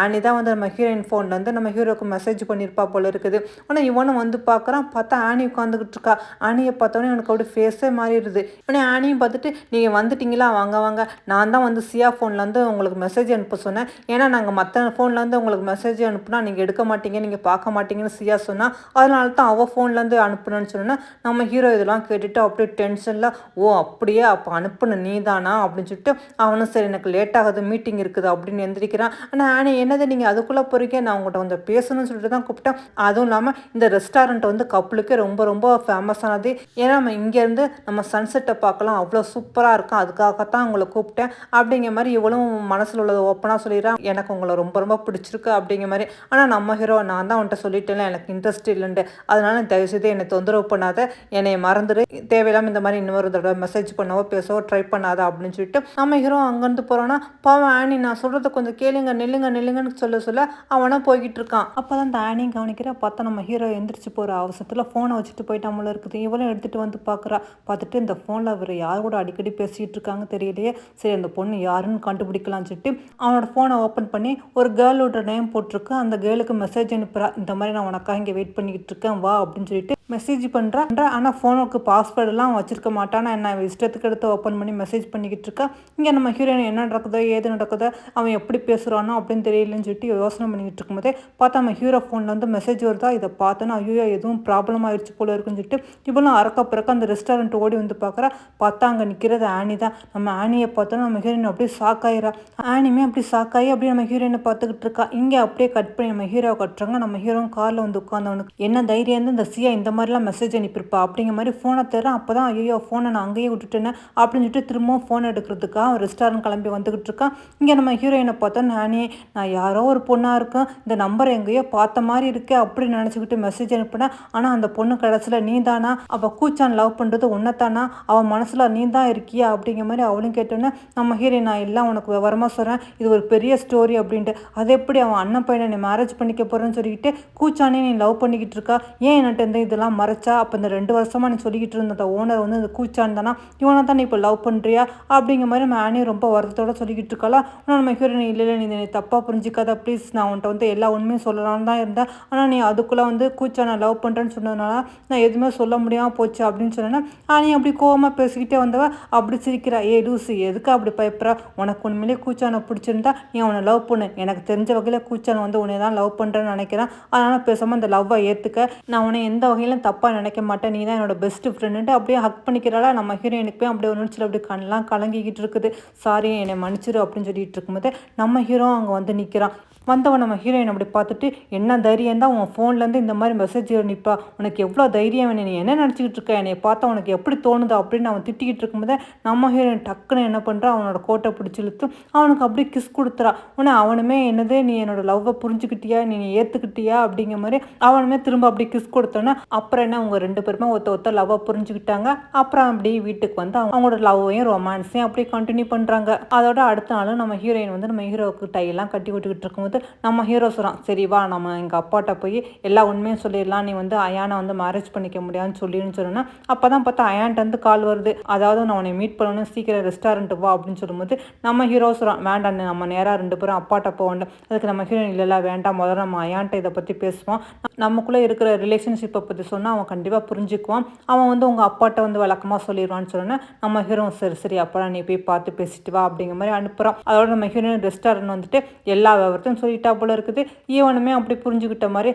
ஆனி தான் வந்து நம்ம ஹீரோயின் ஃபோன்லேருந்து நம்ம ஹீரோக்கு மெசேஜ் பண்ணியிருப்பா போல இருக்குது. ஆனால் இவனும் வந்து பார்க்குறான். பார்த்தா ஆனி உட்காந்துக்கிட்டு இருக்கா. ஆனியை பார்த்தோன்னே எனக்கு அப்படி ஃபேஸே மாறிடுது. உடனே ஆனியும் பார்த்துட்டு நீங்கள் வந்துட்டீங்களா வாங்க நான் தான் வந்து சியா ஃபோன்லேருந்து உங்களுக்கு மெசேஜ் அனுப்ப சொன்னேன், ஏன்னா நாங்கள் மற்ற ஃபோன்லேருந்து உங்களுக்கு மெசேஜ் அனுப்புனா நீங்கள் எடுக்க மாட்டீங்க நீங்கள் பார்க்க மாட்டீங்கன்னு சியா சொன்னால் அதனால தான் அவள் ஃபோன்லேருந்து அனுப்புனேன்னு சொன்னால் நம்ம ஹீரோ இதெல்லாம் கேட்டுட்டு அப்படியே டென்ஷனில் ஓ அப்படியே அப்போ அனுப்புன நீ தானா அப்படின்னு சொல்லிட்டு அவனும் சரி எனக்கு லேட் ஆகுது மீட்டிங் இருக்குது அப்படின்னு எந்திரிக்கிறான். ஆனால் ஆனி என்னது நீங்கள் அதுக்குள்ளே போகிறீங்க, நான் உங்கள்கிட்ட கொஞ்சம் பேசணும்னு சொல்லிட்டு தான் கூப்பிட்டேன். அதுவும் இல்லாமல் இந்த ரெஸ்டாரண்ட் வந்து கப்புளுக்கே ரொம்ப ஃபேமஸானது, ஏன்னா நம்ம இங்கேருந்து நம்ம சன்செட்டை பார்க்கலாம் அவ்வளோ சூப்பராக இருக்கும், அதுக்காகத்தான் உங்களை கூப்பிட்டேன் அப்படிங்கிற மாதிரி இவளும் மனசில் உள்ளதை ஓப்பனாக சொல்லிடுறான். எனக்கு உங்களை ரொம்ப பிடிச்சிருக்கு அப்படிங்கிற மாதிரி. ஆனால் நம்ம ஹீரோ நான் தான் உன்ட்ட சொல்லிட்டேன் எனக்கு இன்ட்ரெஸ்ட் இல்லைன்ட்டு, அதனால தயவுசெய்து என்னை தொந்தரவு பண்ணாத, என்னை மறந்துடு, தேவையில்லாமல் இந்த மாதிரி இன்னொரு தடவை மெசேஜ் பண்ணவோ பேசவோ ட்ரை பண்ணாத அப்படின்னு சொல்லிட்டு நம்ம ஹீரோ அங்கேருந்து போகிறோன்னா பாவம் ஆனி நான் சொல்கிறத கொஞ்சம் கேளுங்க நில்லுங்கன்னு சொல்ல அவனா போய்கிட்டு இருக்கான். அப்போ தான் அந்த ஆனியும் கவனிக்கிறா. பார்த்தா நம்ம ஹீரோ எந்திரிச்சு போகிற அவசரத்தில் ஃபோனை வச்சுட்டு போயிட்டாமல இருக்குது. இவளும் எடுத்துகிட்டு வந்து பார்க்குறா. பார்த்துட்டு இந்த ஃபோனில் அவர் யார் கூட அடிக்கடி பேசிகிட்டு இருக்காங்க தெரியலையே, சரி அந்த பொண்ணு யாருன்னு கண்டுபிடிக்கலாம்னு சொல்லிட்டு அவனோட ஃபோனை ஓப்பன் பண்ணி ஒரு கேர்ளோட நேம் போட்டிருக்கு. அந்த கேர்ளுக்கு மெசேஜ் அனுப்புகிறா, இந்த மாதிரி நான் உனக்காக இங்கே வெயிட் பண்ணிக்கிட்டு இருக்கேன் வா அப்படின்னு சொல்லிட்டு மெசேஜ் பண்ணுறா. ஆனால் ஃபோனுக்கு பாஸ்வேர்டெல்லாம் வச்சிருக்க மாட்டான். என்ன இஷ்டத்துக்கு எடுத்து ஓப்பன் பண்ணி மெசேஜ் பண்ணிக்கிட்டு இருக்கா. இங்கே நம்ம ஹீரோயின் என்ன நடக்குதோ ஏது நடக்குதோ அவன் எப்படி பேசுகிறானோ அப்படின்னு தெரியலன்னு சொல்லிட்டு யோசனை பண்ணிக்கிட்டு இருக்கும்போதே பார்த்தா நம்ம ஹீரோ ஃபோனில் வந்து மெசேஜ் வருதா. இதை பார்த்தோன்னா ஐயோ எதுவும் ப்ராப்ளம் ஆயிடுச்சு போல இருக்குன்னு சொல்லிட்டு இவளும் அறக்க அந்த ரெஸ்டாரண்ட் ஓடி வந்து பார்க்குறா. பார்த்தா அங்கே நிற்கிறது ஆனி தான். நம்ம ஆனியை பார்த்தோன்னா நம்ம ஹீரோயின் அப்படியே ஷாக்காயிரா. ஆனியுமே அப்படி ஷாக்காகி அப்படியே நம்ம ஹீரோயினை பார்த்துக்கிட்டு இருக்கா. இங்கே அப்படியே கட் பண்ணி நம்ம ஹீரோவை கட்டுறாங்க. நம்ம ஹீரோ காரில் வந்து உட்காந்தவனுக்கு என்ன தைரியம் இந்த சியா இந்த மாதிரிலாம் மெசேஜ் அனுப்பியிருப்பா அப்படிங்கிற மாதிரி ஃபோனை தரேன். அப்போ தான் ஐயோ ஃபோனை நான் அங்கேயே விட்டுட்டேன்னு அப்படின்னு சொல்லிட்டு திரும்பவும் ஃபோன் எடுக்கிறதுக்காக ரெஸ்டாரண்ட் கிளம்பி வந்துக்கிட்டு இருக்கான். இங்கே நம்ம ஹீரோயினை பார்த்தா நான் யாரோ ஒரு பொண்ணாக இருக்கேன், இந்த நம்பர் எங்கேயோ பார்த்த மாதிரி இருக்கே அப்படின்னு நினச்சிக்கிட்டு மெசேஜ் அனுப்பினேன். ஆனால் அந்த பொண்ணு கடைசியில் நீ தானா, அவள் கூச்சான் லவ் பண்ணுறது உன்னைத்தானா, அவன் மனசில் நீ தான் இருக்கியா அப்படிங்கிற மாதிரி அவளும் கேட்டோன்னே நம்ம ஹீரோயின் நான் எல்லாம் உனக்கு விவரமாக சொல்கிறேன், இது ஒரு பெரிய ஸ்டோரி அப்படின்ட்டு. அது எப்படி அவன் அண்ணன் பையனை நீ மேரேஜ் பண்ணிக்க போகிறேன்னு சொல்லிக்கிட்டு கூச்சானே நீ லவ் பண்ணிக்கிட்டு இருக்கா, ஏன் என்கிட்ட இருந்து இதெல்லாம் மறைச்சா, அப்போ இந்த 2 வருஷமாக நீ சொல்லிக்கிட்டு இருந்த அந்த ஓனர் வந்து இந்த கூச்சான் தானா, இவனை தான் நீ இப்போ லவ் பண்ணுறியா அப்படிங்கிற மாதிரி மேனே ரொம்ப வருத்தத்தோடு சொல்லிக்கிட்டு இருக்காளா. ஆனால் நம்ம ஹீரோயின் இல்லை நீ தப்பாக புரிஞ்சிக்காத ப்ளீஸ், நான் உன்ட்ட வந்து எல்லா உண்மையும் சொல்லலான்னு தான் இருந்தேன், ஆனால் நீ அதுக்குள்ளே வந்து கூச்சானை லவ் பண்ணுறேன்னு சொன்னதுனால நான் எதுவுமே சொல்ல முடியாமல் போச்சு அப்படின்னு சொன்னேன்னா நீ அப்படி கோவமாக பேசிக்கிட்டே வந்தவ அப்படி சிரிக்கிறா. லூசி எதுக்கு அப்படி பயப்படுறா, உனக்கு உண்மையிலே கூச்சானை பிடிச்சிருந்தா நீ அவனை லவ் பண்ணு, எனக்கு தெரிஞ்ச வகையில் கூச்சானை வந்து உன்னை தான் லவ் பண்ணுறேன்னு நினைக்கிறேன், அதனால் பேசாமல் அந்த லவ்வை ஏற்றுக்க, நான் உன்னை எந்த வகையிலும் தப்பாக நினைக்க மாட்டேன், நீ தான் என்னோட பெஸ்ட் ஃப்ரெண்டுன்ட்டு அப்படியே ஹக் பண்ணிக்கிறாளா. நம்ம ஹீரோயினுக்கு போய் அப்படியே ஒரு நிமிஷத்தில் அப்படி கண்ணெலாம் கலங்கிக்கிட்டு இருக்குது. சாரி என்னை மன்னிச்சிரு அப்படின்னு சொல்லிட்டு இருக்கும்போது நம்ம ஹீரோ அங்கே வந்து நிற்கிறான். வந்தவன் நம்ம ஹீரோயின் அப்படி பார்த்துட்டு என்ன தைரியம் தான் உன் ஃபோன்லேருந்து இந்த மாதிரி மெசேஜ் நிற்பா, உனக்கு எவ்வளோ தைரியம், நீ என்ன நினச்சிக்கிட்டு இருக்க, என்னை பார்த்தா உனக்கு எப்படி தோணுது அப்படின்னு அவன் திட்டிக்கிட்டு இருக்கும்போது நம்ம ஹீரோயின் டக்குன்னு என்ன பண்ணுறான், அவனோட கோட்டை பிடிச்சி இழுத்து அவனுக்கு அப்படியே கிஸ் கொடுத்துறா. உடனே அவனுமே என்னது நீ என்னோட லவ்வை புரிஞ்சுக்கிட்டியா, நீ ஏற்றுக்கிட்டியா அப்படிங்கிற மாதிரி அவனுமே திரும்ப அப்படி கிஸ் கொடுத்தோன்னே அப்புறம் என்ன அவங்க 2 பேருமே ஒருத்த லவ்வை புரிஞ்சுக்கிட்டாங்க. அப்புறம் அப்படி வீட்டுக்கு வந்து அவங்களோட லவ்வையும் ரொமான்ஸையும் அப்படியே கண்டினியூ பண்ணுறாங்க. அதோட அடுத்த நாளும் நம்ம ஹீரோயின் வந்து நம்ம ஹீரோவுக்கு டையெல்லாம் கட்டி விட்டுக்கிட்டு இருக்கும்போது நம்ம ஹீரோ சொல்கிறான், சரி வா நம்ம எங்கள் அப்பாட்ட போய் எல்லா உண்மையும் சொல்லிடலாம், நீ வந்து அயானை வந்து மேரேஜ் பண்ணிக்க முடியாதுன்னு சொல்லின்னு சொன்னேன்னா அப்போ தான் பார்த்தா அயான்ட்டு கால் வருது, அதாவது நான் உன்னை மீட் பண்ணணும் சீக்கிரம் ரெஸ்டாரண்ட்டுக்கு வா அப்படின்னு சொல்லும்போது நம்ம ஹீரோ சொல்கிறான், வேண்டாம் நம்ம நேராக 2 பேரும் அப்பாட்ட போக வேண்டாம். அதுக்கு நம்ம ஹீரோயின் இல்லைல்ல வேண்டாம், முதல்ல நம்ம அயான்ட்ட இதை பற்றி பேசுவோம், நமக்குள்ளே இருக்கிற ரிலேஷன்ஷிப்பை பற்றி சொன்னால் அவன் கண்டிப்பாக புரிஞ்சுக்குவான், அவன் வந்து உங்கள் அப்பாட்ட வந்து விளக்கமாக சொல்லிடுவான்னு சொன்னோன்னா நம்ம ஹீரோ சரி அப்போலாம் நீ போய் பார்த்து பேசிட்டு வா அப்படிங்கிற மாதிரி அனுப்புகிறான். அதோட நம்ம ஹீரோயின் ரெஸ்டாரண்ட் வந்துட்டு எல்லா விவரத்தையும் சொல்லிட்டா போல இருக்குது. ஈவனுமே அப்படி புரிஞ்சுக்கிட்ட மாதிரி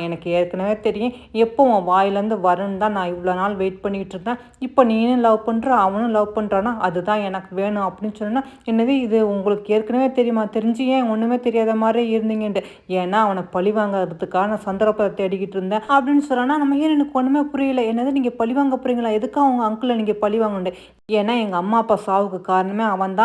எனக்கு ஏற்கனவே தெரியும் எப்போ உன் வாயிலேருந்து வரும்னு தான் நான் இவ்வளோ நாள் வெயிட் பண்ணிக்கிட்டு இருந்தேன், இப்போ நீனும் லவ் பண்ணுற அவனும் லவ் பண்ணுறான்னா அதுதான் எனக்கு வேணும் அப்படின்னு சொன்னா என்னது இது உங்களுக்கு ஏற்கனவே தெரியுமா, தெரிஞ்சு ஏன் ஒன்றுமே தெரியாத மாதிரி இருந்தீங்கன்ட்டு, ஏன்னா அவனை பழி வாங்கிறதுக்கான சந்தர்ப்பத்தை தேடிக்கிட்டு இருந்தேன் அப்படின்னு சொன்னா நம்ம ஏன் எனக்கு ஒன்றுமே புரியல, என்னது நீங்கள் பழி வாங்க போகிறீங்களா, எதுக்கு அவங்க அங்கிளை நீங்கள் பழி வாங்கண்டு, ஏன்னா எங்கள் அம்மா அப்பா சாவுக்கு காரணமே அவன்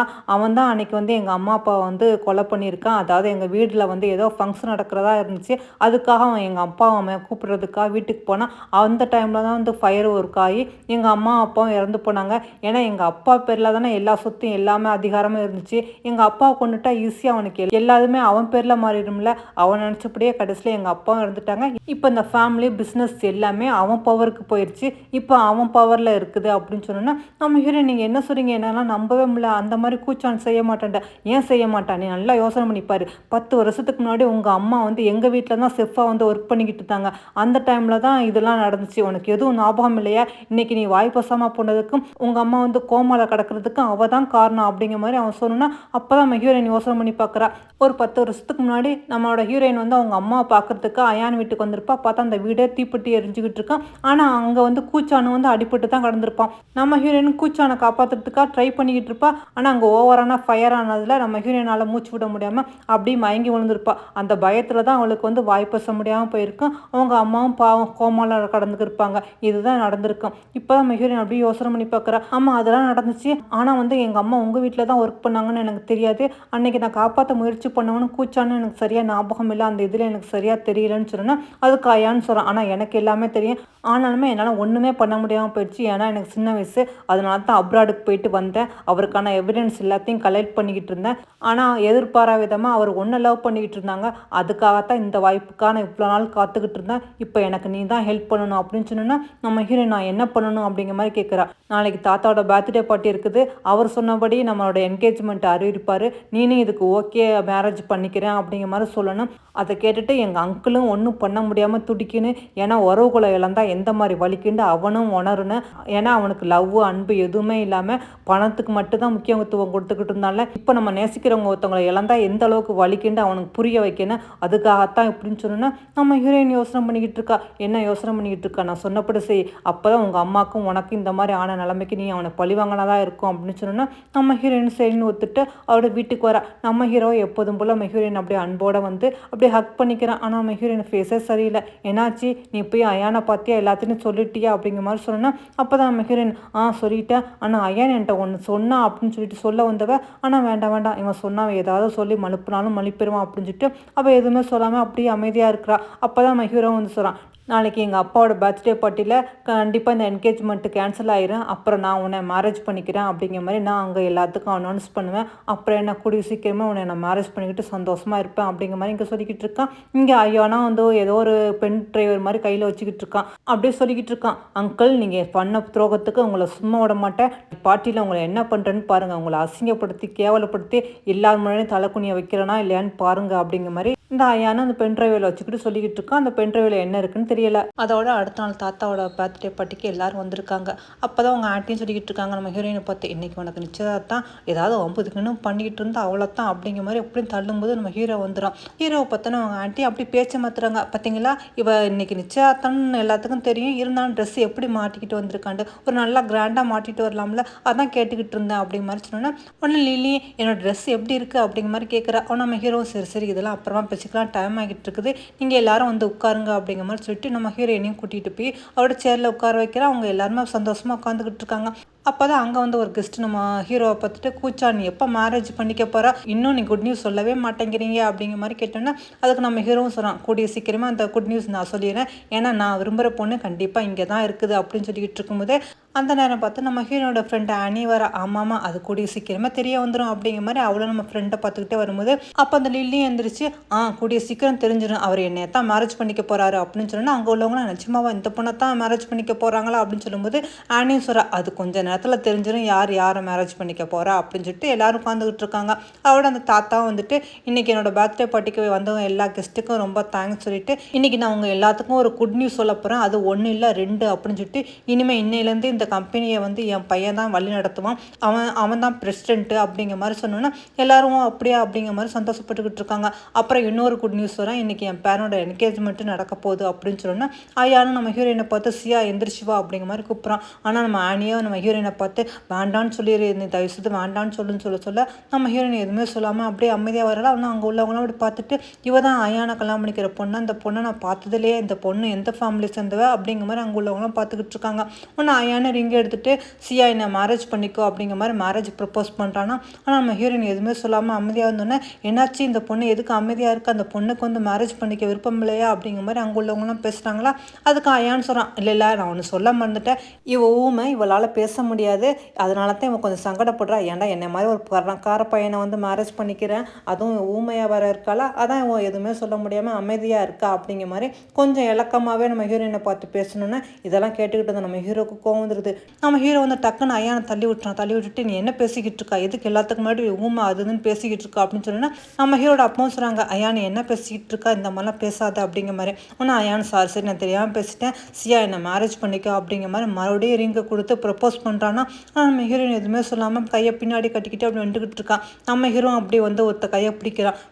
தான் அன்னைக்கு வந்து எங்கள் அம்மா அப்பா வந்து கொலை பண்ணியிருக்கான், அதாவது எங்கள் வீட்டில் வந்து ஏதோ ஃபங்க்ஷன் நடக்கிறதா இருந்துச்சு, அதுக்காக அவன் எங்கள் அப்பா அம்மா கூப்பிட்றதுக்காக வீட்டுக்கு போனால் அந்த டைமில் தான் வந்து ஃபயர் ஒர்க் ஆகி எங்கள் அம்மா அப்பாவும் இறந்து போனாங்க, ஏன்னா எங்கள் அப்பா பேரில் தானே எல்லா சொத்தும் எல்லாமே அதிகாரமும் இருந்துச்சு, எங்கள் அப்பாவை கொண்டுட்டா ஈஸியாக அவனுக்கு எல்லாருமே அவன் பேரில் மாறிடும்ல, அவன் நினச்சபடியே கடைசியில் எங்கள் அப்பாவும் இறந்துட்டாங்க, இப்போ இந்த ஃபேமிலி பிஸ்னஸ் எல்லாமே அவன் பவருக்கு போயிடுச்சு, இப்போ அவன் பவரில் இருக்குது அப்படின்னு சொன்னோன்னா நம்ம ஹீரோ நீங்கள் என்ன சொல்கிறீங்க, என்னெல்லாம் நம்பவே முடியல, அந்த மாதிரி கூச்சான் செய்ய மாட்டேன்டா, ஏன் செய்ய மாட்டான், நீ நல்லா யோசனை பண்ணிப்பாரு, 10 வருஷத்துக்கு முன்னாடி உங்கள் அம்மா வந்து எங்கள் வீட்டில் தான் செஃப்பாக வந்து ஒர்க் பண்ணிக்கிட்டு இருந்தாங்க, அந்த டைமில் தான் இதெல்லாம் நடந்துச்சு, உனக்கு எதுவும் ஞாபகம் இல்லையா, இன்றைக்கி நீ வாய் பசாமல் போனதுக்கும் உங்கள் அம்மா வந்து கோமாவில் கிடக்கிறதுக்கும் அவள் தான் காரணம் அப்படிங்கிற மாதிரி அவன் சொன்னா அப்போ தான் நம்ம ஹீரோயின் யோசனை பண்ணி பார்க்குறா. ஒரு 10 வருஷத்துக்கு முன்னாடி நம்மளோட ஹீரோயின் வந்து அவங்க அம்மாவை பார்க்குறதுக்கு அயான் வீட்டுக்கு வந்திருப்பா, பார்த்தா அந்த வீடே தீப்பெட்டி எரிஞ்சுக்கிட்டு இருக்கான், ஆனால் அங்கே வந்து கூச்சானு வந்து அடிபட்டு தான் கிடந்திருப்பான், நம்ம ஹீரோயின் கூச்சானை காப்பாற்றுறதுக்காக ட்ரை பண்ணிக்கிட்டு இருப்பா, ஆனால் அங்கே ஓவரான ஃபயர் ஆனதில் நம்ம ஹீரோயினால் மூச்சு விட முடியாமல் அப்படி மயங்கி விழுந்திருப்பா, அந்த பயத்தில் தான் அவளுக்கு வந்து வாய் பேச முடியாமல் போயிருக்கும், அவங்க அம்மாவும் பாவம் கோமால கடந்துருப்பாங்க, இதுதான் நடந்திருக்கும். இப்போ தான் நம்ம ஹீரோயின் அப்படியே யோசனை பண்ணி பார்க்குறா, ஆமாம் அதெல்லாம் நடந்துச்சு, ஆனால் வந்து எங்கள் அம்மா உங்கள் வீட்டில் தான் ஒர்க் பண்ணாங்கன்னு எனக்கு தெரியாது, அன்றைக்கி நான் காப்பாற்ற முயற்சி பண்ணவனு கூச்சான்னு எனக்கு சரியாக ஞாபகம் இல்லை, அந்த இதில் எனக்கு சரியாக தெரியலன்னு சொன்னேன், அதுக்கு அயான்னு சொல்கிறேன், ஆனால் எனக்கு எல்லாமே தெரியும், ஆனாலுமே என்னால் ஒன்றுமே பண்ண முடியாமல் போயிடுச்சு, ஏன்னா எனக்கு சின்ன வயசு, அதனால தான் அப்ராடுக்கு போயிட்டு வந்தேன், அவருக்கான எவிடன்ஸ் எல்லாத்தையும் கலெக்ட் பண்ணிக்கிட்டு இருந்தேன், ஆனால் எதிர்பாரா விதமாக அவர் ஒன்று லவ் பண்ணிக்கிட்டு இருந்தாங்க, அதுக்காகத்தான் இந்த வாய்ப்புக்கான இவ்வளோ நாள் காத்துக்கிட்டு இருந்தேன், இப்போ எனக்கு நீ தான் ஹெல்ப் பண்ணணும் அப்படின்னு சொன்னோன்னா நம்ம ஹீரோயின் நான் என்ன பண்ணணும் அப்படிங்கிற மாதிரி கேட்குறா. நாளைக்கு தாத்தாவோட பர்த்டே பார்ட்டி இருக்குது, அவர் சொன்னபடி நம்மளோட என்கேஜ்மெண்ட் அறிவிப்பார், நீனும் இதுக்கு ஓகே மேரேஜ் பண்ணிக்கிறேன் அப்படிங்கிற மாதிரி சொல்லணும். அதை கேட்டுட்டு எங்கள் அங்கிளும் ஒன்றும் பண்ண முடியாமல் துடிக்குன்னு, ஏன்னா உறவுகளை இழந்தால் எந்த மாதிரி வலிக்குன்னு அவனும் உணருன்னு, ஏன்னா அவனுக்கு லவ் அன்பு எதுவுமே இல்லாமல் பணத்துக்கு மட்டும்தான் முக்கியத்துவம் கொடுத்துக்கிட்டு இருந்தால, இப்போ நம்ம நேசிக்கிறவங்க ஒருத்தவங்களை இழந்தால் எந்த அளவுக்கு வலிக்கும் நாளைக்குண்டு அவனுக்கு புரிய வைக்கணும், அதுக்காகத்தான் இப்படின்னு சொன்னோன்னா நம்ம ஹீரோயின் யோசனை பண்ணிக்கிட்டு இருக்கா. என்ன யோசனை பண்ணிக்கிட்டு இருக்கா, நான் சொன்னப்படி செய், அப்போ தான் உங்கள் அம்மாவுக்கும் உனக்கு இந்த மாதிரி ஆன நிலைமைக்கு நீ அவனை பழிவாங்கினதா இருக்கும் அப்படின்னு சொன்னோன்னா நம்ம ஹீரோயின் சரின்னு ஒத்துட்டு அவரோட வீட்டுக்கு வரா. நம்ம ஹீரோ எப்போதும் போல் நம்ம ஹீரோயின் அப்படியே அன்போடு வந்து அப்படியே ஹக் பண்ணிக்கிறான். ஆனால் நம்ம ஹீரோயின் ஃபேஸே சரியில்லை. என்னாச்சு, நீ போய் அயானை பார்த்தியா, எல்லாத்தையும் சொல்லிட்டியா அப்படிங்கிற மாதிரி சொன்னோன்னா அப்போ தான் நம்ம ஹீரோயின் சொல்லிட்டேன், ஆனால் அயான் என்கிட்ட ஒன்று சொன்னா அப்படின்னு சொல்லிட்டு சொல்ல வந்தவ, ஆனால் வேண்டாம் வேண்டாம் இவன் சொன்னான் ஏதாவது சொல்லி மழுப்புனாலும் மழுப்பிடுவான் அப்படின்னு சொல்லிட்டு அவள் எதுவுமே சொல்லாமல் அப்படியே அமைதியாக இருக்கிறா. அப்போ தான் நம்ம ஹீரோ வந்து சொல்கிறான், நாளைக்கு எங்கள் அப்பாவோட பர்த்டே பார்ட்டியில் கண்டிப்பாக இந்த என்கேஜ்மெண்ட்டு கேன்சல் ஆயிரும், அப்புறம் நான் உன்னை மேரேஜ் பண்ணிக்கிறேன் அப்படிங்கிற மாதிரி நான் அங்கே எல்லாத்துக்கும் அனௌன்ஸ் பண்ணுவேன், அப்புறம் என்ன கூடிய சீக்கிரமாக உன்னை நான் மேரேஜ் பண்ணிக்கிட்டு சந்தோஷமாக இருப்பேன் அப்படிங்கிற மாதிரி இங்கே சொல்லிக்கிட்டு இருக்கான். இங்கே ஐயானா வந்து ஏதோ ஒரு பெண் டிரைவர் மாதிரி கையில் வச்சுக்கிட்டு இருக்கான். அப்படியே சொல்லிக்கிட்டு இருக்கான், அங்கிள் நீங்கள் பண்ண துரோகத்துக்கு உங்களை சும்மா விட மாட்டேன், பார்ட்டியில் உங்களை என்ன பண்ணுறேன்னு பாருங்கள், உங்களை அசிங்கப்படுத்தி கேவலப்படுத்தி எல்லார் முன்னாடியும் தலைக்குனியை வைக்கிறேனா இல்லையான்னு பாருங்கள் அப்படிங்கிற மாதிரி இந்த ஐயானா அந்த பென் டிரைவில் வச்சுக்கிட்டு சொல்லிக்கிட்டு இருக்கான். அந்த பென் டிரைவில் என்ன இருக்குன்னு தெரியல. அதோட அடுத்த நாள் தாத்தாவோட பர்த்டே பார்ட்டிக்கு எல்லாரும் வந்திருக்காங்க. அப்போ தான் அவங்க ஆண்டியும் சொல்லிக்கிட்டு இருக்காங்க நம்ம ஹீரோயினை பார்த்து, இன்றைக்கி உனக்கு நிச்சயத்தான், ஏதாவது ஒம்பதுக்குன்னு பண்ணிக்கிட்டு இருந்தால் அவ்வளோத்தான் அப்படிங்கிற மாதிரி எப்படின்னு தள்ளும்போது நம்ம ஹீரோ வந்துடும். ஹீரோவை பார்த்தோன்னா அவங்க ஆண்டி அப்படி பேச்சை மாற்றுறாங்க. பார்த்தீங்களா, இவ இன்னைக்கு நிச்சயத்தான்னு எல்லாத்துக்கும் தெரியும், இருந்தாலும் ட்ரெஸ் எப்படி மாட்டிக்கிட்டு வந்திருக்காண்டு, ஒரு நல்லா கிராண்டாக மாட்டிட்டு வரலாம்ல, அதான் கேட்டுக்கிட்டு இருந்தேன் அப்படிங்கிற மாதிரி சொன்னோன்னா ஒன்றும் லில்லி என்னோட ட்ரெஸ் எப்படி இருக்குது அப்படிங்கிற மாதிரி கேட்குறா. அவன் நம்ம ஹீரோ சரி சரி இதெல்லாம் அப்புறமா பேசிக்கலாம், டைம் ஆகிட்டு இருக்குது, நீங்கள் எல்லாரும் வந்து உட்காருங்க அப்படிங்கிற மாதிரி சொல்லிட்டு நம்ம ஹீரோயினையும் கூட்டிகிட்டு போய் அவரோட சேரில் உட்கார வைக்கிற. அவங்க எல்லாருமே சந்தோஷமாக உட்காந்துக்கிட்டு இருக்காங்க. அப்போ தான் அங்கே வந்து ஒரு கெஸ்ட் நம்ம ஹீரோவை பார்த்துட்டு, கூச்சா நீ எப்போ மேரேஜ் பண்ணிக்க போகிறா, இன்னும் நீ குட் நியூஸ் சொல்லவே மாட்டேங்கிறீங்க அப்படிங்கிற மாதிரி கேட்டோன்னா அதுக்கு நம்ம ஹீரோவும் சொல்கிறான், கூடிய சீக்கிரமாக அந்த குட் நியூஸ் நான் சொல்லிடுறேன், ஏன்னா நான் விரும்புகிற பொண்ணு கண்டிப்பாக இங்கே தான் இருக்குது அப்படின்னு சொல்லிக்கிட்டு இருக்கும்போதே அந்த நேரம் பார்த்து நம்ம ஹீரோட ஃப்ரெண்டு அனி வர, ஆமாம்மா அது கூடிய சீக்கிரமாக தெரிய வந்துடும் அப்படிங்கிற மாதிரி அவளை நம்ம ஃப்ரெண்டை பார்த்துக்கிட்டே வரும்போது அப்போ அந்த லில்லியும் எழுந்திரிச்சு கூடிய சீக்கிரம் தெரிஞ்சிடும் அவர் என்னை தான் மேரேஜ் பண்ணிக்க போகிறாரு அப்படின்னு சொன்னால் அங்கே உள்ளவங்களாம் நிச்சயமாவா இந்த பொண்ணை தான் மேரேஜ் பண்ணிக்க போகிறாங்களா அப்படின்னு சொல்லும்போது அனியும் சொல்கிறா, அது கொஞ்சம் நேரத்தில் தெரிஞ்சிடும் யார் யாரை மேரேஜ் பண்ணிக்க போகிறா அப்படின்னு சொல்லிட்டு எல்லாரும் உட்காந்துக்கிட்டு இருக்காங்க. அவரோட அந்த தாத்தாவும் வந்துட்டு, இன்றைக்கி என்னோட பர்த்டே பார்ட்டிக்கு வந்தவங்க எல்லா கெஸ்ட்டுக்கும் ரொம்ப தேங்க்ஸ் சொல்லிட்டு, இன்றைக்கி நான் அவங்க எல்லாத்துக்கும் ஒரு குட் நியூஸ் சொல்ல போகிறேன், அது ஒன்று இல்லை 2 அப்படின்னு சொல்லிட்டு, இனிமேல் இன்னையிலேருந்து இந்த கம்பெனியை வந்து என் பையன் தான் வழி நடத்துவான், அவன் தான் பிரசிடென்ட்டு அப்படிங்கிற மாதிரி சொன்னோன்னா எல்லாரும் அப்படியா அப்படிங்கிற மாதிரி சந்தோஷப்பட்டுக்கிட்டு இருக்காங்க. அப்புறம் இன்னொரு குட் நியூஸ் வரேன், இன்றைக்கி என் பேரனோட என்கேஜ்மெண்ட்டு நடக்க போகுது அப்படின்னு சொன்னோன்னா ஐயானும் நம்ம ஹீரோயினை பார்த்து சியா எந்திரிச்சிவா அப்படிங்கிற மாதிரி கூப்பிட்றான். ஆனால் நம்ம ஆனியோ நம்ம ஹீரோயினை பார்த்து வேண்டான்னு சொல்லிடு, நீ தயவுசெய்து வேண்டான்னு சொல்ல நம்ம ஹீரோயின் எதுவுமே சொல்லாமல் அப்படியே அமைதியாக வரல. ஆனால் அங்கே உள்ளவங்களாம் அப்படி பார்த்துட்டு, இவ தான் ஐயானை கல்யாணம் பண்ணிக்கிற பொண்ணு, அந்த பொண்ணை நான் பார்த்ததுலேயே இந்த பொண்ணு எந்த ஃபேமிலி சேர்ந்தவ அப்படிங்கிற மாதிரி அங்கே உள்ளவங்களாம் பார்த்துக்கிட்டு இருக்காங்க. ஒன்று ஐயானை ரிங் எடுத்துட்டு சியா என்னை மேரேஜ் பண்ணிக்கோ அப்படிங்கிற மாதிரி மேரேஜ் ப்ரப்போஸ் பண்ணுறான்னா. ஆனால் நம்ம ஹீரோயின் எதுவுமே சொல்லாமல் அமைதியாக இருந்தோன்னே, என்னாச்சு இந்த பொண்ணு எதுக்கு அமைதியாக இருக்குது, அந்த பொண்ணுக்கு வந்து மேரேஜ் பண்ணிக்க விருப்பம் இல்லையா அப்படிங்கிற மாதிரி அங்கே உள்ளவங்களாம் பேசுகிறாங்களா. அதுக்கு ஐயான்னு சொல்கிறான், இல்லை நான் ஒன்று சொல்ல மறந்துட்டேன், இவ ஊமை, இவளால் பேச முடியாது, அதனால தான் இவன் கொஞ்சம் சங்கடப்படுறா, ஏன்டா என்னை மாதிரி ஒரு பணக்கார பையனை வந்து மேரேஜ் பண்ணிக்கிறேன், அதுவும் ஊமையாக வர இருக்காளா, அதான் இவன் எதுவுமே சொல்ல முடியாமல் அமைதியாக இருக்கா அப்படிங்கிற மாதிரி கொஞ்சம் இலக்கமாகவே நம்ம ஹீரோயினை பார்த்து பேசணுன்னு இதெல்லாம் கேட்டுக்கிட்டு நம்ம ஹீரோக்கு கோவம் வந்துடுது. நம்ம ஹீரோ வந்து டக்குன்னு ஐயானை தள்ளி விட்டுட்டு, நீ என்ன பேசிக்கிட்டு இருக்கா, எதுக்கு எல்லாத்துக்கு முன்னாடி ஊமை அதுன்னு பேசிக்கிட்டு இருக்கா அப்படின்னு சொன்னா நம்ம ஹீரோட அப்பாவும் சொல்கிறாங்க, ஐயானு என்ன பேசிக்கிட்டு இருக்கா, இந்த மாதிரிலாம் பேசாத அப்படிங்கிற மாதிரி. ஒன்று ஐயானு சரி நான் தெரியாமல் பேசிட்டேன், சியா என்னை மேரேஜ் பண்ணிக்க அப்படிங்கிற மாதிரி மறுபடியும் ரிங்கை கொடுத்து ப்ரப்போஸ் பண்ணுறான்னா. ஆனால் நம்ம ஹீரோயின் எதுவுமே சொல்லாமல் கையை பின்னாடி கட்டிக்கிட்டு அப்படி வந்துக்கிட்டு இருக்கான். நம்ம ஹீரோ அப்படி வந்து ஒருத்த கையை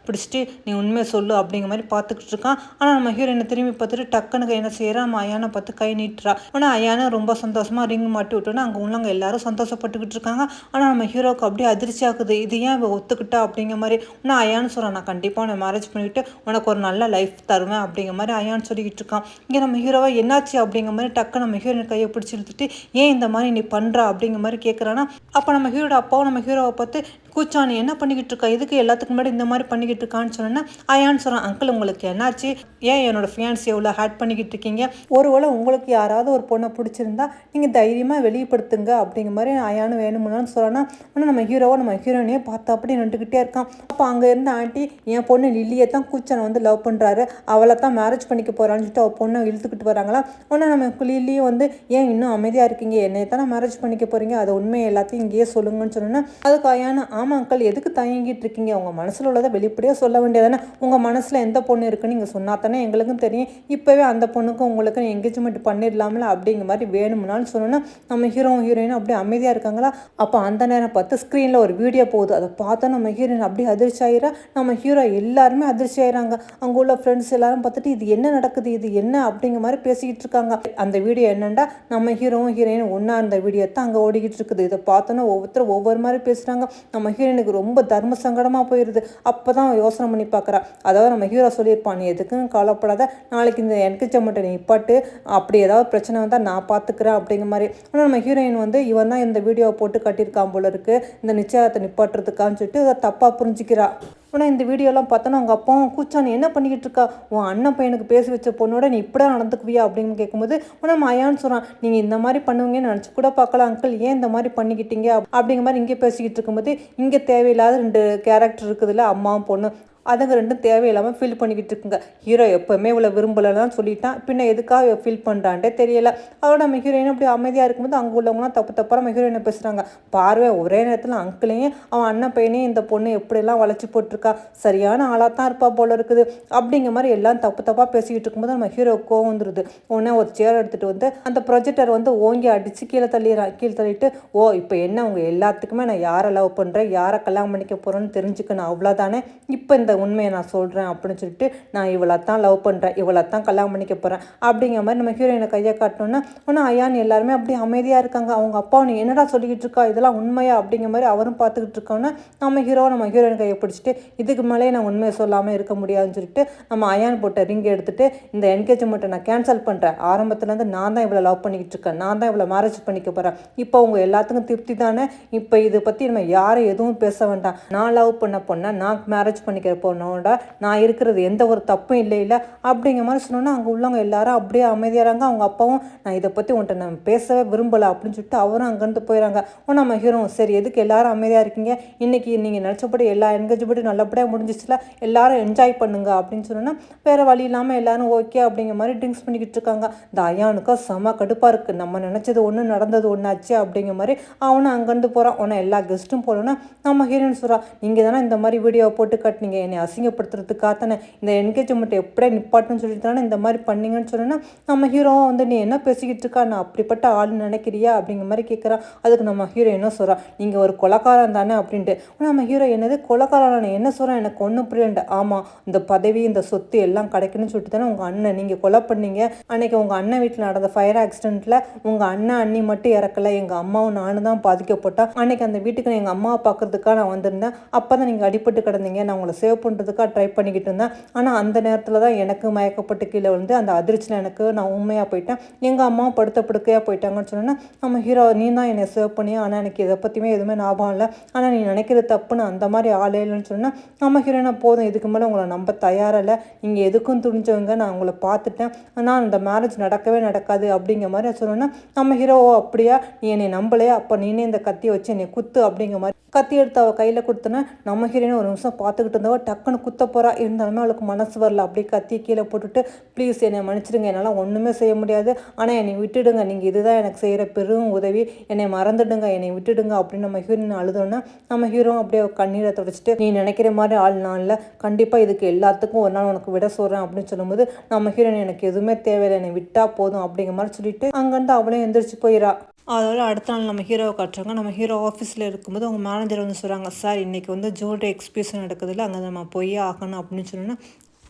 பிடிச்சிட்டு நீ உண்மையை சொல்லு அப்படிங்கிற மாதிரி பார்த்துக்கிட்டு இருக்கான். ஆனால் நம்ம ஹீரோயினை திரும்பி பார்த்துட்டு டக்குன்னு என்ன செய்யறா, நம்ம ஐயானை பார்த்து கை நீட்டுறா. ஆனால் ஐயானை ரொம்ப சந்தோஷமாக ரிங் மாட்டி விட்டோன்னா அங்கே உள்ளவங்க எல்லாரும் சந்தோஷப்பட்டுக்கிட்டு இருக்காங்க. ஆனால் நம்ம ஹீரோவுக்கு அப்படியே அதிர்ச்சி ஆகுது, இது ஏன் இவ ஒத்துக்கிட்டா அப்படிங்கிற மாதிரி. இன்னும் ஐயான்னு சொல்கிறான், நான் கண்டிப்பாக உன்னை மேரேஜ் பண்ணிவிட்டு உனக்கு ஒரு நல்ல லைஃப் தருவேன் அப்படிங்கிற மாதிரி ஐயான்னு சொல்லிக்கிட்டு இருக்கான். இங்கே நம்ம ஹீரோவை என்னாச்சு அப்படிங்கிற மாதிரி டக்கு நம்ம ஹீரோயின் கையை பிடிச்சி இழுத்துட்டு, ஏன் இந்த மாதிரி நீ பண்ணுறா அப்படிங்கிற மாதிரி கேட்குறான்னா. அப்போ நம்ம ஹீரோட அப்பாவும் நம்ம ஹீரோவை பார்த்து, கூச்சா நீ என்ன பண்ணிக்கிட்டு இருக்கா, எதுக்கு எல்லாத்துக்கு முன்னாடி இந்த மாதிரி பண்ணிக்கிட்டு இருக்கான்னு சொன்னேன்னா ஐயான்னு சொல்கிறான், அங்கிள் உங்களுக்கு என்னாச்சு, ஏன் என்னோட ஃபியான்ஸ் எவ்வளோ ஹேட் பண்ணிக்கிட்டு இருக்கீங்க, ஒருவேளை உங்களுக்கு யாராவது ஒரு பொண்ணை பிடிச்சிருந்தா நீங்கள் தைரியமாக வெளிப்படுத்துங்க அப்படிங்கிற மாதிரி ஐயானு வேணுமுன்னு சொல்கிறான்னா. ஆனால் நம்ம ஹீரோவை நம்ம ஹீரோயினையே பார்த்தா அப்படி நின்றுக்கிட்டே இருக்கான். அப்போ அங்கே இருந்த ஆண்டி, என் பொண்ணு லில்லியை தான் கூச்சனை வந்து லவ் பண்ணுறாரு, அவளை தான் மேரேஜ் பண்ணிக்க போகிறான்னு சொல்லிட்டு அவள் பொண்ணை இழுத்துக்கிட்டு வராங்களா. ஆனால் நம்ம லில்லியும் வந்து, ஏன் இன்னும் அமைதியாக இருக்கீங்க, என்னை தானே மேரேஜ் பண்ணிக்க போகிறீங்க, அதை உண்மையை எல்லாத்தையும் இங்கேயே சொல்லுங்கன்னு சொன்னோன்னா அதுக்கு ஐயானு, ஆமாம் அங்கிள், எதுக்கு தயங்கிட்டு இருக்கீங்க? உங்கள் மனசில் உள்ளதை வெளிப்படையாக சொல்ல வேண்டியதானே? உங்கள் மனசில் எந்த பொண்ணு இருக்குன்னு நீங்கள் சொன்னா தானே எங்களுக்கும் தெரியும். இப்போவே அந்த பொண்ணுக்கும் உங்களுக்கு என்கேஜ்மெண்ட் பண்ணிடலாம்ல அப்படிங்கிற மாதிரி வேணும்னாலும் சொன்னோன்னா நம்ம ஹீரோயினும் அப்படியே அமைதியாக இருக்காங்களா. அப்போ அந்த நேரம் பார்த்து ஸ்க்ரீனில் ஒரு வீடியோ போகுது. அதை பார்த்தா நம்ம ஹீரோயின் அப்படியே அதிர்ச்சி ஆகிறா. நம்ம ஹீரோ எல்லாருமே அதிர்ச்சி ஆகிறாங்க. அங்கே உள்ள ஃப்ரெண்ட்ஸ் எல்லாரும் பார்த்துட்டு இது என்ன நடக்குது, இது என்ன அப்படிங்கிற மாதிரி பேசிக்கிட்டு இருக்காங்க. அந்த வீடியோ என்னண்டா நம்ம ஹீரோவும் ஹீரோயின் ஒன்றா இருந்த வீடியோ தான் அங்கே ஓடிக்கிட்டு இருக்குது. இதை பார்த்தோன்னா ஒவ்வொருத்தரும் ஒவ்வொரு மாதிரி பேசுகிறாங்க. நம்ம ஹீரோயினுக்கு ரொம்ப தர்ம சங்கடமாக போயிடுது. அப்போ தான் யோசனை பண்ணி பார்க்குறா. அதாவது நம்ம ஹீரோ சொல்லியிருப்பான், நீ எதுக்குன்னு கவலைப்படாத, நாளைக்கு இந்த என்கேஜ்மெண்ட்டை நீ நிப்பாட்டு, அப்படி ஏதாவது பிரச்சனை வந்தால் நான் பார்த்துக்கிறேன் அப்படிங்கிற மாதிரி. ஆனால் நம்ம ஹீரோயின் வந்து இவன் தான் இந்த வீடியோவை போட்டு கட்டியிருக்கான் போல இருக்கு, இந்த நிச்சயத்தை நிப்பாட்டுறதுக்கான்னு சொல்லிட்டு அதை தப்பாக புரிஞ்சுக்கிறா. ஆனால் இந்த வீடியோலாம் பார்த்தோன்னா அவங்க அப்பாவும் கூச்சா, நீ என்ன பண்ணிக்கிட்டு இருக்கா, உன் அண்ணன் பையனுக்கு பேசி வச்ச பொண்ணோட நீ இப்படி நடந்துக்குவியா அப்படின்னு கேட்கும்போது ஆனால் மயான்னு சொல்கிறான், நீங்கள் இந்த மாதிரி பண்ணுவீங்கன்னு நினச்சி கூட பார்க்கலாம் அங்கிள், ஏன் இந்த மாதிரி பண்ணிக்கிட்டீங்க அப்படிங்கிற மாதிரி இங்கே பேசிக்கிட்டு இருக்கும்போது இங்கே தேவையில்லாத 2 கேரக்டர் இருக்குதுல்ல, அம்மாவும் பொண்ணு, அதுங்க ரெண்டும் தேவையில்லாமல் ஃபீல் பண்ணிக்கிட்டு இருக்குங்க. ஹீரோ எப்போவுமே இவ்வளோ விரும்பலைன்னு சொல்லிட்டான், பின்ன எதுக்காக ஃபீல் பண்ணுறான்ட்டே தெரியல. அதோட நம்ம ஹீரோயின் அப்படி அமைதியாக இருக்கும்போது அங்கே உள்ளவங்களாம் தப்பாக நம்ம ஹீரோயினை பேசுகிறாங்க. பார்வை ஒரே நேரத்தில் அங்கிளையும் அவன் அண்ணன் பையனையும் இந்த பொண்ணு எப்படியெல்லாம் வளைச்சி போட்டிருக்கா, சரியான ஆளாக தான் இருப்பா போல இருக்குது அப்படிங்கிற மாதிரி எல்லாம் தப்பாக பேசிக்கிட்டு இருக்கும்போது நம்ம ஹீரோ கோவம் வந்துடுது. உடனே ஒரு சேர் எடுத்துகிட்டு வந்து அந்த ப்ரொஜெக்டர் வந்து ஓங்கி அடித்து கீழே தள்ளிட்டு, ஓ இப்போ என்ன உங்கள் எல்லாத்துக்குமே நான் யாரை லவ் பண்ணுறேன், யாரை கல்யாணம் பண்ணிக்க போகிறேன்னு தெரிஞ்சுக்கணும், அவ்வளோதானே, இப்போ இந்த உண்மையை நான் சொல்கிறேன் அப்படின்னு சொல்லிட்டு நான் இவளை தான் லவ் பண்ணுறேன், இவளை தான் கல்யாணம் பண்ணிக்க போகிறேன் அப்படிங்கிற மாதிரி நம்ம ஹீரோயினை கையை காட்டணுன்னா ஆனால் ஐயான்னு எல்லாருமே அப்படியே அமைதியாக இருக்காங்க. அவங்க அப்பா நீ என்னடா சொல்லிக்கிட்டு இருக்கா, இதெல்லாம் உண்மையா அப்படிங்கிற மாதிரி அவரும் பார்த்துக்கிட்டு இருக்கோன்னா நம்ம ஹீரோயின் கையை பிடிச்சிட்டு இதுக்கு மேலே நான் உண்மையை சொல்லாமல் இருக்க முடியாதுன்னு சொல்லிட்டு நம்ம ஐயான் போட்ட ரிங் எடுத்துகிட்டு இந்த என்கேஜ்மெண்ட்டை நான் கேன்சல் பண்ணுறேன், ஆரம்பத்துலேருந்து நான் தான் இவ்வளோ லவ் பண்ணிக்கிட்டு இருக்கேன், நான் தான் இவ்வளோ மேரேஜ் பண்ணிக்க போகிறேன், இப்போ உங்கள் எல்லாத்துக்கும் திருப்தி தானே, இப்போ இதை பற்றி நம்ம யாரும் எதுவும் பேச வேண்டாம், நான் லவ் பண்ண பொண்ணை நான் மேரேஜ் பண்ணிக்கிற பொண்ணோட நான் இருக்கிறது எந்த ஒரு தப்பும் இல்லை அப்படிங்கிற மாதிரி சொன்னோன்னா அங்கே உள்ளவங்க எல்லாரும் அப்படியே அமைதியாகிறாங்க. அவங்க அப்பாவும் நான் இதை பற்றி உன்ட்ட நான் பேசவே விரும்பலை அப்படின்னு சொல்லிட்டு அவரும் அங்கேருந்து போயிடறாங்க. நம்ம ஹீரோ சரி எதுக்கு எல்லாரும் அமைதியாக இருக்கீங்க, இன்றைக்கி நீங்கள் நினச்சபடி எல்லா என்கேஜ்மெண்ட்டும் நல்லபடியாக முடிஞ்சிச்சுல, எல்லாரும் என்ஜாய் பண்ணுங்க அப்படின்னு சொன்னோன்னா வேறு வழி இல்லாமல் எல்லாரும் ஓகே அப்படிங்கிற மாதிரி ட்ரிங்க்ஸ் பண்ணிக்கிட்டு இருக்காங்க. இந்த ஐயானுக்கா செம கடுப்பாக இருக்குது, நம்ம நினச்சது ஒன்று நடந்தது ஒன்றாச்சு அப்படிங்கிற மாதிரி அவனும் அங்கேருந்து போகிறான். உடனே எல்லா கெஸ்ட்டும் போனோன்னா நம்ம ஹீரோயின் சொல்கிறா, நீங்கள் தானே இந்த மாதிரி வீடியோவை போட்டு கட்டினீங்க, என்னை அசிங்கப்படுத்துறதுக்காக தானே, இந்த என்கேஜ்மெண்ட் எப்படியே நிப்பாட்டுன்னு சொல்லிட்டு தானே இந்த மாதிரி பண்ணீங்கன்னு சொன்னோன்னா நம்ம ஹீரோவும் வந்து நீ என்ன பேசிக்கிட்டு இருக்கா, நான் அப்படிப்பட்ட ஆள் நினைக்கிறியா அப்படிங்கிற மாதிரி கேட்குறான். அதுக்கு நம்ம ஹீரோ என்ன சொல்கிறான், நீங்கள் ஒரு கொலைக்காரன் தானே அப்படின்ட்டு. நம்ம ஹீரோ என்னது கொலைக்காரன் என்ன சொல்கிறேன், எனக்கு ஒன்றும் புரியல. ஆமாம் இந்த பதவி இந்த சொத்து எல்லாம் கிடைக்குன்னு சொல்லிட்டு தானே உங்கள் அண்ணன் நீங்கள் கொலை பண்ணீங்க, அன்றைக்கி உங்கள் அண்ணன் வீட்டில் நடந்த ஃபயர் ஆக்சிடெண்ட்டில் உங்கள் அண்ணன் அண்ணி மட்டும் இறக்கலை, எங்கள் அம்மாவும் நானும் தான் பாதிக்கப்பட்டோம், அன்றைக்கி அந்த வீட்டுக்கு எங்கள் அம்மாவை பார்க்குறதுக்காக நான் வந்திருந்தேன், அப்போ தான் நீங்கள் அடிபட்டு கிடந்தீங்க, நான் உங்களை சேவ் பண்ணுறதுக்காக ட்ரை பண்ணிக்கிட்டு இருந்தேன், ஆனால் அந்த நேரத்தில் தான் எனக்கு மயக்கப்பட்டு கீழே வந்து அந்த அதிர்ச்சியில் எனக்கு நான் உண்மையாக போயிட்டேன், எங்கள் அம்மாவும் படுத்த படுக்கையாக போயிட்டாங்கன்னு சொன்னோன்னா நம்ம ஹீரோ நீ தான் என்னை சேவ் பண்ணியா, ஆனால் எனக்கு இதை பற்றியுமே எதுவுமே ஞாபகம் இல்லை, ஆனால் நீ நினைக்கிறது தப்புன்னு அந்த மாதிரி ஆளே இல்லைன்னு சொன்னால் நம்ம ஹீரோனா போதும் இதுக்கு மேலே உங்களை நம்ப தயாராக இல்லை, நீங்கள் எதுக்கும் துணிஞ்சவங்க, நான் உங்களை பார்த்துட்டேன், ஆனால் இந்த மேரேஜ் நடக்கவே நடக்காது அப்படிங்கிற மாதிரி சொன்னோன்னா நம்ம ஹீரோவோ அப்படியா நீ என்னை நம்பலையா, அப்போ நீனே இந்த கத்தியை வச்சு என்னை குத்து அப்படிங்கிற மாதிரி கத்தி எடுத்து அவள் கையில் கொடுத்தோன்னா நம்ம ஹீரோயின் ஒரு நிமிஷம் பார்த்துக்கிட்டு இருந்தவ டக்குன்னு குத்த போகிறா. இருந்தாலுமே அவளுக்கு மனசு வரல, அப்படியே கத்தியை கீழே போட்டுட்டு ப்ளீஸ் என்னை மன்னிச்சிடுங்க, என்னால் ஒன்றுமே செய்ய முடியாது, ஆனால் என்னை விட்டுடுங்க, நீங்கள் இதுதான் எனக்கு செய்கிற பெரும் உதவி, என்னை மறந்துடுங்க, என்னை விட்டுடுங்க அப்படின்னு நம்ம ஹீரோயின் அழுதோன்னா நம்ம ஹீரோ அப்படியே கண்ணீரை தொடச்சிட்டு நீ நினைக்கிற மாதிரி ஆள் நான் இல்லை, கண்டிப்பாக இதுக்கு எல்லாத்துக்கும் ஒரு நாள் உனக்கு விட சொல்கிறேன் அப்படின்னு சொல்லும்போது நம்ம ஹீரோயின் எனக்கு எதுவுமே தேவையில்லை, என்னை விட்டால் போதும் அப்படிங்கிற மாதிரி சொல்லிட்டு அங்கேருந்து அவளையும் எந்திரிச்சு போயிடா. அதோட அடுத்த நாள் நம்ம ஹீரோவை காட்டுறாங்க. நம்ம ஹீரோ ஆஃபீஸில் இருக்கும்போது அவங்க மேனேஜர் வந்து சொல்கிறாங்க, சார் இன்றைக்கி வந்து ஜுவல்லரி எக்ஸிபிஷன் நடக்குதுல்ல, அங்கே நம்ம போய் ஆகணும் அப்படின்னு சொன்னோன்னா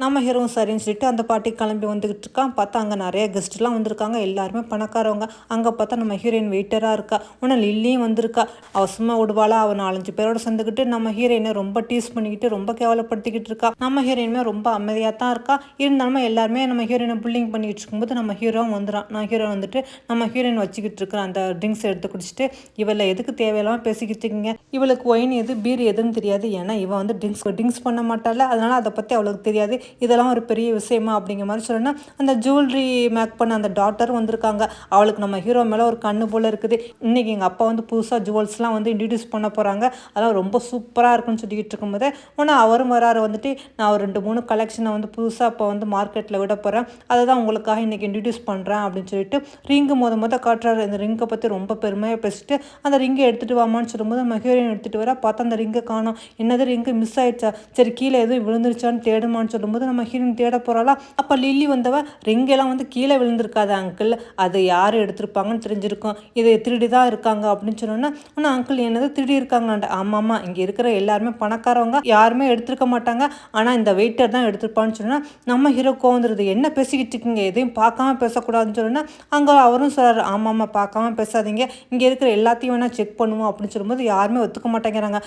நம்ம ஹீரோவும் சரின்னு சொல்லிட்டு அந்த பாட்டி கிளம்பி வந்துக்கிட்டு இருக்கான். பார்த்தா அங்கே நிறைய கெஸ்ட்லாம் வந்திருக்காங்க, எல்லாருமே பணக்காரவங்க. அங்கே பார்த்தா நம்ம ஹீரோயின் வெயிட்டராக இருக்கா. உடனே லில்லியும் வந்திருக்கா. அவள் சும்மா விடுவாளா, அவள் 4-5 பேரோட சேர்ந்துக்கிட்டு நம்ம ஹீரோயினை ரொம்ப டீஸ் பண்ணிக்கிட்டு ரொம்ப கேவலப்படுத்திக்கிட்டு இருக்கா. நம்ம ஹீரோயினுமே ரொம்ப அமைதியாக தான் இருக்கா. இருந்தாலுமே எல்லாருமே நம்ம ஹீரோயினை புல்லிங் பண்ணிக்கிட்டு இருக்கும்போது நம்ம ஹீரோவும் வந்துடான். நான் ஹீரோ வந்துட்டு நம்ம ஹீரோயின் வச்சுக்கிட்டு இருக்கிற அந்த ட்ரிங்க்ஸ் எடுத்து குடிச்சிட்டு இவளை எதுக்கு தேவையில்லாமல் பேசிக்கிட்டு இருக்கீங்க, இவளுக்கு ஒயின் எது பீர் எதுன்னு தெரியாது, ஏன்னா இவன் வந்து ட்ரிங்க்ஸ் பண்ண மாட்டாள், அதனால் அதை பற்றி அவளுக்கு தெரியாது, இதெல்லாம் ஒரு பெரிய விஷயமா அப்படிங்கிற மாதிரி சொன்னேன்னா அந்த ஜுவல்லரி மேக் பண்ண அந்த டாட்டர் வந்திருக்காங்க. அவளுக்கு நம்ம ஹீரோ மேலே ஒரு கண்ணு போல் இருக்குது. இன்றைக்கி எங்கள் அப்பா வந்து புதுசாக ஜுவல்ஸ்லாம் வந்து இன்ட்ரடியூஸ் பண்ண போகிறாங்க. அதெல்லாம் ரொம்ப சூப்பராக இருக்குன்னு சொல்லிக்கிட்டு இருக்கும்போது ஆனால் அவரும் வராரு வந்துட்டு நான் ஒரு 2-3 கலெக்ஷனை வந்து புதுசாக இப்போ வந்து மார்க்கெட்டில் விட போகிறேன். அதை தான் உங்களுக்காக இன்றைக்கி இன்ட்ரடியூஸ் பண்ணுறேன் அப்படின்னு சொல்லிட்டு ரிங்கு மொத காட்டுறாரு. இந்த ரிங்கை பற்றி ரொம்ப பெருமையாக பேசிட்டு அந்த ரிங்கை எடுத்துகிட்டு வாமான்னு சொல்லும்போது நம்ம ஹீரோயின் எடுத்துகிட்டு வர பார்த்தா அந்த ரிங்கை காணோம். என்னது ரிங்கு மிஸ் ஆயிடுச்சா, சரி கீழே எதுவும் விழுந்துருச்சான்னு தேடுமான்னு சொல்லும்போது நம்ம ஹீரோயின் தேட போகிறாளா. அப்போ லில்லி வந்தவ ரிங்கெல்லாம் வந்து கீழே விழுந்திருக்காது அங்கிள், அது யார் எடுத்திருப்பாங்கன்னு தெரிஞ்சிருக்கும், இது திருடி தான் இருக்காங்க அப்படின்னு சொன்னோன்னா ஆனால் அங்கிள் என்னது திருடி இருக்காங்களான்ட்டு. ஆமாம்மா இங்கே இருக்கிற எல்லாருமே பணக்காரவங்க, யாருமே எடுத்திருக்க மாட்டாங்க, ஆனால் இந்த வெயிட்டர் தான் எடுத்திருப்பான்னு சொன்னால் நம்ம ஹீரோ கோவந்துருது. என்ன பேசிக்கிட்டு இருக்கீங்க, எதையும் பார்க்காம பேசக்கூடாதுன்னு சொன்னோன்னா அங்கே அவரும் சொல்கிறார் ஆமாம்மா பார்க்காம பேசாதீங்க, இங்கே இருக்கிற எல்லாத்தையும் வேணால் செக் பண்ணுவோம் அப்படின்னு சொல்லும்போது யாருமே ஒத்துக்க மாட்டேங்கிறாங்க.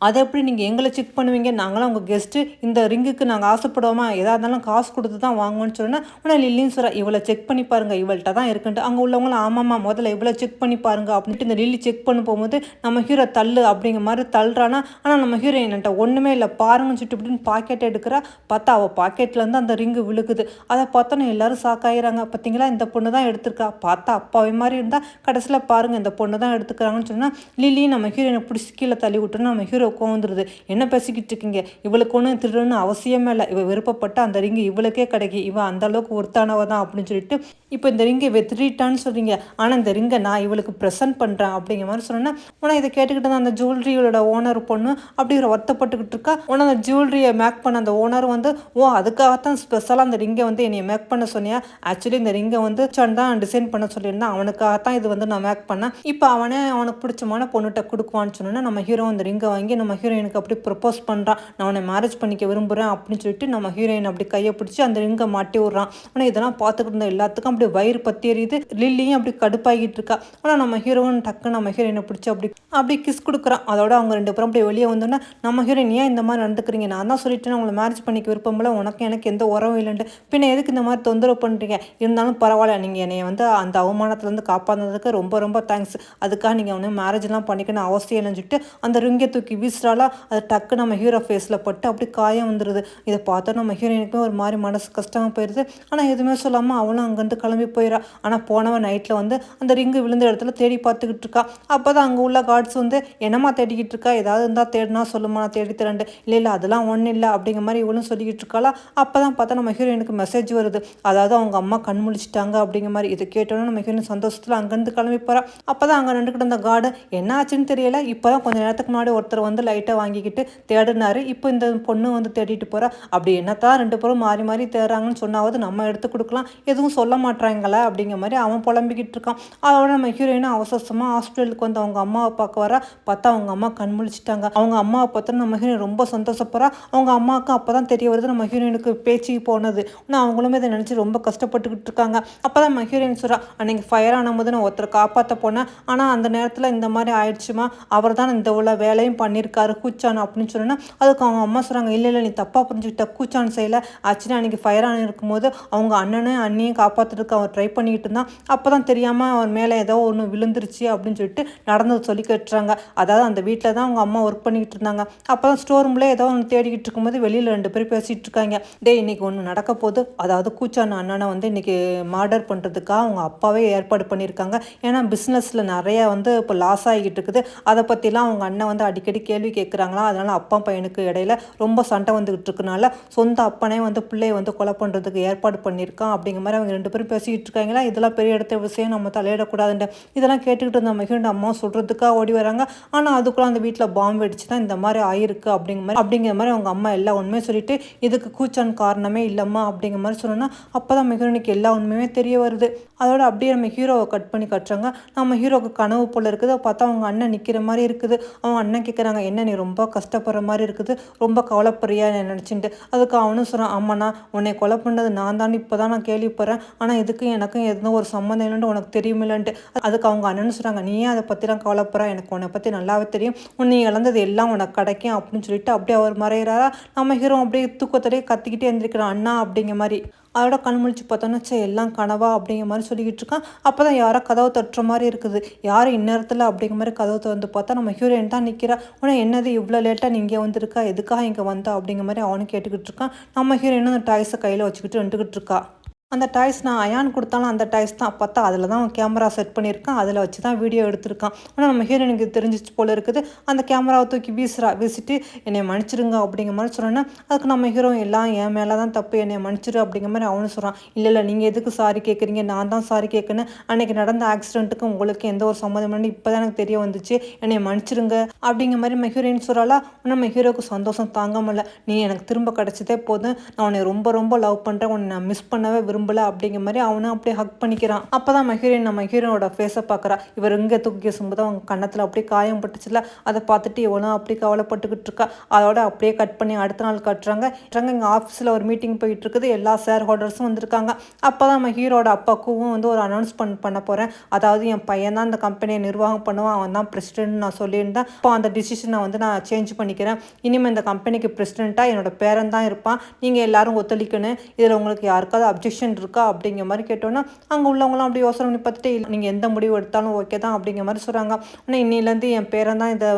அதை எப்படி நீங்கள் எங்களை செக் பண்ணுவீங்க, நாங்களாம் உங்கள் கெஸ்ட்டு, இந்த ரிங்குக்கு நாங்கள் ஆசைப்படுவோமா, எதாக இருந்தாலும் காசு கொடுத்து தான் வாங்குவோன்னு சொன்னால் ஆனால் லில்லின்னு சொல்கிறா இவளை செக் பண்ணி பாருங்க, இவள்கிட்ட தான் இருக்குன்ட்டு. அங்கே உள்ளவங்களும் ஆமாம்மா முதல்ல இவ்வளோ செக் பண்ணி பாருங்க அப்படின்ட்டு இந்த லில்லி செக் பண்ண போகும்போது நம்ம ஹீரோ தள்ளு அப்படிங்கிற மாதிரி தள்ளுறானா. ஆனால் நம்ம ஹீரோ என்கிட்ட ஒன்றுமே இல்லை பாருங்கன்னு சொல்லிட்டு இப்படின்னு பாக்கெட் எடுக்கிறா. பார்த்தா அவள் பாக்கெட்லேருந்து அந்த ரிங்கு விழுகுது. அதை பார்த்தோன்னா எல்லாரும் சாக்காயிறாங்க. பார்த்தீங்களா இந்த பொண்ணு தான் எடுத்திருக்கா, பார்த்தா அப்பாவே மாதிரி இருந்தால் கடைசியில் பாருங்கள் இந்த பொண்ணு தான் எடுத்துக்கிறாங்கன்னு சொன்னால் லில்லி நம்ம ஹீரோயினை பிடிச்சி கீழே தள்ளி விட்டுன்னு நம்ம ஹீரோ கோந்துருது. என்ன பேசிக்கிட்டு இருக்கீங்க, இவளுக்கு ஒன்றும் திருடணும்னு அவசியமே இல்லை, இவள் விருப்பப்பட்ட அந்த ரிங்கு இவளுக்கே கிடைக்கி, இவன் அந்த அளவுக்கு ஒருத்தானவ தான் அப்படின்னு சொல்லிட்டு இப்போ இந்த ரிங்கை திருட்டான்னு சொல்கிறீங்க, ஆனால் இந்த ரிங்கை நான் இவளுக்கு ப்ரெசென்ட் பண்ணுறேன் அப்படிங்கிற மாதிரி சொன்னேன்னா ஆனால் இதை கேட்டுக்கிட்டு தான் அந்த ஜுவல்லரியோட ஓனர் பொண்ணு அப்படிங்கிற வருத்தப்பட்டுக்கிட்டு இருக்கா. ஆனால் அந்த ஜுவல்லரியை மேக் பண்ண அந்த ஓனர் வந்து ஓ அதுக்காகத்தான் ஸ்பெஷலாக அந்த ரிங்கை வந்து என்னை மேக் பண்ண சொன்னியா, ஆக்சுவலி இந்த ரிங்கை வந்து தான் டிசைன் பண்ண சொல்லியிருந்தேன், அவனுக்காகத்தான் இது வந்து நான் மேக் பண்ணேன், இப்போ அவனுக்கு பிடிச்சமான பொண்ணுகிட்ட கொடுக்குவான்னு சொன்னோன்னா நம்ம ஹீரோ அந்த ரிங்கை வாங்கி நம்ம ஹீரோயினுக்கு அப்படி ப்ரப்போஸ் பண்ணுறான், நான் அவனை மேரேஜ் பண்ணிக்க விரும்புகிறேன் அப்படின்னு சொல்லிட்டு நம்ம ஹீரோயின் அப்படி கையை பிடிச்சி அந்த ரிங்கை மாட்டி விட்றான். ஆனால் இதெல்லாம் பார்த்துக்கிட்டு இருந்த எல்லாத்துக்கும் அப்படி வயிறு பற்றி எறியுது. லில்லியும் அப்படி கடுப்பாகிட்டு இருக்கா. ஆனால் நம்ம ஹீரோயின் டக்கு நம்ம ஹீரோயினை பிடிச்சி அப்படி கிஸ் கொடுக்குறான். அதோட அவங்க 2 பேரும் அப்படி வெளியே வந்தோன்னா நம்ம ஹீரோயின் ஏன் இந்த மாதிரி நடந்துக்கிறீங்க, நான் தான் சொல்லிட்டேன் உங்களை மேரேஜ் பண்ணிக்க விருப்பமில்ல, எனக்கு எந்த உறவும் இல்லைன்ட்டு, பின்ன எதுக்கு இந்த மாதிரி தொந்தரவு பண்ணுறீங்க, இருந்தாலும் பரவாயில்ல நீங்கள் என்னை வந்து அந்த அவமானத்துலேருந்து காப்பாற்றுறதுக்கு ரொம்ப தேங்க்ஸ், அதுக்காக நீங்கள் அவனு மேரேஜ்லாம் பண்ணிக்கணும் அவசியம் இல்லைன்னு சொல்லிட்டு அந்த ரிங்கை தூக்கி வீசுறாளா. அது டக்கு நம்ம ஹீரோ ஃபேஸில் பட்டு அப்படி காயம் வந்துடுது. இதை பார்த்தா நம்ம ஹீரோயினுக்குமே ஒரு மாதிரி மனசு கஷ்டமாக போயிடுது. ஆனால் எதுவுமே சொல்லாமல் அவளும் அங்கேருந்து கிளம்பி போயிடா. ஆனால் போனவன் நைட்டில் வந்து அந்த ரிங்கு விழுந்த இடத்துல தேடி பார்த்துக்கிட்டு இருக்கா. அப்போ தான் அங்கே உள்ள கார்ட்ஸ் வந்து என்னம்மா தேடிக்கிட்டு இருக்கா, ஏதாவது இருந்தால் தேடினா சொல்லுமா நான் தேடி தரேன்ட்டு, இல்லை அதெல்லாம் ஒன்றும் இல்லை அப்படிங்கிற மாதிரி இவளும் சொல்லிக்கிட்டு இருக்காளா. அப்போ தான் பார்த்தா நம்ம ஹீரோயினுக்கு மெசேஜ் வருது, அதாவது அவங்க அம்மா கண் முழிச்சிட்டாங்க அப்படிங்கிற மாதிரி. இதை கேட்டோன்னா நம்ம ஹீரோயின் சந்தோஷத்தில் அங்கேருந்து கிளம்பி போகிறா. அப்போ தான் அங்கே நின்றுக்கிட்டு அந்த கார்டு என்ன ஆச்சுன்னு தெரியல. இப்போ தான் கொஞ்சம் நேரத்துக்கு முன்னாடி ஒருத்தர் வந்து லைட்டாக வாங்கிக்கிட்டு தேடினாரு, இப்போ இந்த பொண்ணு வந்து தேடிட்டு போகிறா. அப்படி என்னத்தான் 2 பேரும் மாறி மாறி தேடுறாங்கன்னு சொன்னாவது நம்ம எடுத்து கொடுக்கலாம், எதுவும் சொல்ல மாட்டாங்களா அப்படிங்கிற மாதிரி அவன் புலம்பிக்கிட்டு இருக்கான். அதோட நம்ம ஹீரோயினும் அவசரமாக ஹாஸ்பிட்டலுக்கு வந்து அவங்க அம்மாவை பார்க்க வர. பார்த்தா அவங்க அம்மா கண் முழிச்சிட்டாங்க. அவங்க அம்மாவை பார்த்தா நம்ம ஹீரோயின் ரொம்ப சந்தோஷப்படுறா. அவங்க அம்மாவுக்கு அப்போ தான் தெரிய வருது நம்ம ஹீரோயினுக்கு பேச்சு போனது. ஆனால் அவங்களுமே இதை நினச்சி ரொம்ப கஷ்டப்பட்டுக்கிட்டு இருக்காங்க. அப்போ தான் நம்ம ஹீரோயின் சொல்கிறா, அன்றைக்கி ஃபயர் ஆனும்போது நான் ஒருத்தரை காப்பாற்ற போனேன், ஆனால் அந்த நேரத்தில் இந்த மாதிரி ஆயிடுச்சுமா, அவர் தான் இந்த உள்ள வேலையும் பண்ணியிருக்காரு கூச்சான் அப்படின்னு சொன்னேன்னா அதுக்கு அவங்க அம்மா சொல்கிறாங்க, இல்லை நீ தப்பாக புரிஞ்சுக்கிட்ட, கூச்சான் செய்யலை, ஆக்சுவலி அன்றைக்கி ஃபயர் ஆன் இருக்கும்போது அவங்க அண்ணனும் அண்ணியும் காப்பாற்றுறதுக்கு அவர் ட்ரை பண்ணிக்கிட்டு இருந்தான், அப்போ தான் தெரியாமல் அவர் மேலே ஏதோ ஒன்று விழுந்துருச்சு அப்படின்னு சொல்லிட்டு நடந்தது சொல்லி கேட்டுறாங்க. அதாவது அந்த வீட்டில் தான் அவங்க அம்மா ஒர்க் பண்ணிக்கிட்டு இருந்தாங்க. அப்போ தான் ஸ்டோர் ரூமில் ஏதோ ஒன்று தேடிக்கிட்டு இருக்கும்போது வெளியில் 2 பேர் பேசிகிட்டு இருக்காங்க. இன்றைக்கி ஒன்று நடக்க போகுது, அதாவது கூச்சான் அண்ணனை வந்து இன்றைக்கி மர்டர் பண்ணுறதுக்காக அவங்க அப்பாவே ஏற்பாடு பண்ணியிருக்காங்க. ஏன்னா பிஸ்னஸில் நிறையா வந்து இப்போ லாஸ் ஆகிக்கிட்டு இருக்குது, அதை பற்றிலாம் அவங்க அண்ணன் வந்து அடிக்கடி கேள்வி கேட்குறாங்களா. அதனால் அப்பா பையனுக்கு இடையில ரொம்ப சண்டை வந்துக்கிட்டு இருக்கனால சொந்த அப்பனே வந்து பிள்ளையை வந்து கொலை பண்ணுறதுக்கு ஏற்பாடு பண்ணியிருக்கான் அப்படிங்கிற மாதிரி அவங்க 2 பேரும் பேசிக்கிட்டு இருக்காங்களா. இதெல்லாம் பெரிய இடத்த விஷயம், நம்ம தலையிடக்கூடாதுன்ற இதெல்லாம் கேட்டுக்கிட்டு இருந்த மகிழ்ந்த அம்மா சொல்கிறதுக்காக ஓடி வராங்க. ஆனால் அதுக்குள்ள அந்த வீட்டில் பாம்பு வெடிச்சு தான் இந்த மாதிரி ஆயிருக்கு அப்படிங்கிற மாதிரி அவங்க அம்மா எல்லா உண்மையும் சொல்லிட்டு இதுக்கு கூச்சான் காரணமே இல்லைம்மா அப்படிங்கிற மாதிரி சொன்னோன்னா அப்போ தான் மகிழனுக்கு எல்லா உண்மையுமே தெரிய வருது. அதோட அப்படியே நம்ம ஹீரோவை கட் பண்ணி கட்டுறாங்க. நம்ம ஹீரோவுக்கு கனவு போல் இருக்குது. பார்த்தா அவங்க அண்ணன் நிற்கிற மாதிரி இருக்குது. அவங்க அண்ணன் கேட்குறாங்க, என்ன நீ ரொம்ப கஷ்டப்படுற மாதிரி இருக்குது, ரொம்ப கவலைப்படுறியா நினச்சிட்டு. அதுக்கு அவனும் சொல்கிறான், ஆமாண்ணா உன்னை கொலை பண்ணது நான் தான், இப்போ தான் நான் கேள்விப்படுறேன், ஆனால் இதுக்கும் எனக்கும் எதுவும் ஒரு சம்மந்தம் இல்லைன்ட்டு உனக்கு தெரியுமில்லன்ட்டு. அதுக்கு அவங்க அண்ணன் சொல்கிறாங்க, நீயே அதை பற்றிலாம் கவலைப்படுற, எனக்கு உன்னை பற்றி நல்லாவே தெரியும், உன்னை இழந்தது எல்லாம் உனக்கு கிடைக்கும் அப்படின்னு சொல்லிட்டு அப்படியே அவர் மறைகிறாரா. நம்ம ஹீரோ அப்படியே தூக்கத்திலே கத்திக்கிட்டே எழுந்திருக்கிறான் அண்ணா அப்படிங்கிற மாதிரி. அதோட கண் முழிச்சு பார்த்தோன்னா சே எல்லாம் கனவா அப்படிங்கிற மாதிரி சொல்லிக்கிட்டு இருக்கான். அப்போ தான் யாரோ கதவை தட்டுற மாதிரி இருக்குது. யார் இந்நேரத்தில் அப்படிங்கிற மாதிரி கதவை திறந்து பார்த்தா நம்ம ஹீரோயின் தான் நிற்கிறா. உடனே என்னது இவ்வளோ லேட்டாக நீ இங்கே வந்திருக்கா, எதுக்காக இங்கே வந்தா அப்படிங்கிற மாதிரி அவனும் கேட்டுக்கிட்டு இருக்கான். நம்ம ஹீரோயினும் அந்த டாய்ஸை கையில் வச்சுக்கிட்டு வந்துக்கிட்டு இருக்கா. அந்த டாய்ஸ் நான் அயான் கொடுத்தாலும் அந்த டாய்ஸ் தான். பார்த்தா அதில் தான் கேமரா செட் பண்ணியிருக்கான். அதில் வச்சு தான் வீடியோ எடுத்திருக்கான். ஆனால் நம்ம ஹீரோயினுக்கு தெரிஞ்சிச்சு போல இருக்குது. அந்த கேமராவை தூக்கி வீசிட்டு என்னை மன்னிச்சிருங்க அப்படிங்கிற மாதிரி சொன்னேன்னா அதுக்கு நம்ம ஹீரோ எல்லாம் என் மேலே தான் தப்பு, என்னை மன்னிச்சிரு அப்படிங்கிற மாதிரி அவனு சொல்கிறான். இல்லை நீங்கள் எதுக்கு சாரி கேட்குறீங்க, நான் தான் சாரி கேட்குறேன். அன்றைக்கி நடந்த ஆக்சிடென்ட்டுக்கு உங்களுக்கு எந்த ஒரு சம்மந்தம் இல்லைன்னு இப்போ தான் எனக்கு தெரிய வந்துச்சு, என்னை மன்னிச்சிருங்க அப்படிங்கிற மாதிரி நம்ம ஹீரோயின் சொல்கிறாளா. நம்ம ஹீரோவுக்கு சந்தோஷம் தாங்க முடியல. நீ எனக்கு திரும்ப கிடச்சதே போதும், நான் உன்னை ரொம்ப ரொம்ப லவ் பண்ணுறேன், உன்னை நான் மிஸ் பண்ணவே விரும்பல அப்படிங்கிற மாதிரி அவனும் அப்படியே ஹக் பண்ணிக்கிறான். அப்பதான் நம்ம ஹீரோனோட ஃபேஸை பார்க்குறா. இவர் இங்கே தூக்கி சும்புதான் அவங்க கன்னத்தில் அப்படியே காயம் பட்டுச்சுல, அதை பார்த்துட்டு இவனும் அப்படியே கவலைப்பட்டுக்கிட்டு இருக்கா. அதோட அப்படியே கட் பண்ணி அடுத்த நாள் கட்டுறாங்க. இங்கே ஆஃபீஸில் ஒரு மீட்டிங் போயிட்டு இருக்குது. எல்லா ஷேர் ஹோல்டர்ஸும் வந்திருக்காங்க. அப்போதான் நம்ம ஹீரோட அப்பாவுக்கும் வந்து ஒரு அனௌன்ஸ்மெண்ட் பண்ண போகிறேன், அதாவது என் பையன் தான் இந்த கம்பெனியை நிர்வாகம் பண்ணுவான், அவன் தான் பிரசிடென்ட் நான் சொல்லியிருந்தேன். இப்போ அந்த டிசிஷனை வந்து நான் சேஞ்ச் பண்ணிக்கிறேன். இனிமேல் இந்த கம்பெனிக்கு பிரசிடெண்ட்டாக என்னோட பேரன் தான் இருப்பான். நீங்கள் எல்லாரும் ஒத்துழைக்கணும். இதில் உங்களுக்கு யாருக்காவது அப்ஜெக்ஷன் இருக்கா அப்படிங்கிற மாதிரி கேட்டோன்னா அங்கே உள்ளவங்களாம் அப்படி யோசனை பண்ணி பார்த்துட்டு நீங்கள் எந்த முடிவு எடுத்தாலும் ஓகே தான் அப்படிங்கிற மாதிரி சொல்கிறாங்க. ஆனால் இன்னிலேருந்து என் பேரன் தான் இதை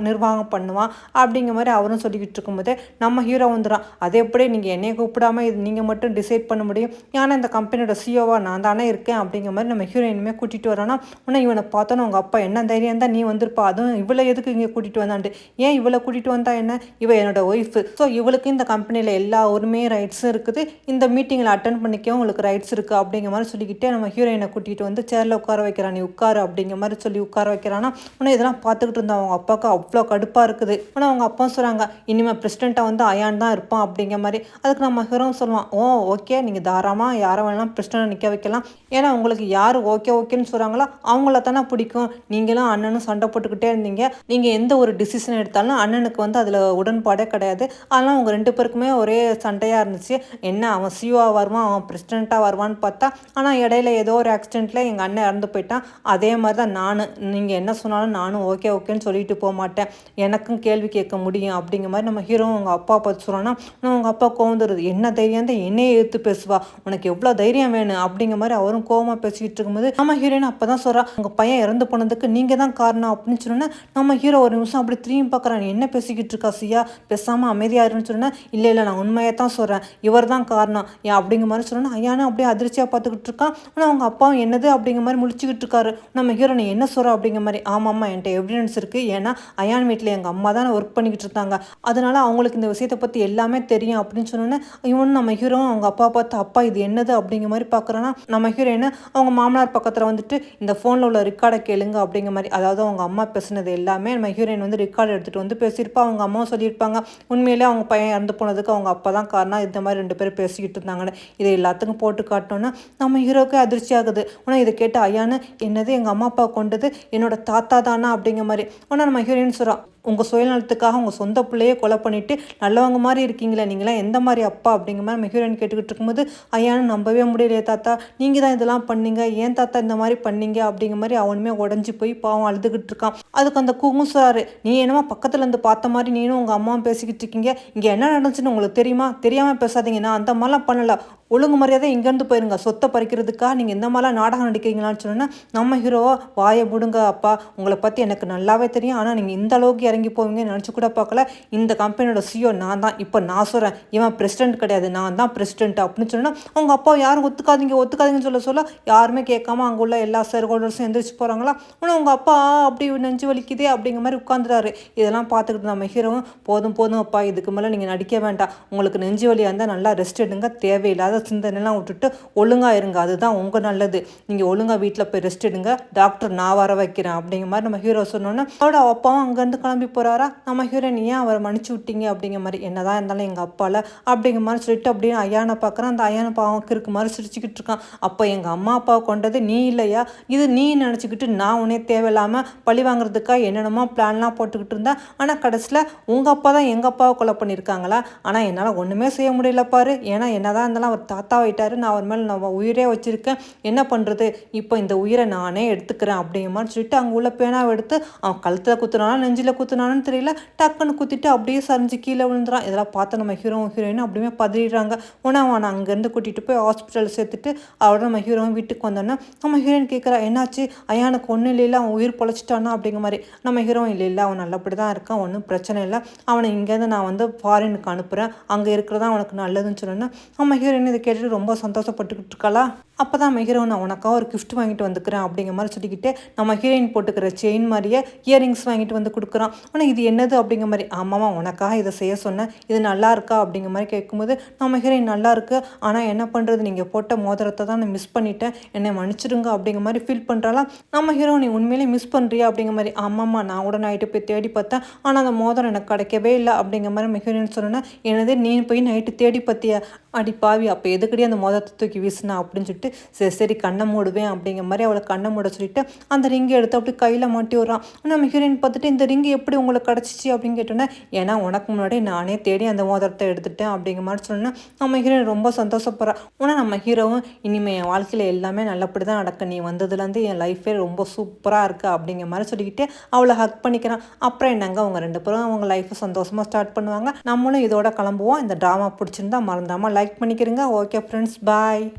நிர்வாகம் பண்ணுவான் அப்படிங்கிற மாதிரி அவரும் சொல்லிக்கிட்டு இருக்கும்போதே நம்ம ஹீரோ வந்துடும். அதே எப்படி நீங்கள் என்னையை கூப்பிடாமல் இது நீங்கள் மட்டும் டிசைட் பண்ண முடியும், ஏன்னா இந்த கம்பெனியோட சிஓவா நான் தானே இருக்கேன் அப்படிங்கிற மாதிரி நம்ம ஹீரோ இனிமேல் கூட்டிகிட்டு வரோன்னா உன்னை இவனை பார்த்தோன்னா உங்கள் அப்பா என்ன தைரியம் தான் நீ வந்திருப்பா, அதுவும் இவ்வளோ எதுக்கு இங்கே கூட்டிகிட்டு வந்தாண்டு, ஏன் இவ்வளோ கூட்டிகிட்டு வந்தா என்ன, இவ என்னோட ஒய்ஃபு, ஸோ இவளுக்கு இந்த கம்பெனியில் எல்லா உரிமையும் ரைட்ஸும் இருக்குது, இந்த மீட்டிங்கில் அட்டன் பண்ணிக்கவும் உங்களுக்கு ரைட்ஸ் இருக்குது அப்படிங்கிற மாதிரி சொல்லிக்கிட்டே நம்ம ஹீரோயினை கூட்டிகிட்டு வந்து சேரில் உட்கார வைக்கிறான். நீ உட்காரு அப்படிங்கிற மாதிரி சொல்லி உட்கார வைக்கிறான்னா உன்னை இதெல்லாம் பார்த்துக்கிட்டு இருந்தா அவங்க அப்பாவுக்கு அவ்வளோ கடுப்பாக இருக்குது. ஆனால் அவங்க அப்பா சொல்கிறாங்க இனிமேல் பிரசிடெண்ட்டாக வந்து அயான் தான் இருப்பான் அப்படிங்கிற மாதிரி. அதுக்கு நம்ம ஹீரோ சொல்லுவான், ஓ ஓகே நீங்கள் தாராளமாக யாரை வேணாலும் பிரசிடெண்ட்டாக நிற்க வைக்கலாம், ஏன்னா உங்களுக்கு யார் ஓகேன்னு சொல்கிறாங்களோ அவங்கள தானே பிடிக்கும். நீங்களும் அண்ணனும் சண்டை போட்டுக்கிட்டே இருந்தீங்க, நீங்கள் எந்த ஒரு டிசிஷன் எடுத்தாலும் அண்ணனுக்கு வந்து அதில் உடன்பாடே கிடையாது. அதெல்லாம் அவங்க ரெண்டு பேருக்குமே ஒரே சண்டையாக இருந்துச்சு. என்ன அவன் சிஓ வருவான், அவன் பிரசிடெண்ட்டாக வருவான்னு பார்த்தா, ஆனால் இடையில ஏதோ ஒரு ஆக்சிடெண்ட்டில் எங்கள் அண்ணன் இறந்து போயிட்டான். அதே மாதிரி தான் நீங்கள் என்ன சொன்னாலும் நானும் ஓகேன்னு சொல்லிட்டு போக மாட்டேன், எனக்கும் கேள்வி கேட்க முடியும் அப்படிங்கிற மாதிரி நம்ம ஹீரோ உங்கள் அப்பா பார்த்து சொன்னோன்னா உங்கள் அப்பா கோவந்துருது. என்ன தைரியம் தான் என்னையே எடுத்து பேசுவா, உனக்கு எவ்வளோ தைரியம் வேணும் அப்படிங்கிற மாதிரி அவரும் கோவமாக பேசிக்கிட்டு இருக்கும்போது நம்ம ஹீரோயின் அப்போ தான் சொல்கிறா, உங்கள் பையன் இறந்து போனதுக்கு நீங்கள் தான் காரணம் அப்படின்னு சொன்னோன்னா நம்ம ஹீரோ ஒரு நிமிஷம் அப்படி திரும்பி பார்க்குறான். என்ன பேசிக்கிட்டு இருக்கா சியா, பேசாமல் அமைதியாருன்னு சொன்னேன். இல்லை நான் உண்மையை தான் சொல்கிறேன், இவர் தான் காரணம் ஏன் அப்படிங்கிற மாதிரி சொன்னோன்னா ஐயானும் அப்படியே அதிர்ச்சியாக பார்த்துக்கிட்டு இருக்கான். ஆனால் அவங்க அப்பாவும் என்னது அப்படிங்கிற மாதிரி முடிச்சுக்கிட்டு இருக்காரு. நம்ம ஹீரோனை என்ன சொல்கிறா அப்படிங்கிற மாதிரி, ஆமாம்மா என்கிட்ட எவிடன்ஸ் இருக்குது, ஏன்னா அயான் வீட்டில் எங்கள் அம்மா தான் ஒர்க் பண்ணிக்கிட்டு இருந்தாங்க, அதனால அவங்களுக்கு இந்த விஷயத்தை பற்றி எல்லாமே தெரியும் அப்படின்னு சொன்னோன்னே இவன் நம்ம ஹீரோவும் அவங்க அப்பா பார்த்து அப்பா இது என்னது அப்படிங்கிற மாதிரி பார்க்குறான்னா நம்ம ஹீரோயினை அவங்க மாமனார் பக்கத்தில் வந்துட்டு இந்த ஃபோனில் உள்ள ரெக்கார்டை கேளுங்க அப்படிங்கிற மாதிரி, அதாவது அவங்க அம்மா பேசுனது எல்லாமே நம்ம ஹீரோயின் வந்து ரெக்கார்டு எடுத்துகிட்டு வந்து பேசியிருப்பா. அவங்க அம்மாவும் சொல்லியிருப்பாங்க உண்மையிலே அவங்க பையன் இறந்து போனதுக்கு அவங்க அப்பா தான் காரணம், இந்த மாதிரி ரெண்டு பேரும் பேசிக்கிட்டு இருந்தாங்கன்னு. இதை எல்லாத்துக்கும் போட்டு காட்டோன்னா நம்ம ஹீரோவுக்கு அதிர்ச்சி ஆகுது. ஆனால் இதை கேட்டு ஐயானு என்னது எங்கள் அம்மா அப்பா கொண்டது என்னோட தாத்தா தானா அப்படிங்கிற மாதிரி. ஆனால் நம்ம ஹீரோயின் சொல்கிறான், உங்கள் சுயநலத்துக்காக உங்கள் சொந்த பிள்ளையே கொலை பண்ணிவிட்டு நல்லவங்க மாதிரி இருக்கீங்களே, நீங்களாம் எந்த மாதிரி அப்பா அப்படிங்கிற மாதிரி நம்ம ஹீரோயின் கேட்டுக்கிட்டு இருக்கும்போது ஐயானு நம்பவே முடியலையே தாத்தா, நீங்கள் தான் இதெல்லாம் பண்ணீங்க, ஏன் தாத்தா இந்த மாதிரி பண்ணீங்க அப்படிங்கிற மாதிரி அவனுமே உடஞ்சி போய் பாவம் அழுதுகிட்டு இருக்கான். அதுக்கு அந்த கூகும் சொல்கிறாரு, நீ என்னமோ பக்கத்தில் இருந்து பார்த்த மாதிரி நீனும் உங்கள் அம்மாவும் பேசிக்கிட்டு இருக்கீங்க, இங்கே என்ன நடந்துச்சுன்னு உங்களுக்கு தெரியுமா, தெரியாமல் பேசாதீங்க, நான் அந்த மாதிரிலாம் பண்ணலை, ஒழுங்கு மரியாதை இங்கேருந்து போயிருங்க, சொத்தை பறிக்கிறதுக்காக நீங்கள் இந்த மாதிரிலாம் நாடகம் நடிக்கிறீங்களான்னு சொன்னோன்னா நம்ம ஹீரோவா வாயை விடுங்க அப்பா, உங்களை பற்றி எனக்கு நல்லாவே தெரியும், ஆனால் நீங்கள் இந்த அளவுக்கு இறங்கி போவீங்கன்னு நினச்சி கூட பார்க்கல, இந்த கம்பெனியோட சிஓ நான் தான், இப்போ நான் சொல்கிறேன் இவன் பிரசிடென்ட் கிடையாது, நான் தான் பிரசிடென்ட் அப்படின்னு சொன்னால் அவங்க அப்பா யாரும் ஒத்துக்காதீங்கன்னு சொல்ல யாருமே கேட்காம அங்கே உள்ள எல்லா ஷேர் ஹோல்டர்ஸும் எந்திரிச்சு போகிறாங்களா. ஆனால் உங்கள் அப்பா அப்படி நெஞ்சு வலிக்குதே அப்படிங்கிற மாதிரி உட்காந்துறாரு. இதெல்லாம் பார்த்துக்கிட்டு நம்ம ஹீரோவும் போதும் அப்பா, இதுக்கு மேலே நீங்கள் நடிக்க வேண்டாம், உங்களுக்கு நெஞ்சு வலியாக இருந்தால் நல்லா ரெஸ்ட் எடுங்க, தேவையில்லாத சிந்தனைலாம் விட்டுட்டு ஒழுங்காக இருங்க, அதுதான் உங்கள் நல்லது, நீங்கள் ஒழுங்காக வீட்டில் போய் ரெஸ்ட் எடுங்க, டாக்டர் நான் வர வைக்கிறேன் அப்படிங்கிற மாதிரி நம்ம ஹீரோ சொன்னோன்னா அவரோட அப்பாவும் அங்கேருந்து கிளம்பி போகிறாரா. நம்ம ஹீரோயின் ஏன் அவரை மன்னிச்சு விட்டீங்க அப்படிங்கிற மாதிரி, என்னதான் இருந்தாலும் எங்கள் அப்பாவில் அப்படிங்கிற மாதிரி சொல்லிட்டு அப்படின்னு ஐயானை பார்க்குறான். அந்த ஐயானை பாவம் இருக்கு மாதிரி சிரிச்சுக்கிட்டு இருக்கான். அப்போ எங்கள் அம்மா அப்பா கொண்டது நீ இல்லையா, இது நீ நினச்சிக்கிட்டு நான் உன்னே தேவையில்லாமல் பழி வாங்குறதுக்காக என்னென்னமோ பிளான்லாம் போட்டுக்கிட்டு இருந்தேன், ஆனால் கடைசியில் உங்கள் அப்பா தான் எங்கள் அப்பாவை கொலை பண்ணியிருக்காங்களா, ஆனால் என்னால் ஒன்றுமே செய்ய முடியல பாரு, ஏன்னா என்னதான் இருந்தாலும் அவர் தாத்தா ஆகிட்டாரு, நான் அவர் மேலே நான் உயிரே வச்சுருக்கேன், என்ன பண்ணுறது, இப்போ இந்த உயிரை நானே எடுத்துக்கிறேன் அப்படிங்கிற மாதிரி சொல்லிட்டு அங்கே உள்ள பேனாவை எடுத்து அவன் கழுத்தில் குத்துறானா நெஞ்சில் குத்துறான். குத்துனான்னு தெரியல, டக்குன்னு குத்திட்டு அப்படியே சரிஞ்சு கீழே விழுந்துறான். இதெல்லாம் பார்த்து நம்ம ஹீரோயின் அப்படியே பதறிடுறாங்க. உடனே அவனை அங்கேருந்து கூட்டிகிட்டு போய் ஹாஸ்பிட்டல் சேர்த்துட்டு அவரோட நம்ம ஹீரோயின் வீட்டுக்கு வந்தோன்னா நம்ம ஹீரோயின் கேட்குறா, என்னாச்சு அயானுக்கு ஒன்றும் இல்லைல்ல, அவன் உயிர் பொழைச்சிட்டானா அப்படிங்கிற மாதிரி. நம்ம ஹீரோயின் இல்லை அவன் நல்லபடி தான் இருக்கான், ஒன்றும் பிரச்சனை இல்லை, அவனை இங்கேருந்து நான் வந்து ஃபாரினுக்கு அனுப்புகிறேன், அங்கே இருக்கிறதா அவனுக்கு நல்லதுன்னு சொன்னோன்னா நம்ம ஹீரோயின் இதை கேட்டுட்டு ரொம்ப சந்தோஷப்பட்டுக்கிட்டு இருக்காளா. அப்போ தான் நம்ம ஹீரோயின் உனக்காக ஒரு கிஃப்ட் வாங்கிட்டு வந்துக்கிறேன் அப்படிங்கிற மாதிரி சொல்லிக்கிட்டு நம்ம ஹீரோயின் போட்டுக்கிற செயின் மாதிரியே இயரிங்ஸ் வாங்கிட்டு வந்து கொடுக்குறான். ஆனால் இது என்னது அப்படிங்கிற மாதிரி. ஆமாம்மா உனக்காக இதை செய்ய சொன்னேன், இது நல்லா இருக்கா அப்படிங்கிற மாதிரி கேட்கும்போது நம்ம ஹீரோயின் நல்லா இருக்கு, ஆனால் என்ன பண்ணுறது, நீங்கள் போட்ட மோதிரத்தை தான் நான் மிஸ் பண்ணிட்டேன், என்னை மன்னிச்சிடுங்க அப்படிங்கிற மாதிரி ஃபீல் பண்ணுறாலாம். நம்ம ஹீரோயின் உண்மையிலே மிஸ் பண்ணுறியா அப்படிங்கிற மாதிரி. ஆமாம்மா நான் கூட நைட்டு போய் தேடி பார்த்தேன், ஆனால் அந்த மோதிரம் எனக்கு கிடைக்கவே இல்லை அப்படிங்கிற மாதிரி நம்ம ஹீரோயின் சொன்னேன்னா, என்னது நீ போய் நைட்டு தேடி பார்த்தியா, அடி பாவி அப்போ எதுக்கடி அந்த மோதிரத்தை தூக்கி வீசினா அப்படின்னு சொல்லிட்டு சரி சரி கண்ணை மூடுவேன் அப்படிங்கிற மாதிரி அவளை கண்ணை மூட சொல்லிட்டு அந்த ரிங்கை எடுத்து அப்படி கையில் மாட்டி விட்றான். நம்ம ஹீரோயின் பார்த்துட்டு இந்த ரிங்கு எப்படி உங்களுக்கு கிடச்சிச்சு அப்படின்னு கேட்டோன்னே, ஏன்னா உனக்கு முன்னாடி நானே தேடி அந்த மோதிரத்தை எடுத்துட்டேன் அப்படிங்கிற மாதிரி சொன்னேன். நம்ம ஹீரோயின் ரொம்ப சந்தோஷப்படுறா. ஆனால் நம்ம ஹீரோவும் இனிமேல் என் வாழ்க்கையில் எல்லாமே நல்லபடி தான் நடக்க, நீ வந்ததுலேருந்து என் லைஃபே ரொம்ப சூப்பராக இருக்குது அப்படிங்கிற மாதிரி சொல்லிக்கிட்டு அவளை ஹக் பண்ணிக்கிறான். அப்புறம் என்னங்க அவங்க ரெண்டு பேரும் அவங்க லைஃப்பை சந்தோஷமாக ஸ்டார்ட் பண்ணுவாங்க. நம்மளும் இதோட கிளம்புவோம். இந்த ட்ராமா பிடிச்சிருந்தா மறந்தாமல் லைக் பண்ணிக்கிறேங்க. ஓகே ஃப்ரெண்ட்ஸ், பாய்.